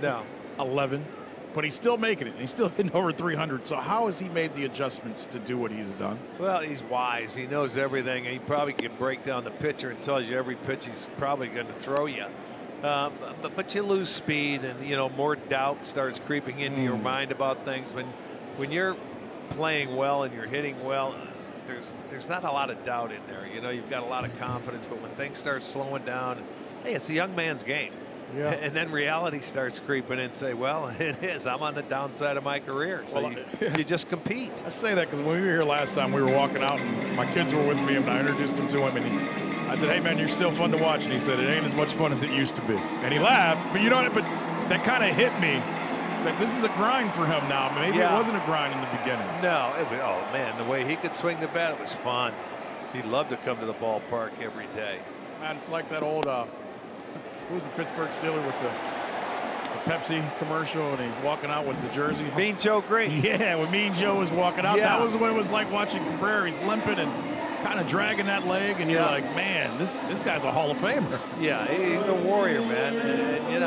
11. But he's still making it. And he's still hitting over 300. So how has he made the adjustments to do what he has done? Well, he's wise. He knows everything. He probably can break down the pitcher and tells you every pitch he's probably going to throw you. But you lose speed, and more doubt starts creeping into your mind about things. When you're playing well and you're hitting well, there's not a lot of doubt in there. You've got a lot of confidence. But when things start slowing down, hey, it's a young man's game. Yeah. And then reality starts creeping in and say, well, it is. I'm on the downside of my career. So you just compete. I say that because when we were here last time, we were walking out, and my kids were with me, and I introduced him to him, and I said, hey, man, you're still fun to watch. And he said, it ain't as much fun as it used to be. And he laughed. But but that kind of hit me. Like, this is a grind for him now. Maybe it wasn't a grind in the beginning. No. Oh, man, the way he could swing the bat, it was fun. He'd love to come to the ballpark every day. Man, it's like that old who was the Pittsburgh Steeler with the Pepsi commercial, and he's walking out with the jersey? Mean Joe Green. Yeah, when Mean Joe was walking out, Yeah. that was what it was like watching Cabrera. He's limping and kind of dragging that leg, and you're like, man, this guy's a Hall of Famer. Yeah, he's a warrior, man. And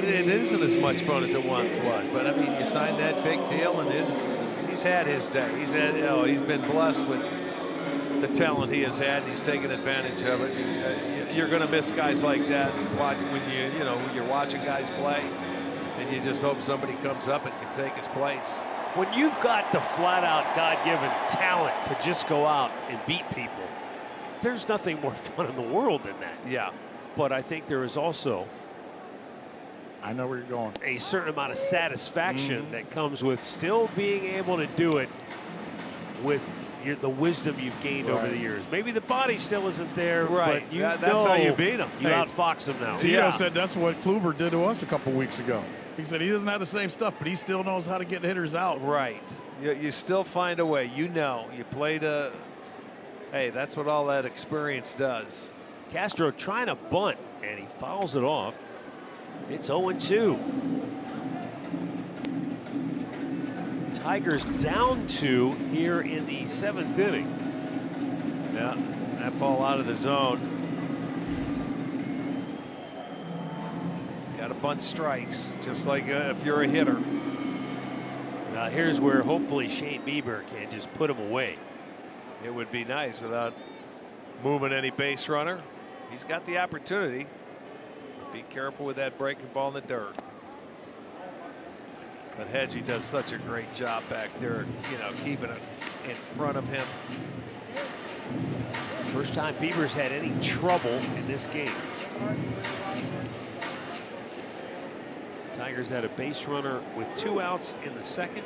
it isn't as much fun as it once was. But I mean, you signed that big deal, and he's had his day. He's been blessed with the talent he has had, and he's taken advantage of it. You're going to miss guys like that when you're watching guys play, and you just hope somebody comes up and can take his place. When you've got the flat-out God-given talent to just go out and beat people, there's nothing more fun in the world than that. Yeah. But I think there is also, I know where you're going, a certain amount of satisfaction that comes with still being able to do it with the wisdom you've gained over the years. Maybe the body still isn't there, right? But that's how you beat him. You outfox him now. Tito said that's what Kluber did to us a couple weeks ago. He said he doesn't have the same stuff, but he still knows how to get hitters out. Right. You still find a way. You played a. Hey, that's what all that experience does. Castro trying to bunt, and he fouls it off. It's 0-2. Tigers down 2 here in the 7th inning. Yeah, that ball out of the zone. Got to bunt strikes, just like if you're a hitter. Now here's where hopefully Shane Bieber can just put him away. It would be nice without moving any base runner. He's got the opportunity. Be careful with that breaking ball in the dirt. But Hedgie does such a great job back there, keeping it in front of him. First time Bieber's had any trouble in this game. Tigers had a base runner with 2 outs in the 2nd,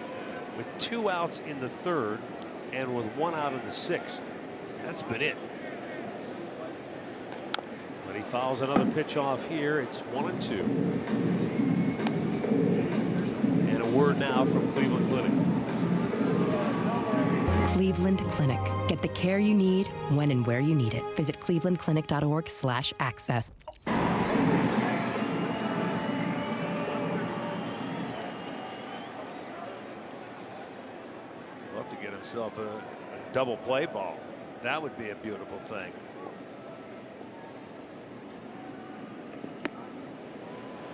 with 2 outs in the 3rd, and with 1 out in the 6th. That's been it. But he fouls another pitch off here. It's 1-2. And a word now from Cleveland Clinic. Cleveland Clinic. Get the care you need when and where you need it. Visit clevelandclinic.org/access. Love to get himself a double play ball. That would be a beautiful thing.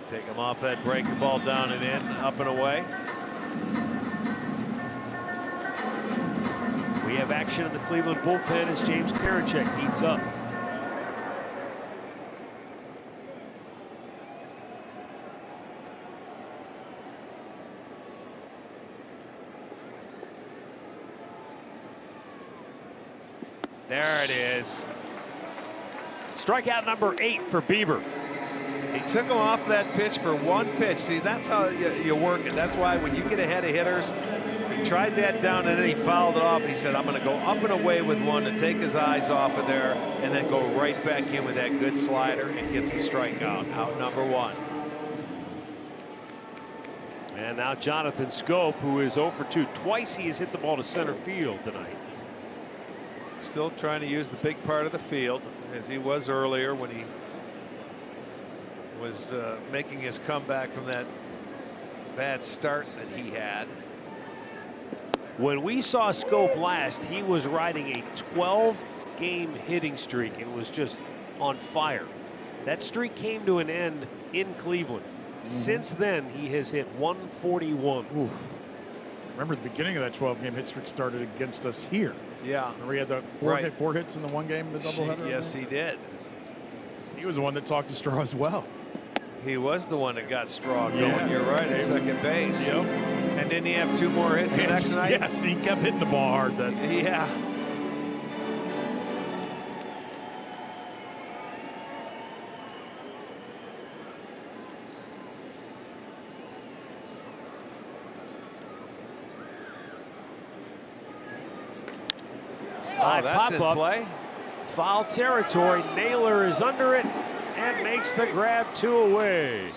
Take him off that break, the ball down and in, up and away. We have action in the Cleveland bullpen as James Karinchak heats up. There it is. Strikeout number 8 for Bieber. He took him off that pitch for one pitch. See, that's how you work it. That's why when you get ahead of hitters, he tried that down and then he fouled it off. He said, I'm going to go up and away with one to take his eyes off of there and then go right back in with that good slider and gets the strikeout. Out number 1. And now Jonathan Schoop, who is 0 for 2. Twice he has hit the ball to center field tonight. Still trying to use the big part of the field as he was earlier when he was making his comeback from that bad start that he had. When we saw Schoop last, he was riding a 12-game hitting streak. It was just on fire. That streak came to an end in Cleveland. Since then, he has hit 141. Oof. Remember the beginning of that 12-game hit streak started against us here. Yeah. Remember he had the four hits in the one game, the doubleheader? Yes, he did. He was the one that talked to Straw as well. He was the one that got Straw going. You're right, at second base. Yep. And didn't he have 2 more hits the next night? Yes, he kept hitting the ball hard. Yeah. High that's in pop-up. play. Foul territory. Naylor is under it and makes the grab 2 away.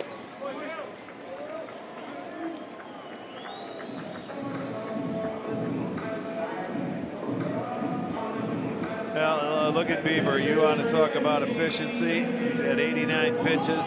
Well, look at Bieber. You want to talk about efficiency. He's had 89 pitches.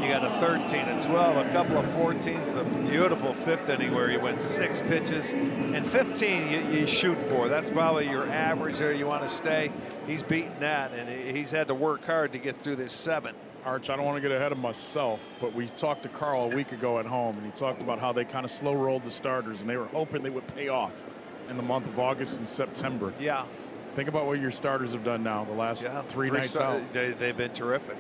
You got a 13, a 12, a couple of 14s. The beautiful 5th inning where he went 6 pitches. And 15 you shoot for. That's probably your average there you want to stay. He's beaten that, and he's had to work hard to get through this 7th. Arch, I don't want to get ahead of myself, but we talked to Carl a week ago at home, and he talked about how they kind of slow rolled the starters, and they were hoping they would pay off in the month of August and September. Yeah. Think about what your starters have done now the last 3 nights out. They've been terrific.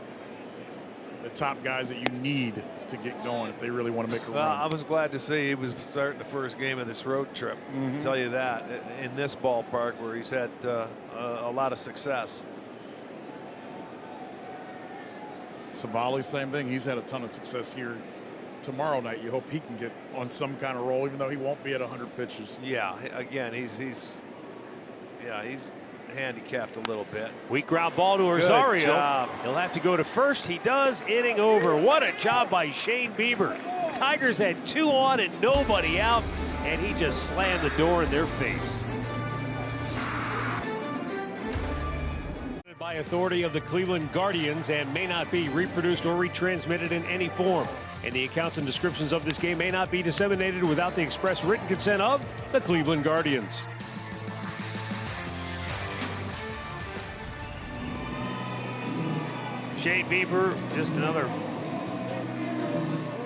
The top guys that you need to get going if they really want to make a run. I was glad to see he was starting the first game of this road trip. I'll tell you that, in this ballpark where he's had a lot of success. Savali, same thing. He's had a ton of success here. Tomorrow night, you hope he can get on some kind of roll, even though he won't be at 100 pitches. Yeah, again, he's handicapped a little bit. Weak ground ball to Rosario. Good job. He'll have to go to first. He does. Inning over. What a job by Shane Bieber. Tigers had 2 on and nobody out, and he just slammed the door in their face. By authority of the Cleveland Guardians and may not be reproduced or retransmitted in any form. And the accounts and descriptions of this game may not be disseminated without the express written consent of the Cleveland Guardians. Shane Bieber, just another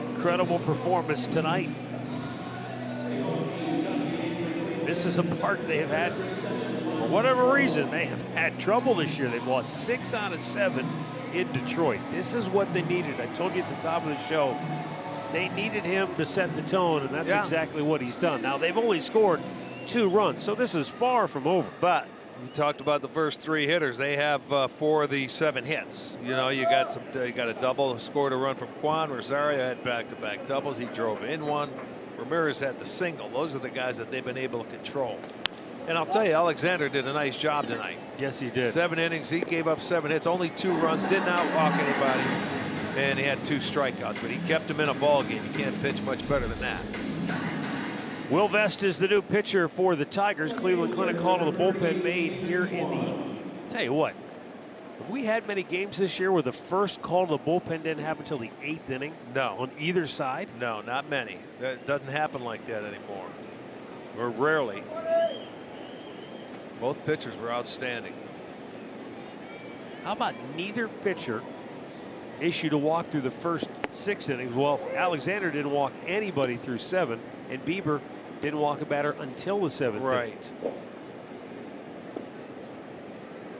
incredible performance tonight. This is a park they have had, for whatever reason, they have had trouble this year. They've lost 6 out of 7 in Detroit. This is what they needed. I told you at the top of the show, they needed him to set the tone, and that's exactly what he's done. Now, they've only scored 2 runs, so this is far from over. But you talked about the first 3 hitters. They have 4 of the 7 hits. You know, you got a double, scored a run from Quan. Rosario had back-to-back doubles. He drove in one. Ramirez had the single. Those are the guys that they've been able to control. And I'll tell you, Alexander did a nice job tonight. Yes, he did. 7 innings. He gave up 7 hits, only 2 runs, did not walk anybody, and he had 2 strikeouts. But he kept him in a ball game. You can't pitch much better than that. Will Vest is the new pitcher for the Tigers. Cleveland Clinic call to the bullpen made here in the. Tell you what, have we had many games this year where the first call to the bullpen didn't happen until the 8th inning? No. On either side? No, not many. That doesn't happen like that anymore. Or rarely. Both pitchers were outstanding. How about neither pitcher issue to walk through the first 6 innings. Well, Alexander didn't walk anybody through 7, and Bieber didn't walk a batter until the 7th. Right.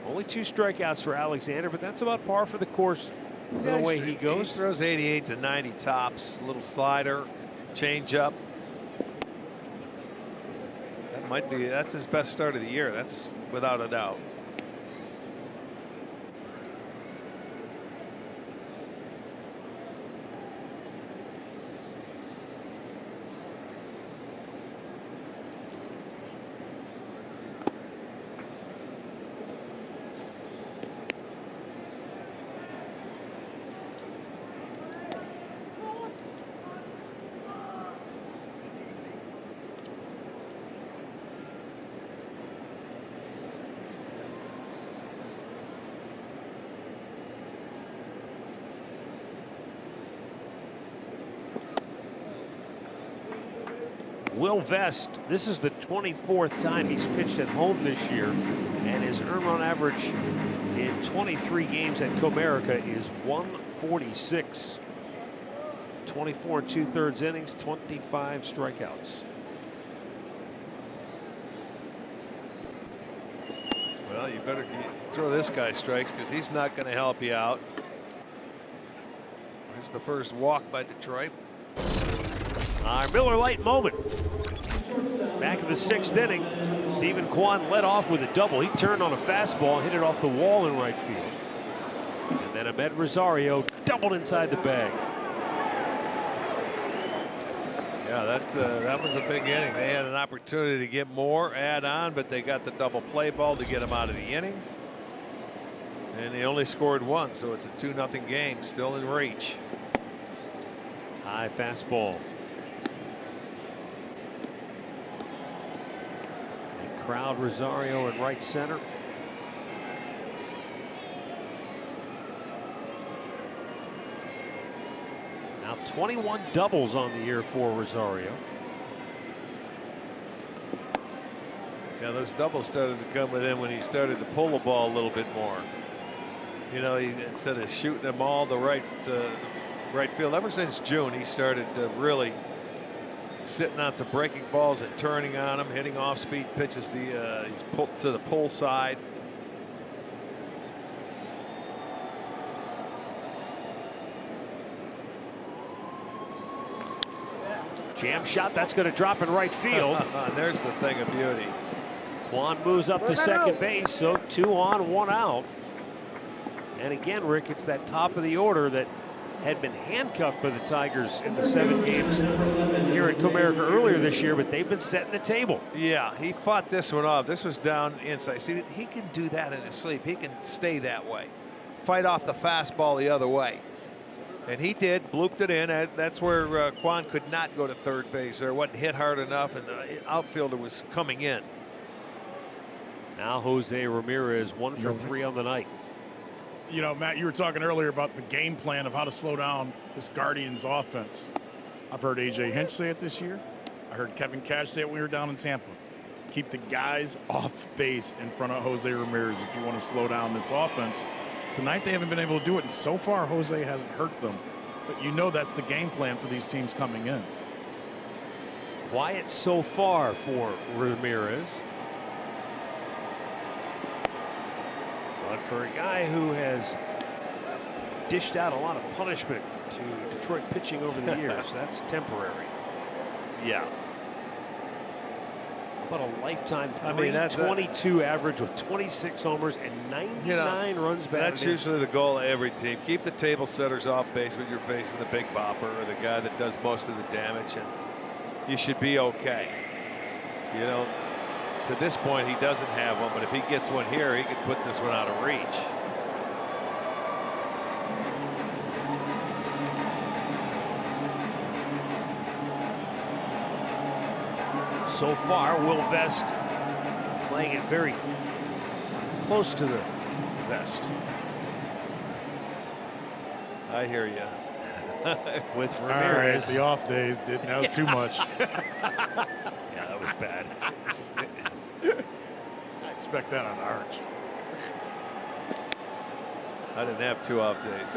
Only 2 strikeouts for Alexander, but that's about par for the course the way he goes. He throws 88 to 90 tops. A little slider, change up. That's his best start of the year. That's without a doubt. Will Vest, this is the 24th time he's pitched at home this year, and his earned run average in 23 games at Comerica is 146. 24 2/3 innings, 25 strikeouts. Well, you better throw this guy strikes because he's not going to help you out. Here's the first walk by Detroit. Our Miller Lite moment. Back in the 6th inning, Stephen Kwan led off with a double. He turned on a fastball, hit it off the wall in right field. And then Ahmed Rosario doubled inside the bag. Yeah, that was a big inning. They had an opportunity to get more, add on, but they got the double play ball to get him out of the inning. And they only scored 1, so it's a 2-0 game, still in reach. High fastball. They crowd Rosario in right center. Now 21 doubles on the year for Rosario. Yeah, those doubles started to come with him when he started to pull the ball a little bit more. You know, instead of shooting them all to right field. Ever since June, he started really sitting on some breaking balls and turning on them, hitting off-speed pitches. He's pulled to the pull side. Jam shot, that's going to drop in right field. There's the thing of beauty. Kwan moves up to second base, so 2 on, 1 out. And again, Rick, it's that top of the order that had been handcuffed by the Tigers in the 7 games here at Comerica earlier this year, but they've been setting the table. Yeah, he fought this one off. This was down inside. See, he can do that in his sleep. He can stay that way. Fight off the fastball the other way. And he did, blooped it in. That's where Kwan could not go to third base there. Wasn't hit hard enough, and the outfielder was coming in. Now Jose Ramirez 1 for 3 on the night. You know, Matt, you were talking earlier about the game plan of how to slow down this Guardians offense. I've heard A.J. Hinch say it this year. I heard Kevin Cash say it when we were down in Tampa. Keep the guys off base in front of Jose Ramirez if you want to slow down this offense. Tonight they haven't been able to do it, and so far Jose hasn't hurt them. But you know that's the game plan for these teams coming in. Quiet so far for Ramirez. But for a guy who has dished out a lot of punishment to Detroit pitching over the years, that's temporary. Yeah. About a lifetime 322 average with 26 homers and 99 runs batted. That's usually the goal of every team. Keep the table setters off base when you're facing the big bopper or the guy that does most of the damage, and you should be okay. You know, to this point he doesn't have one, but if he gets one here, he could put this one out of reach. So far, Will Vest playing it very close to the vest. I hear you. With Ramirez. Right, the off days didn't. That was too much. Yeah, that was bad. I expect that on Arch. I didn't have 2 off days.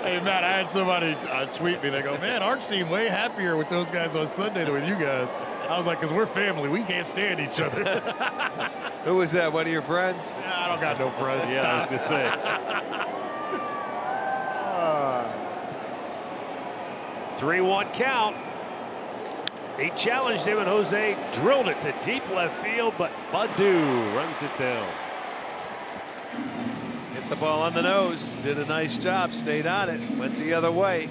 Hey, Matt, I had somebody tweet me. They go, man, Arch seemed way happier with those guys on Sunday than with you guys. I was like, because we're family. We can't stand each other. Who was that? One of your friends? Yeah, I don't got no friends. Yeah, I was going to say. 3-1 count. He challenged him, and Jose drilled it to deep left field, but Baddoo runs it down. Hit the ball on the nose. Did a nice job. Stayed on it. Went the other way.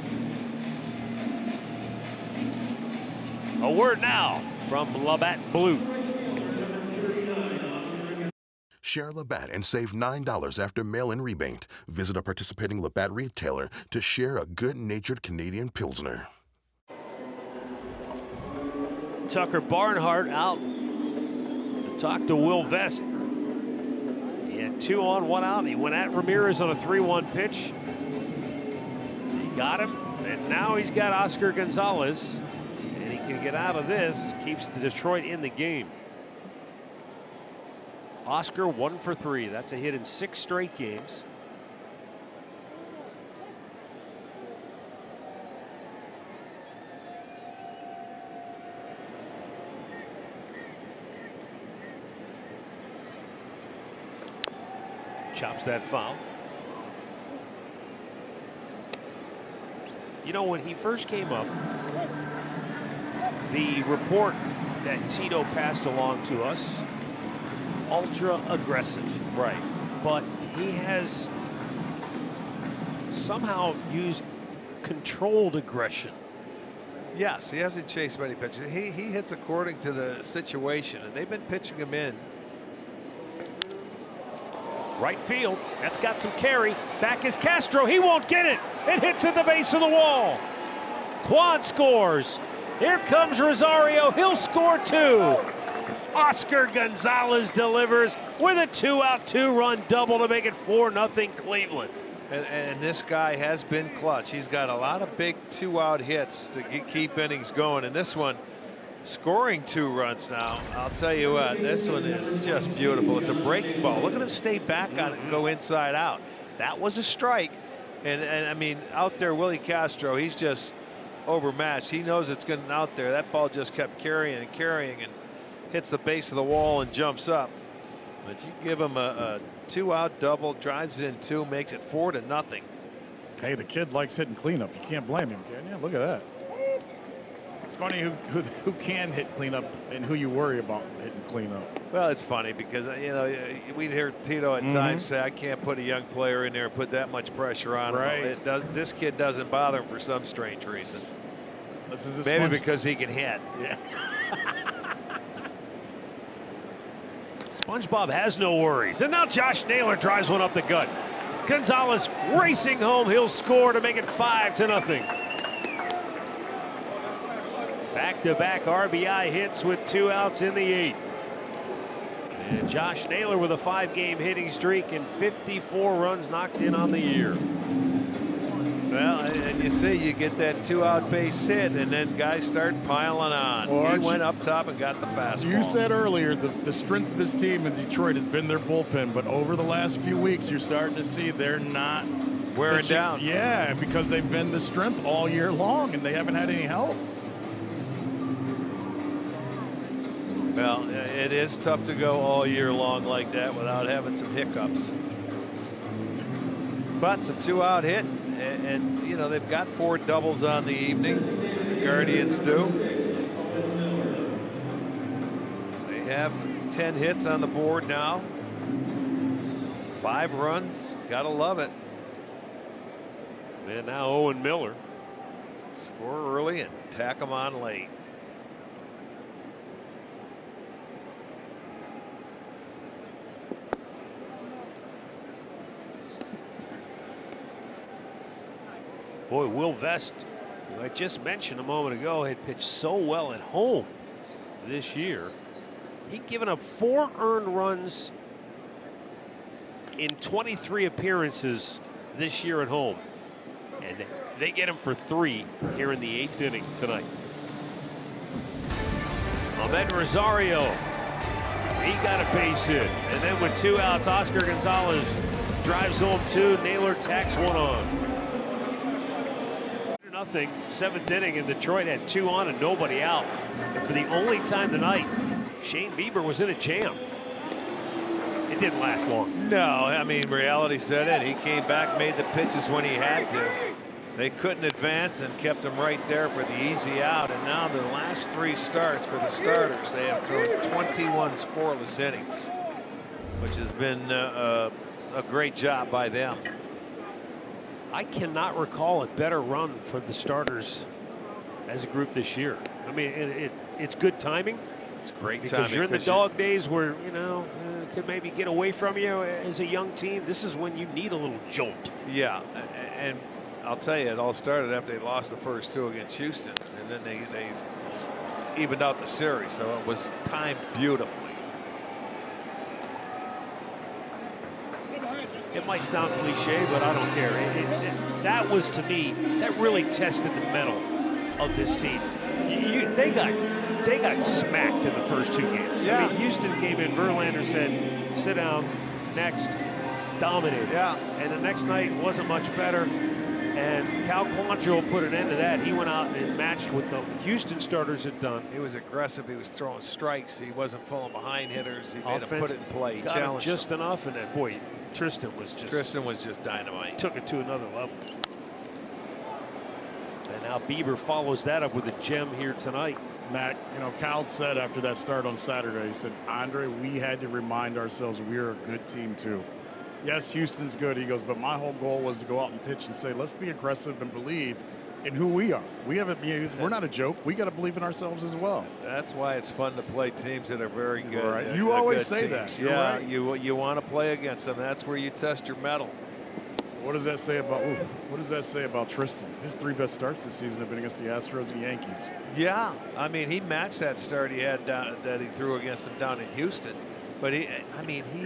A word now from Labatt Blue. Share Labatt and save $9 after mail-in rebate. Visit a participating Labatt retailer to share a good-natured Canadian Pilsner. Tucker Barnhart out to talk to Will Vest. He had 2 on, 1 out. He went at Ramirez on a 3-1 pitch. He got him, and now he's got Oscar Gonzalez. And he can get out of this, keeps the Detroit in the game. Oscar 1 for 3. That's a hit in 6 straight games. Chops that foul. You know, when he first came up, the report that Tito passed along to us, ultra aggressive. Right. But he has somehow used controlled aggression. Yes, he hasn't chased many pitches. He hits according to the situation, and they've been pitching him in. Right field. That's got some carry. Back is Castro. He won't get it. It hits at the base of the wall. Quad scores. Here comes Rosario. He'll score 2. Oscar Gonzalez delivers with a 2-out, 2-run double to make it 4-0 Cleveland. And this guy has been clutch. He's got a lot of big 2-out hits to keep innings going. And this one, scoring 2 runs now. I'll tell you what, this one is just beautiful. It's a breaking ball. Look at him stay back on it and go inside out. That was a strike. And I mean, out there, Willie Castro, he's just overmatched. He knows it's getting out there. That ball just kept carrying and carrying and hits the base of the wall and jumps up. But you give him a 2-out double, drives in 2, makes it 4-0. Hey, the kid likes hitting cleanup. You can't blame him, can you? Look at that. It's funny who can hit cleanup and who you worry about hitting cleanup. Well, it's funny because, you know, we'd hear Tito at times say, I can't put a young player in there and put that much pressure on him. This kid doesn't bother him for some strange reason. This is maybe because he can hit. Yeah. SpongeBob has no worries. And now Josh Naylor drives one up the gut. Gonzalez racing home. He'll score to make it 5-0. Back-to-back RBI hits with 2 outs in the 8th. And Josh Naylor with a 5-game hitting streak and 54 runs knocked in on the year. Well, and you see, you get that 2-out base hit, and then guys start piling on. Well, he went up top and got the fastball. You said earlier the strength of this team in Detroit has been their bullpen, but over the last few weeks, you're starting to see they're not wearing down. Yeah, because they've been the strength all year long, and they haven't had any help. Well, it is tough to go all year long like that without having some hiccups. But some 2-out hit, and you know, they've got 4 doubles on the evening. The Guardians do. They have 10 hits on the board now. 5 runs. Gotta love it. And now Owen Miller. Score early and tack them on late. Boy, Will Vest, who I just mentioned a moment ago, had pitched so well at home this year. He'd given up 4 earned runs in 23 appearances this year at home. And they get him for 3 here in the 8th inning tonight. Ahmed Rosario, he got a base hit. And then with 2 outs, Oscar Gonzalez drives home 2. Naylor tacks 1 on. 0-0, 7th inning, and Detroit had 2 on and nobody out. And for the only time tonight, Shane Bieber was in a jam. It didn't last long. No, I mean, reality set in. He came back, made the pitches when he had to. They couldn't advance and kept him right there for the easy out. And now the last 3 starts for the starters, they have thrown 21 scoreless innings, which has been a great job by them. I cannot recall a better run for the starters as a group this year. I mean, it's good timing. It's great because timing. You're in the dog days where, you know, it could maybe get away from you as a young team. This is when you need a little jolt. Yeah, and I'll tell you, it all started after they lost the first 2 against Houston, and then they evened out the series, so it was timed beautifully. It might sound cliche, but I don't care. That was, to me, that really tested the mettle of this team. They got smacked in the first 2 games. Yeah. I mean, Houston came in, Verlander said, sit down, next, dominated. Yeah. And the next night wasn't much better. And Cal Quantrill put an end to that. He went out and matched what the Houston starters had done. He was aggressive. He was throwing strikes. He wasn't falling behind hitters. He made them put it in play. He got him challenged just them. enough, and then, boy, Tristan was just dynamite. Took it to another level. And now Bieber follows that up with a gem here tonight. Matt, you know, Cal said after that start on Saturday, he said, Andre, we had to remind ourselves we're a good team too. Yes, Houston's good. He goes, but my whole goal was to go out and pitch and say, let's be aggressive and believe in who we are. We're not a joke. We got to believe in ourselves as well. That's why it's fun to play teams that are very good. Right. You always say teams. that. You're yeah, right. you want to play against them. That's where you test your mettle. What does that say about Tristan? His 3 best starts this season have been against the Astros and Yankees. Yeah, I mean, he matched that start he had that he threw against them down in Houston. But he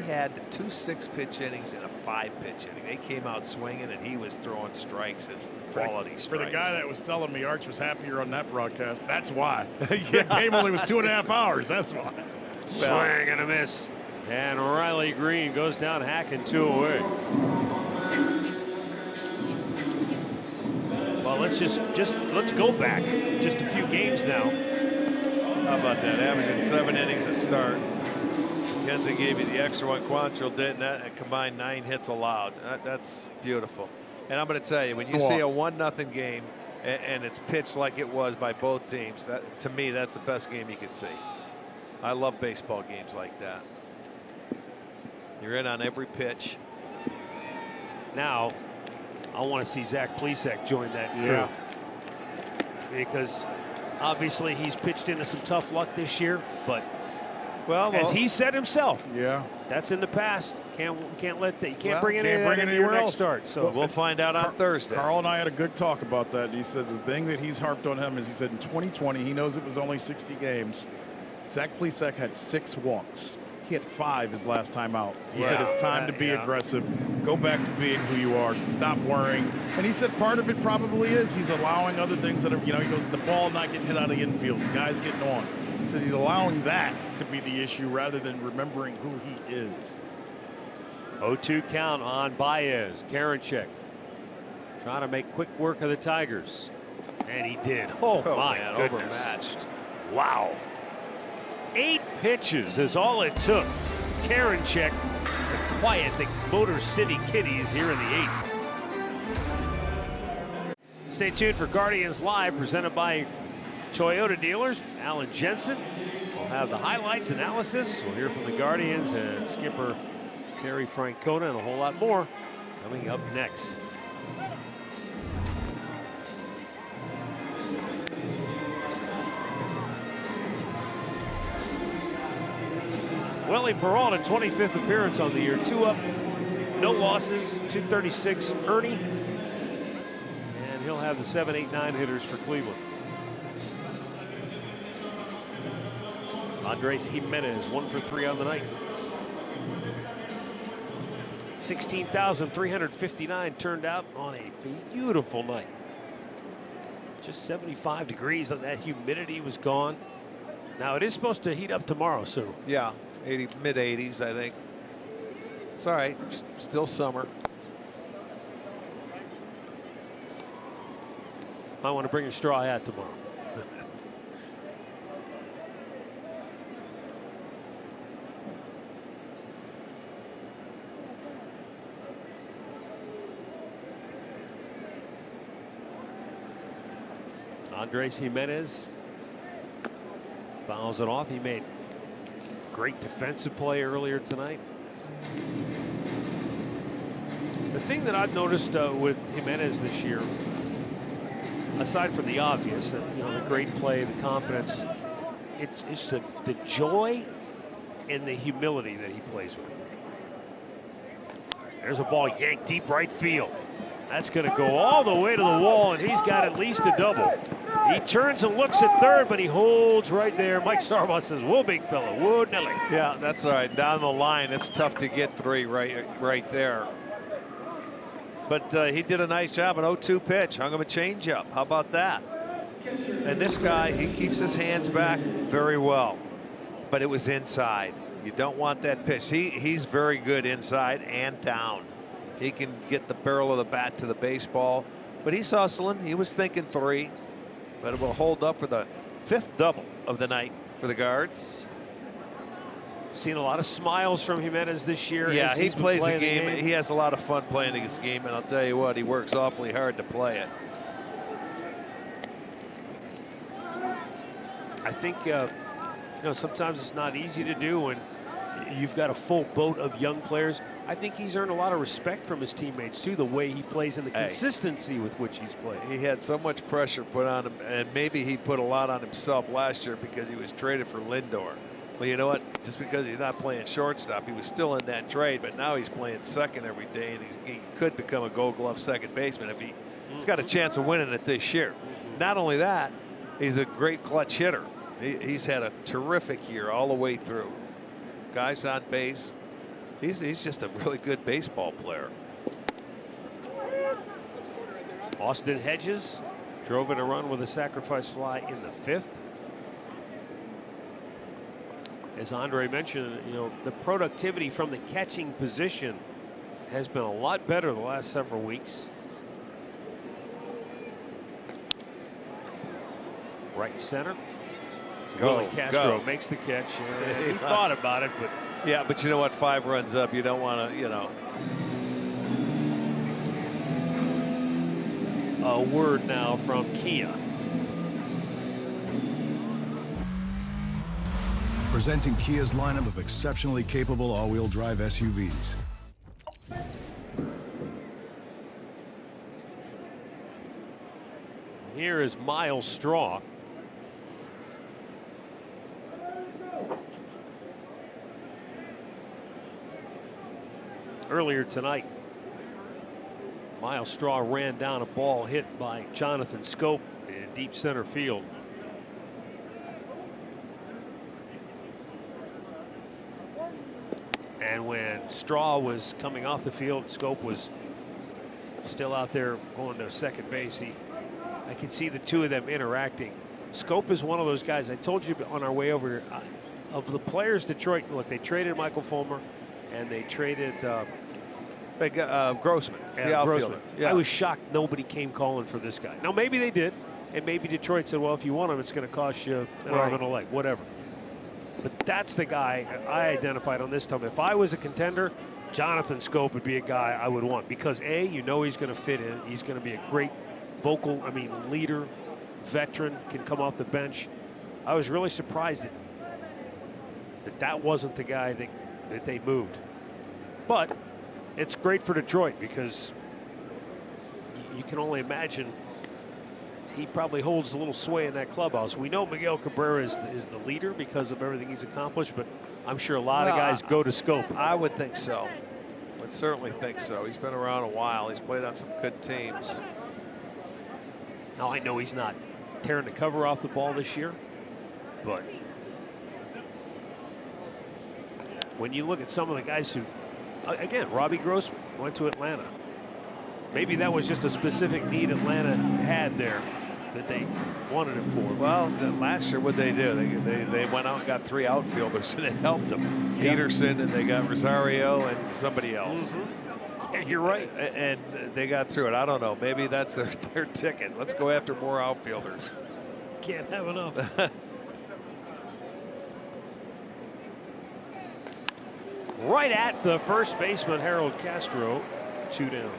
had 2 6-pitch innings and a 5-pitch inning. They came out swinging, and he was throwing strikes and quality strikes. For the guy that was telling me Arch was happier on that broadcast, that's why. The game only was 2.5 hours. That's why. Swing and a miss. And Riley Green goes down hacking 2 away. Well, let's go back just a few games now. How about that? Averaging 7 innings a start. Kenzie gave you the extra one. Quantrill didn't. And combined 9 hits allowed. That's beautiful. And I'm going to tell you, when you see a 1-0 game and it's pitched like it was by both teams, that, to me, that's the best game you could see. I love baseball games like that. You're in on every pitch. Now, I want to see Zach Plesac join that crew. Yeah. Because obviously he's pitched into some tough luck this year, but well, as he said himself, yeah, that's in the past. Can't let that. You can't bring can't bring it into your anywhere next else. start. So we'll find out on Thursday. Carl and I had a good talk about that. And he says the thing that he's harped on him is he said in 2020 he knows it was only 60 games. Zach Plesac had 6 walks. He had 5 his last time out. He said it's time to be aggressive. Go back to being who you are. Stop worrying. And he said part of it probably is he's allowing other things that are, you know, he goes, the ball not getting hit out of the infield, guys getting on. He says he's allowing that to be the issue rather than remembering who he is. 0-2 count on Baez. Karinchak trying to make quick work of the Tigers. And he did. Oh my goodness. Overmatched. Wow. 8 pitches is all it took. Karinchak to quiet the Motor City Kitties here in the 8th. Stay tuned for Guardians Live, presented by Toyota dealers. Alan Jensen will have the highlights analysis. We'll hear from the Guardians and skipper Terry Francona and a whole lot more coming up next. Welly Peralta, 25th appearance on the year. 2 up, no losses, 236 Ernie. And he'll have the 7, 8, 9 hitters for Cleveland. Andres Jimenez, 1 for 3 on the night. 16,359 turned out on a beautiful night. Just 75 degrees, that humidity was gone. Now it is supposed to heat up tomorrow, so yeah, mid-80s, I think. It's all right. Still summer. I want to bring a straw hat tomorrow. Andres Gimenez fouls it off. He made great defensive play earlier tonight. The thing that I've noticed with Gimenez this year, aside from the obvious, you know, the great play, the confidence, it's the joy and the humility that he plays with. There's a ball yanked deep right field. That's going to go all the way to the wall, and he's got at least a double. He turns and looks at third, but he holds right there. Mike Sarbaugh says, "Whoa, big fella, whoa, Nelly." Yeah, that's all right. Down the line, it's tough to get 3 right there. But he did a nice job. An 0-2 pitch, hung him a changeup. How about that? And this guy, he keeps his hands back very well, but it was inside. You don't want that pitch. He's very good inside and down. He can get the barrel of the bat to the baseball, but he's hustling. He was thinking 3, but it will hold up for the 5th double of the night for the Guards. Seen a lot of smiles from Gimenez this year. Yeah, he plays a game. He has a lot of fun playing this game, and I'll tell you what, he works awfully hard to play it. I think you know, sometimes it's not easy to do when you've got a full boat of young players. I think he's earned a lot of respect from his teammates too, the way he plays and the consistency with which he's played. He had so much pressure put on him, and maybe he put a lot on himself last year because he was traded for Lindor. Well, you know what? Just because he's not playing shortstop, he was still in that trade, but now he's playing second every day, and he could become a Gold Glove second baseman if he's got a chance of winning it this year. Not only that, he's a great clutch hitter. He's had a terrific year all the way through. Guys on base. He's just a really good baseball player. Austin Hedges drove in a run with a sacrifice fly in the 5th. As Andre mentioned, you know, the productivity from the catching position has been a lot better the last several weeks. Right center. Willie Castro makes the catch. He thought about it, but yeah, but you know what? 5 runs up. You don't want to, you know. A word now from Kia. Presenting Kia's lineup of exceptionally capable all-wheel drive SUVs. Here is Miles Straw. Earlier tonight, Miles Straw ran down a ball hit by Jonathan Schoop in deep center field. And when Straw was coming off the field, Schoop was still out there going to second base. I could see the two of them interacting. Schoop is one of those guys, I told you on our way over here, of the players Detroit, look, they traded Michael Fulmer and they traded they got Grossman, the outfielder. Yeah. I was shocked nobody came calling for this guy. Now maybe they did, and maybe Detroit said, well, if you want him, it's going to cost you an arm and a leg, whatever. But that's the guy I identified on this time. If I was a contender, Jonathan Schoop would be a guy I would want because A, you know he's going to fit in. He's going to be a great leader, veteran, can come off the bench. I was really surprised that wasn't the guy that they moved. But it's great for Detroit because you can only imagine he probably holds a little sway in that clubhouse. We know Miguel Cabrera is the leader because of everything he's accomplished, but I'm sure a lot of guys go to Schoop. I would think so. I would certainly think so. He's been around a while. He's played on some good teams. Now I know he's not tearing the cover off the ball this year, but when you look at some of the guys who, again, Robbie Grossman went to Atlanta. Maybe that was just a specific need Atlanta had there. that they wanted him for. Well, last year, what they do? They went out and got 3 outfielders, and it helped them. Yep. Peterson, and they got Rosario and somebody else. Yeah, you're right. And they got through it. I don't know. Maybe that's their ticket. Let's go after more outfielders. Can't have enough. Right at the first baseman, Harold Castro, 2 down.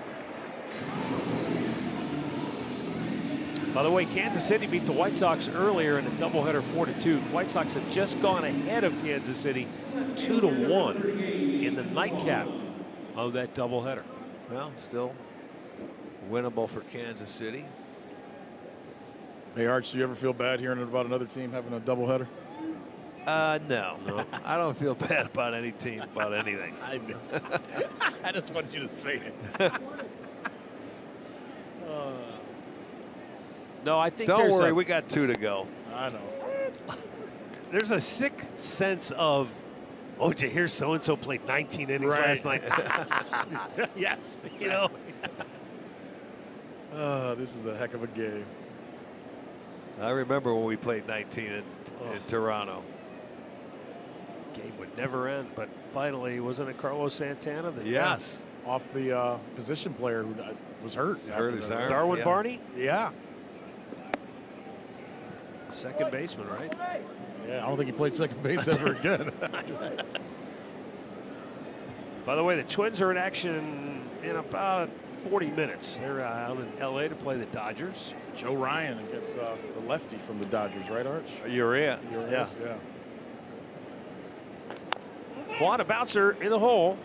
By the way, Kansas City beat the White Sox earlier in a doubleheader 4-2. White Sox have just gone ahead of Kansas City 2-1 in the nightcap of that doubleheader. Well, still winnable for Kansas City. Hey, Arch, do you ever feel bad hearing about another team having a doubleheader? No. I don't feel bad about any team, about anything. I just want you to say it. No, I think Don't worry, we got 2 to go. I know. There's a sick sense of, oh, did you hear so-and-so played 19 innings last night? Yes. You know? This is a heck of a game. I remember when we played 19 in Toronto. Game would never end, but finally, wasn't it Carlos Santana? That Yes. Off the position player who was hurt. Hurt his arm. Darwin Yeah. Barney? Yeah. Second baseman, right? Yeah, I don't think he played second base ever again. By the way, the Twins are in action in about 40 minutes. They're out in L.A. to play the Dodgers. Joe Ryan against the lefty from the Dodgers, right, Arch? Urias. Urias, yeah. Quad a bouncer in the hole.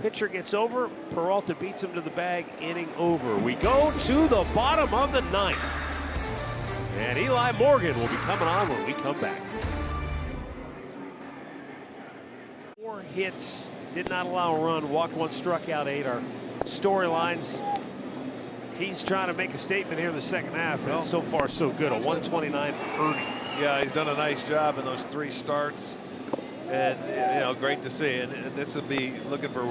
Pitcher gets over. Peralta beats him to the bag. Inning over. We go to the bottom of the 9th. And Eli Morgan will be coming on when we come back. 4 hits, did not allow a run, walked 1, struck out 8. Our storylines. He's trying to make a statement here in the second half, and so far so good. A 129 earning. Yeah, he's done a nice job in those 3 starts, and great to see. And this will be looking for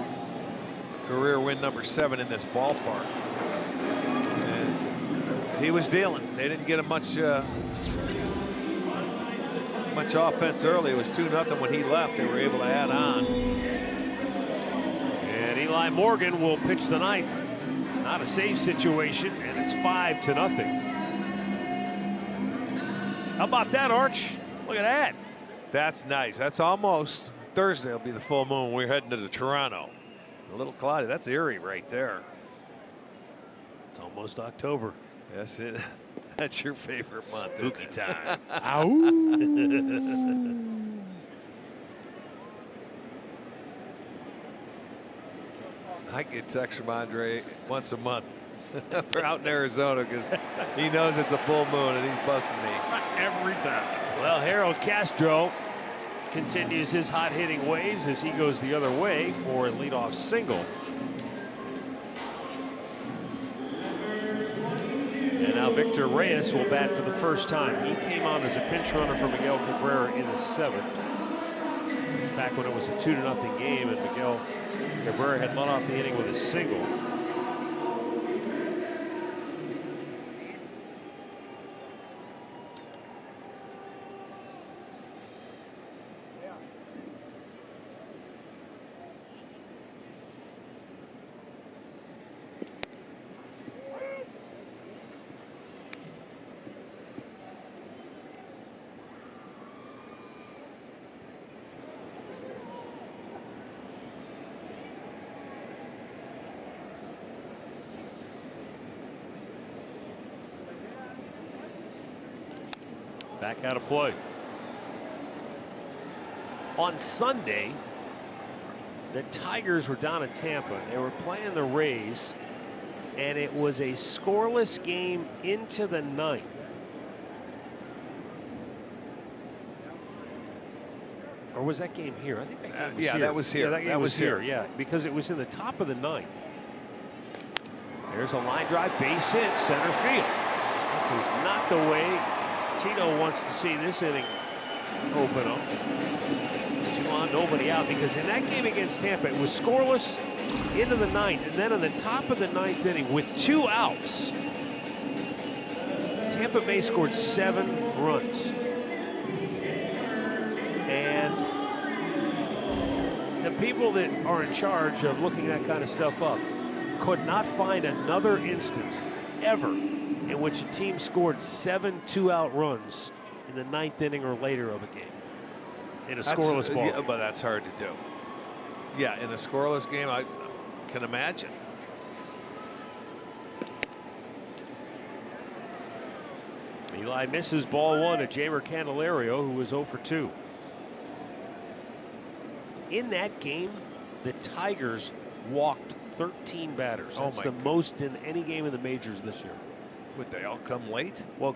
career win number 7 in this ballpark. And he was dealing. They didn't get him much offense early. It was 2-0 when he left. They were able to add on. And Eli Morgan will pitch the 9th. Not a save situation, and it's 5-0. How about that, Arch? Look at that. That's nice. That's almost Thursday. Will be the full moon. We're heading to Toronto. A little cloudy. That's eerie right there. It's almost October. Yes, that's your favorite month. Spooky time. I get text from Andre once a month. For out in Arizona, because he knows it's a full moon and he's busting me every time. Well, Harold Castro continues his hot hitting ways as he goes the other way for a leadoff single. And now Victor Reyes will bat for the first time. He came on as a pinch runner for Miguel Cabrera in the 7th. It's back when it was a 2-0 game, and Miguel Cabrera had led off the inning with a single. Back out of play. On Sunday, the Tigers were down in Tampa. They were playing the Rays, and it was a scoreless game into the 9th. Or was that game here? I think that game was yeah, here. that was here. Yeah, that game That was was here. here. Yeah, because it was in the top of the 9th. There's a line drive, base hit, center field. This is not the way Tito wants to see this inning open up. 2 on, nobody out, because in that game against Tampa, it was scoreless into the 9th, and then in the top of the 9th inning with 2 outs, Tampa Bay scored 7 runs. And the people that are in charge of looking that kind of stuff up could not find another instance ever in which a team scored 7 two-out runs in the 9th inning or later of a game in a scoreless ball. Yeah, but that's hard to do. Yeah, in a scoreless game, I can imagine. Eli misses ball 1 to Jeimer Candelario, who was 0 for 2. In that game, the Tigers walked 13 batters. That's the most in any game in the majors this year. Would they all come late? Well,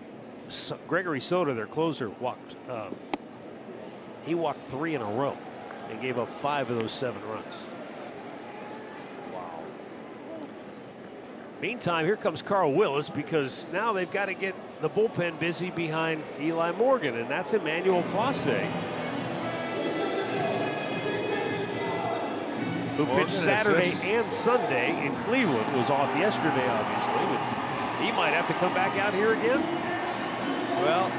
Gregory Soto, their closer, walked. He walked 3 in a row and gave up 5 of those 7 runs. Wow. Meantime, here comes Carl Willis, because now they've got to get the bullpen busy behind Eli Morgan, and that's Emmanuel Clase, who pitched Saturday and Sunday in Cleveland. Was off yesterday, obviously, but he might have to come back out here again. Well,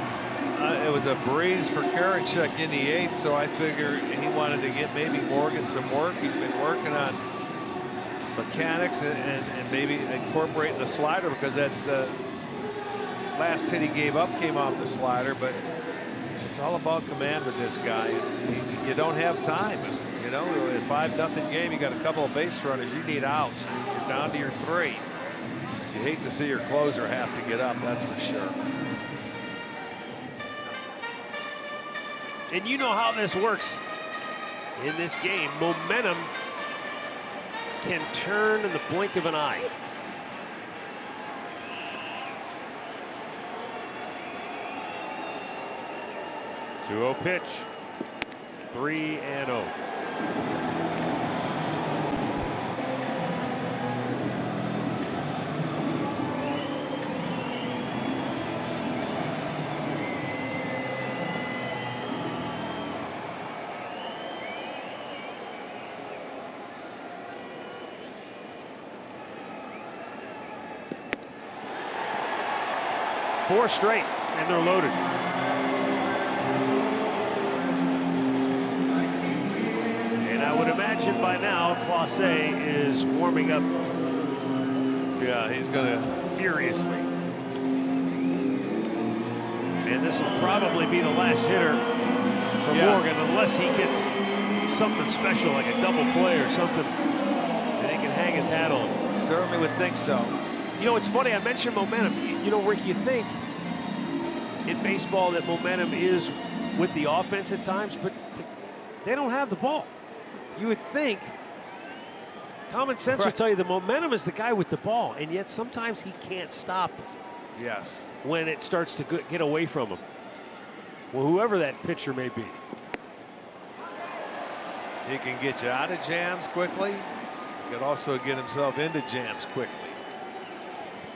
it was a breeze for Karinchak in the 8th, so I figure he wanted to get maybe Morgan some work. He's been working on mechanics and maybe incorporating the slider, because that last hit he gave up came off the slider. But it's all about command with this guy. You don't have time. You know, in a 5-0 game, you got a couple of base runners. You need outs. You're down to your 3. You hate to see your closer have to get up, that's for sure. And you know how this works in this game. Momentum can turn in the blink of an eye. Two-0 pitch. 3-0. Four straight, and they're loaded. And I would imagine by now Clase is warming up. Yeah, he's gonna furiously. And this will probably be the last hitter for Morgan, unless he gets something special like a double play or something that he can hang his hat on. Certainly would think so. You know, it's funny, I mentioned momentum. You know, Rick, you think in baseball that momentum is with the offense at times, but they don't have the ball. You would think, common sense would tell you the momentum is the guy with the ball, and yet sometimes he can't stop it. Yes. When it starts to get away from him. Well, whoever that pitcher may be. He can get you out of jams quickly. He can also get himself into jams quickly.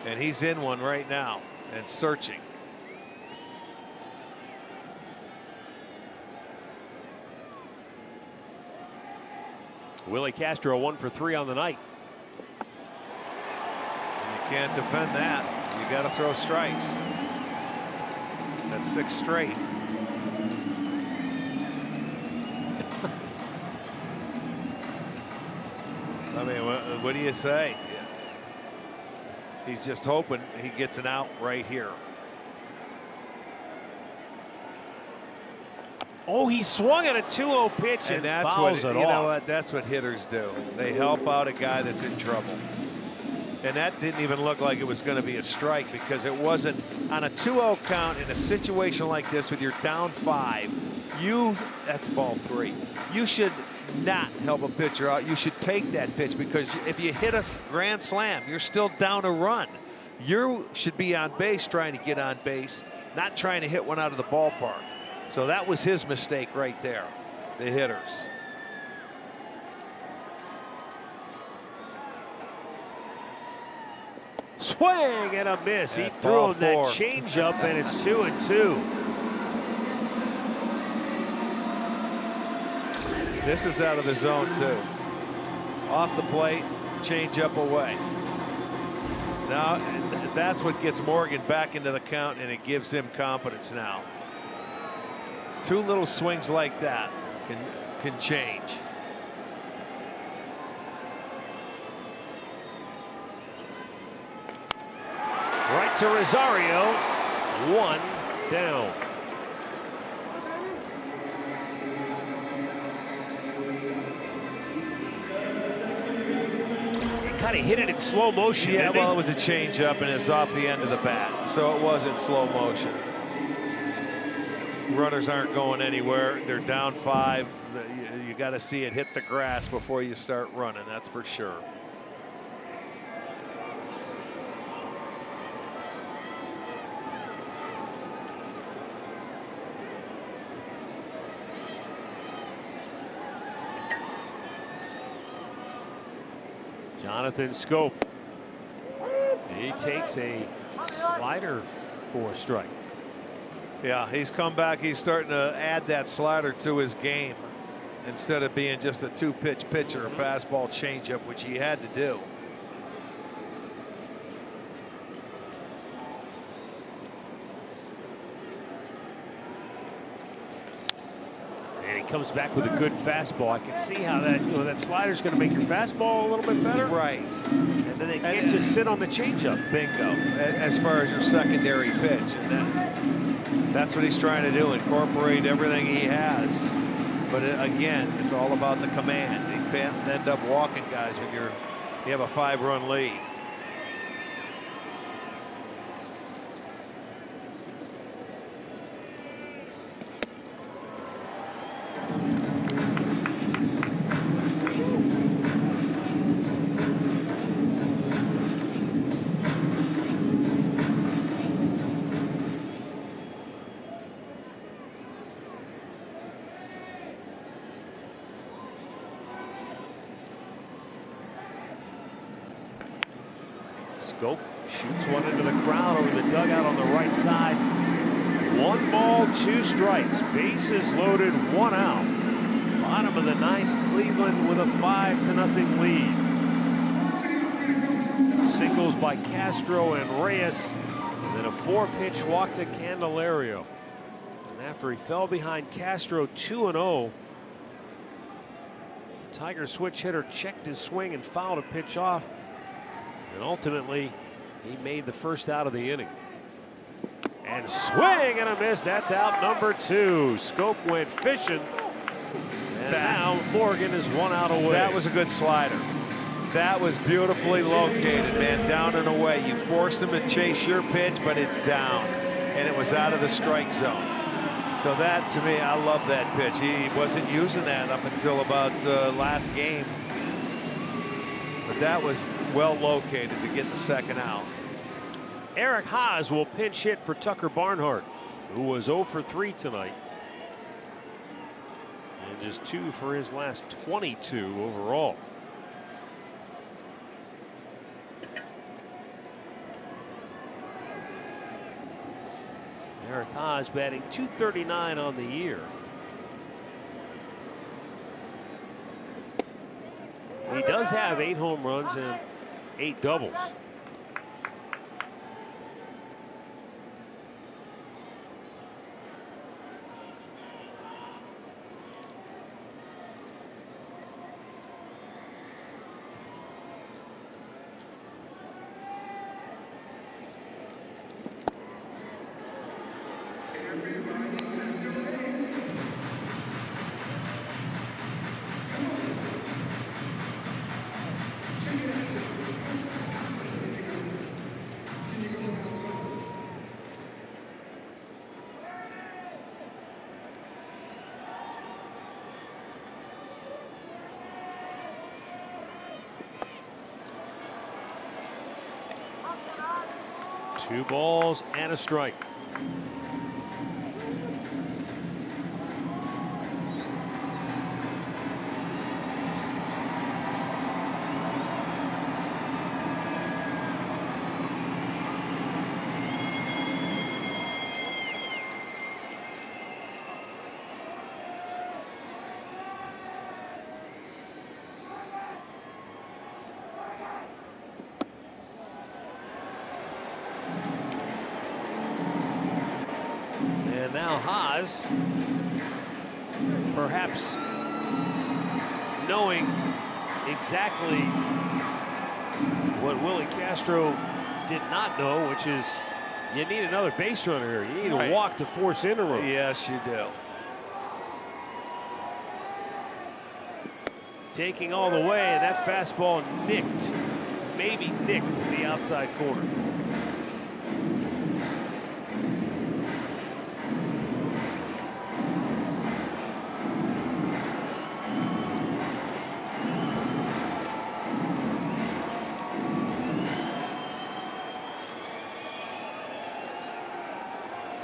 And he's in one right now and searching. Willie Castro 1 for 3 on the night. And you can't defend that. You got to throw strikes. That's 6 straight. I mean, what do you say? He's just hoping he gets an out right here. Oh, he swung at a 2-0 pitch and that's fouls what it you off. know what that's what hitters do. They help out a guy that's in trouble. And that didn't even look like it was going to be a strike, because it wasn't on a 2-0 count in a situation like this with your down 5. That's ball 3. You should not help a pitcher out. You should take that pitch, because if you hit a grand slam, you're still down a run. You should be on base trying to get on base, not trying to hit one out of the ballpark. So that was his mistake right there, the hitters. Swing and a miss. He threw him that changeup, and it's 2-2. This is out of the zone too. Off the plate, change up away. Now that's what gets Morgan back into the count, and it gives him confidence now. 2 little swings like that can change. Right to Rosario. 1 down. Kind of hit it in slow motion. Yeah, well, it was a changeup and it's off the end of the bat, so it was in slow motion. Runners aren't going anywhere. They're down 5. You got to see it hit the grass before you start running. That's for sure. Jonathan Schoop. He takes a slider for a strike. Yeah, he's come back. He's starting to add that slider to his game instead of being just a 2-pitch pitcher, a fastball changeup, which he had to do. And he comes back with a good fastball. I can see how that, that slider's going to make your fastball a little bit better. Right. And then they can't just sit on the changeup. Bingo. As far as your secondary pitch. And that's what he's trying to do, incorporate everything he has. But again, it's all about the command. You can't end up walking guys when you have a 5-run lead. Schoop shoots one into the crowd over the dugout on the right side. 1 ball, 2 strikes. Bases loaded, 1 out. Bottom of the 9th, Cleveland with a 5-0 lead. Singles by Castro and Reyes. And then a 4-pitch walk to Candelario. And after he fell behind Castro 2-0, the Tiger switch hitter checked his swing and fouled a pitch off. And ultimately, he made the first out of the inning. And swing and a miss. That's out number 2. Schoop went fishing. And now Morgan is 1 out away. That was a good slider. That was beautifully located, man. Down and away. You forced him to chase your pitch, but it's down. And it was out of the strike zone. So that, to me, I love that pitch. He wasn't using that up until about last game. But that was well located to get the 2nd out. Eric Haas will pinch hit for Tucker Barnhart, who was 0 for 3 tonight. And just 2 for his last 22 overall. Eric Haas batting .239 on the year. He does have 8 home runs and 8 doubles. Two balls and a strike. now Haas, perhaps knowing exactly what Willie Castro did not know, which is you need another base runner here. You need a walk to force in a run. Yes, you do. Taking all the way, and that fastball nicked, maybe nicked the outside corner.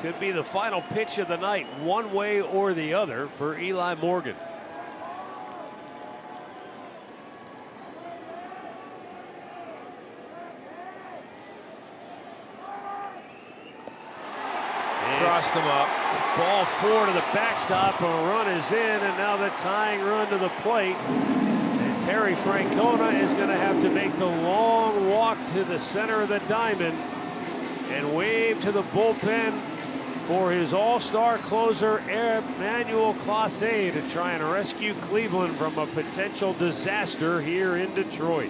Could be the final pitch of the night, one way or the other, for Eli Morgan. Crossed him up. Ball 4 to the backstop, a run is in, and now the tying run to the plate. And Terry Francona is going to have to make the long walk to the center of the diamond and wave to the bullpen for his all-star closer, Emmanuel Clase, to try and rescue Cleveland from a potential disaster here in Detroit.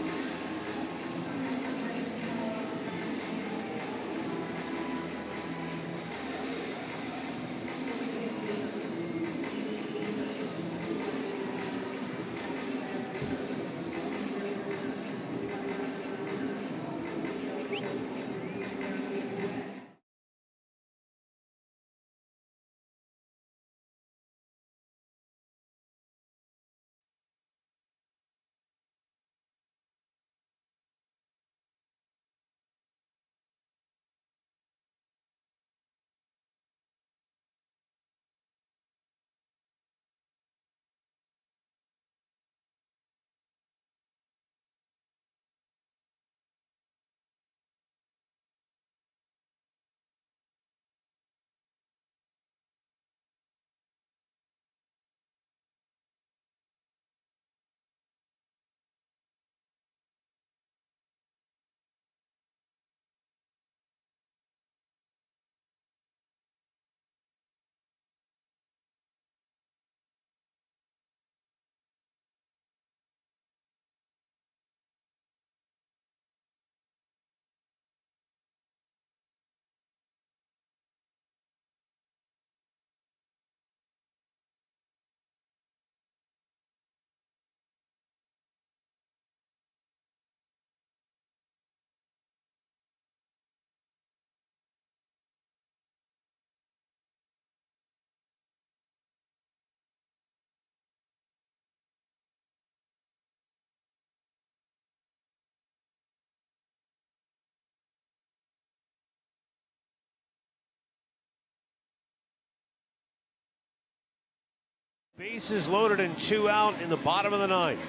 Bases loaded and 2 out in the bottom of the ninth.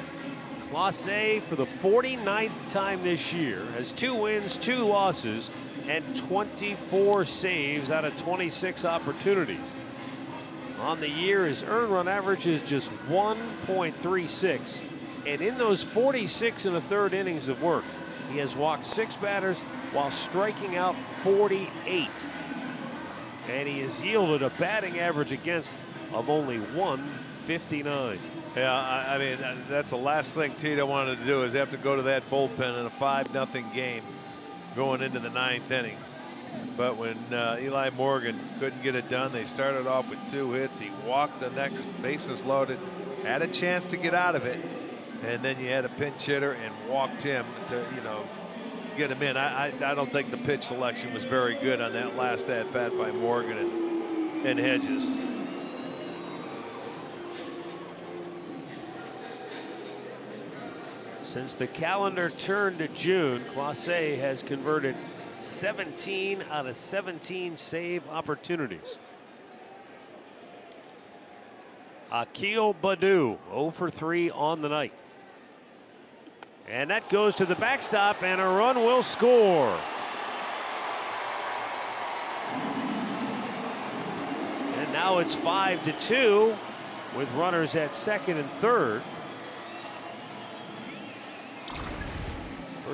Clase, for the 49th time this year, has 2 wins, 2 losses, and 24 saves out of 26 opportunities. On the year, his earned run average is just 1.36, and in those 46 and a third innings of work, he has walked 6 batters while striking out 48. And he has yielded a batting average against of only 159. Yeah, I mean, that's the last thing Tito wanted to do, is have to go to that bullpen in a 5-0 game going into the 9th inning. But when Eli Morgan couldn't get it done, they started off with 2 hits. He walked the next, bases loaded, had a chance to get out of it, and then you had a pinch hitter and walked him to, you know, get him in. I don't think the pitch selection was very good on that last at-bat by Morgan and Hedges. Since the calendar turned to June, Clase has converted 17 out of 17 save opportunities. Akil Baddoo 0 for 3 on the night. And that goes to the backstop, and a run will score. And now it's 5-2 with runners at second and third.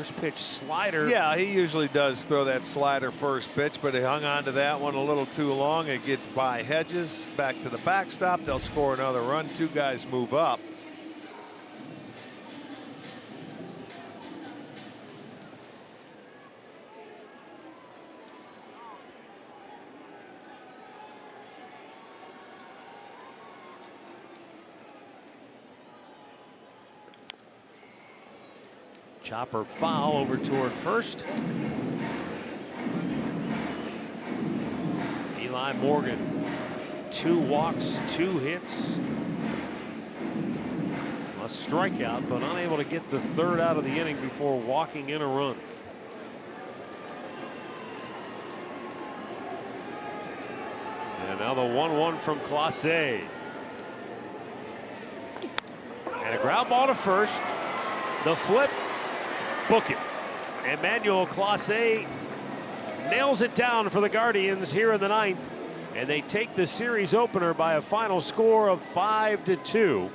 First pitch slider. Yeah, he usually does throw that slider first pitch, but he hung on to that one a little too long. It gets by Hedges, back to the backstop. They'll score another run. Two guys move up. Chopper foul over toward first. Eli Morgan, 2 walks, 2 hits. A strikeout, but unable to get the third out of the inning before walking in a run. And now the 1-1 from Clase. And a ground ball to first. The flip. Book it. Emmanuel Clase nails it down for the Guardians here in the 9th, and they take the series opener by a final score of 5-2.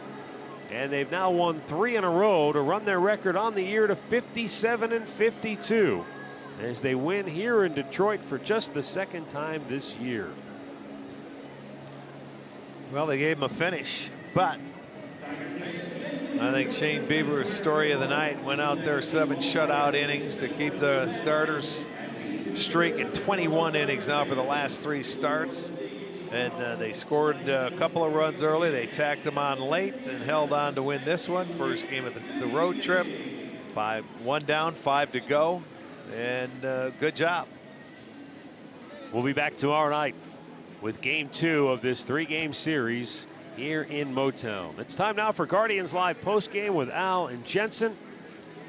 And they've now won 3 in a row to run their record on the year to 57-52 as they win here in Detroit for just the 2nd time this year. Well, they gave him a finish, but I think Shane Bieber's story of the night. Went out there 7 shutout innings to keep the starters streak at 21 innings now for the last 3 starts. And they scored a couple of runs early. They tacked them on late and held on to win this one. First game of the road trip. 1 down, 5 to go. And good job. We'll be back tomorrow night with game 2 of this 3-game series here in Motown. It's time now for Guardians Live postgame with Al and Jensen.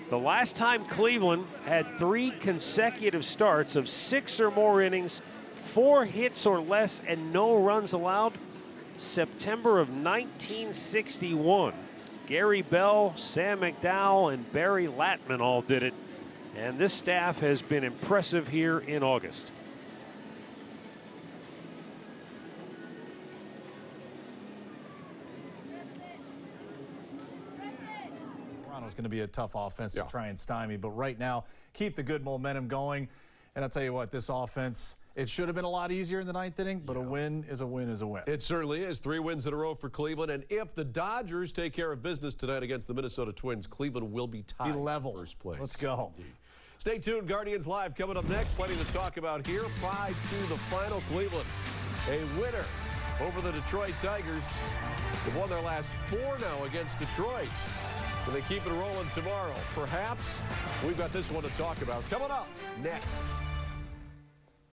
The last time Cleveland had 3 consecutive starts of 6 or more innings, 4 hits or less, and no runs allowed, September of 1961. Gary Bell, Sam McDowell, and Barry Latman all did it. And this staff has been impressive here in August. Toronto's going to be a tough offense to try and stymie, but right now, keep the good momentum going. And I'll tell you what, this offense, it should have been a lot easier in the 9th inning, but a win is a win is a win. It certainly is. 3 wins in a row for Cleveland. And if the Dodgers take care of business tonight against the Minnesota Twins, Cleveland will be tied level. First place. Let's go. Indeed. Stay tuned. Guardians Live coming up next. Plenty to talk about here. 5-2 the final. Cleveland, a winner over the Detroit Tigers. They've won their last 4 now against Detroit. Will they keep it rolling tomorrow? Perhaps. We've got this one to talk about coming up next.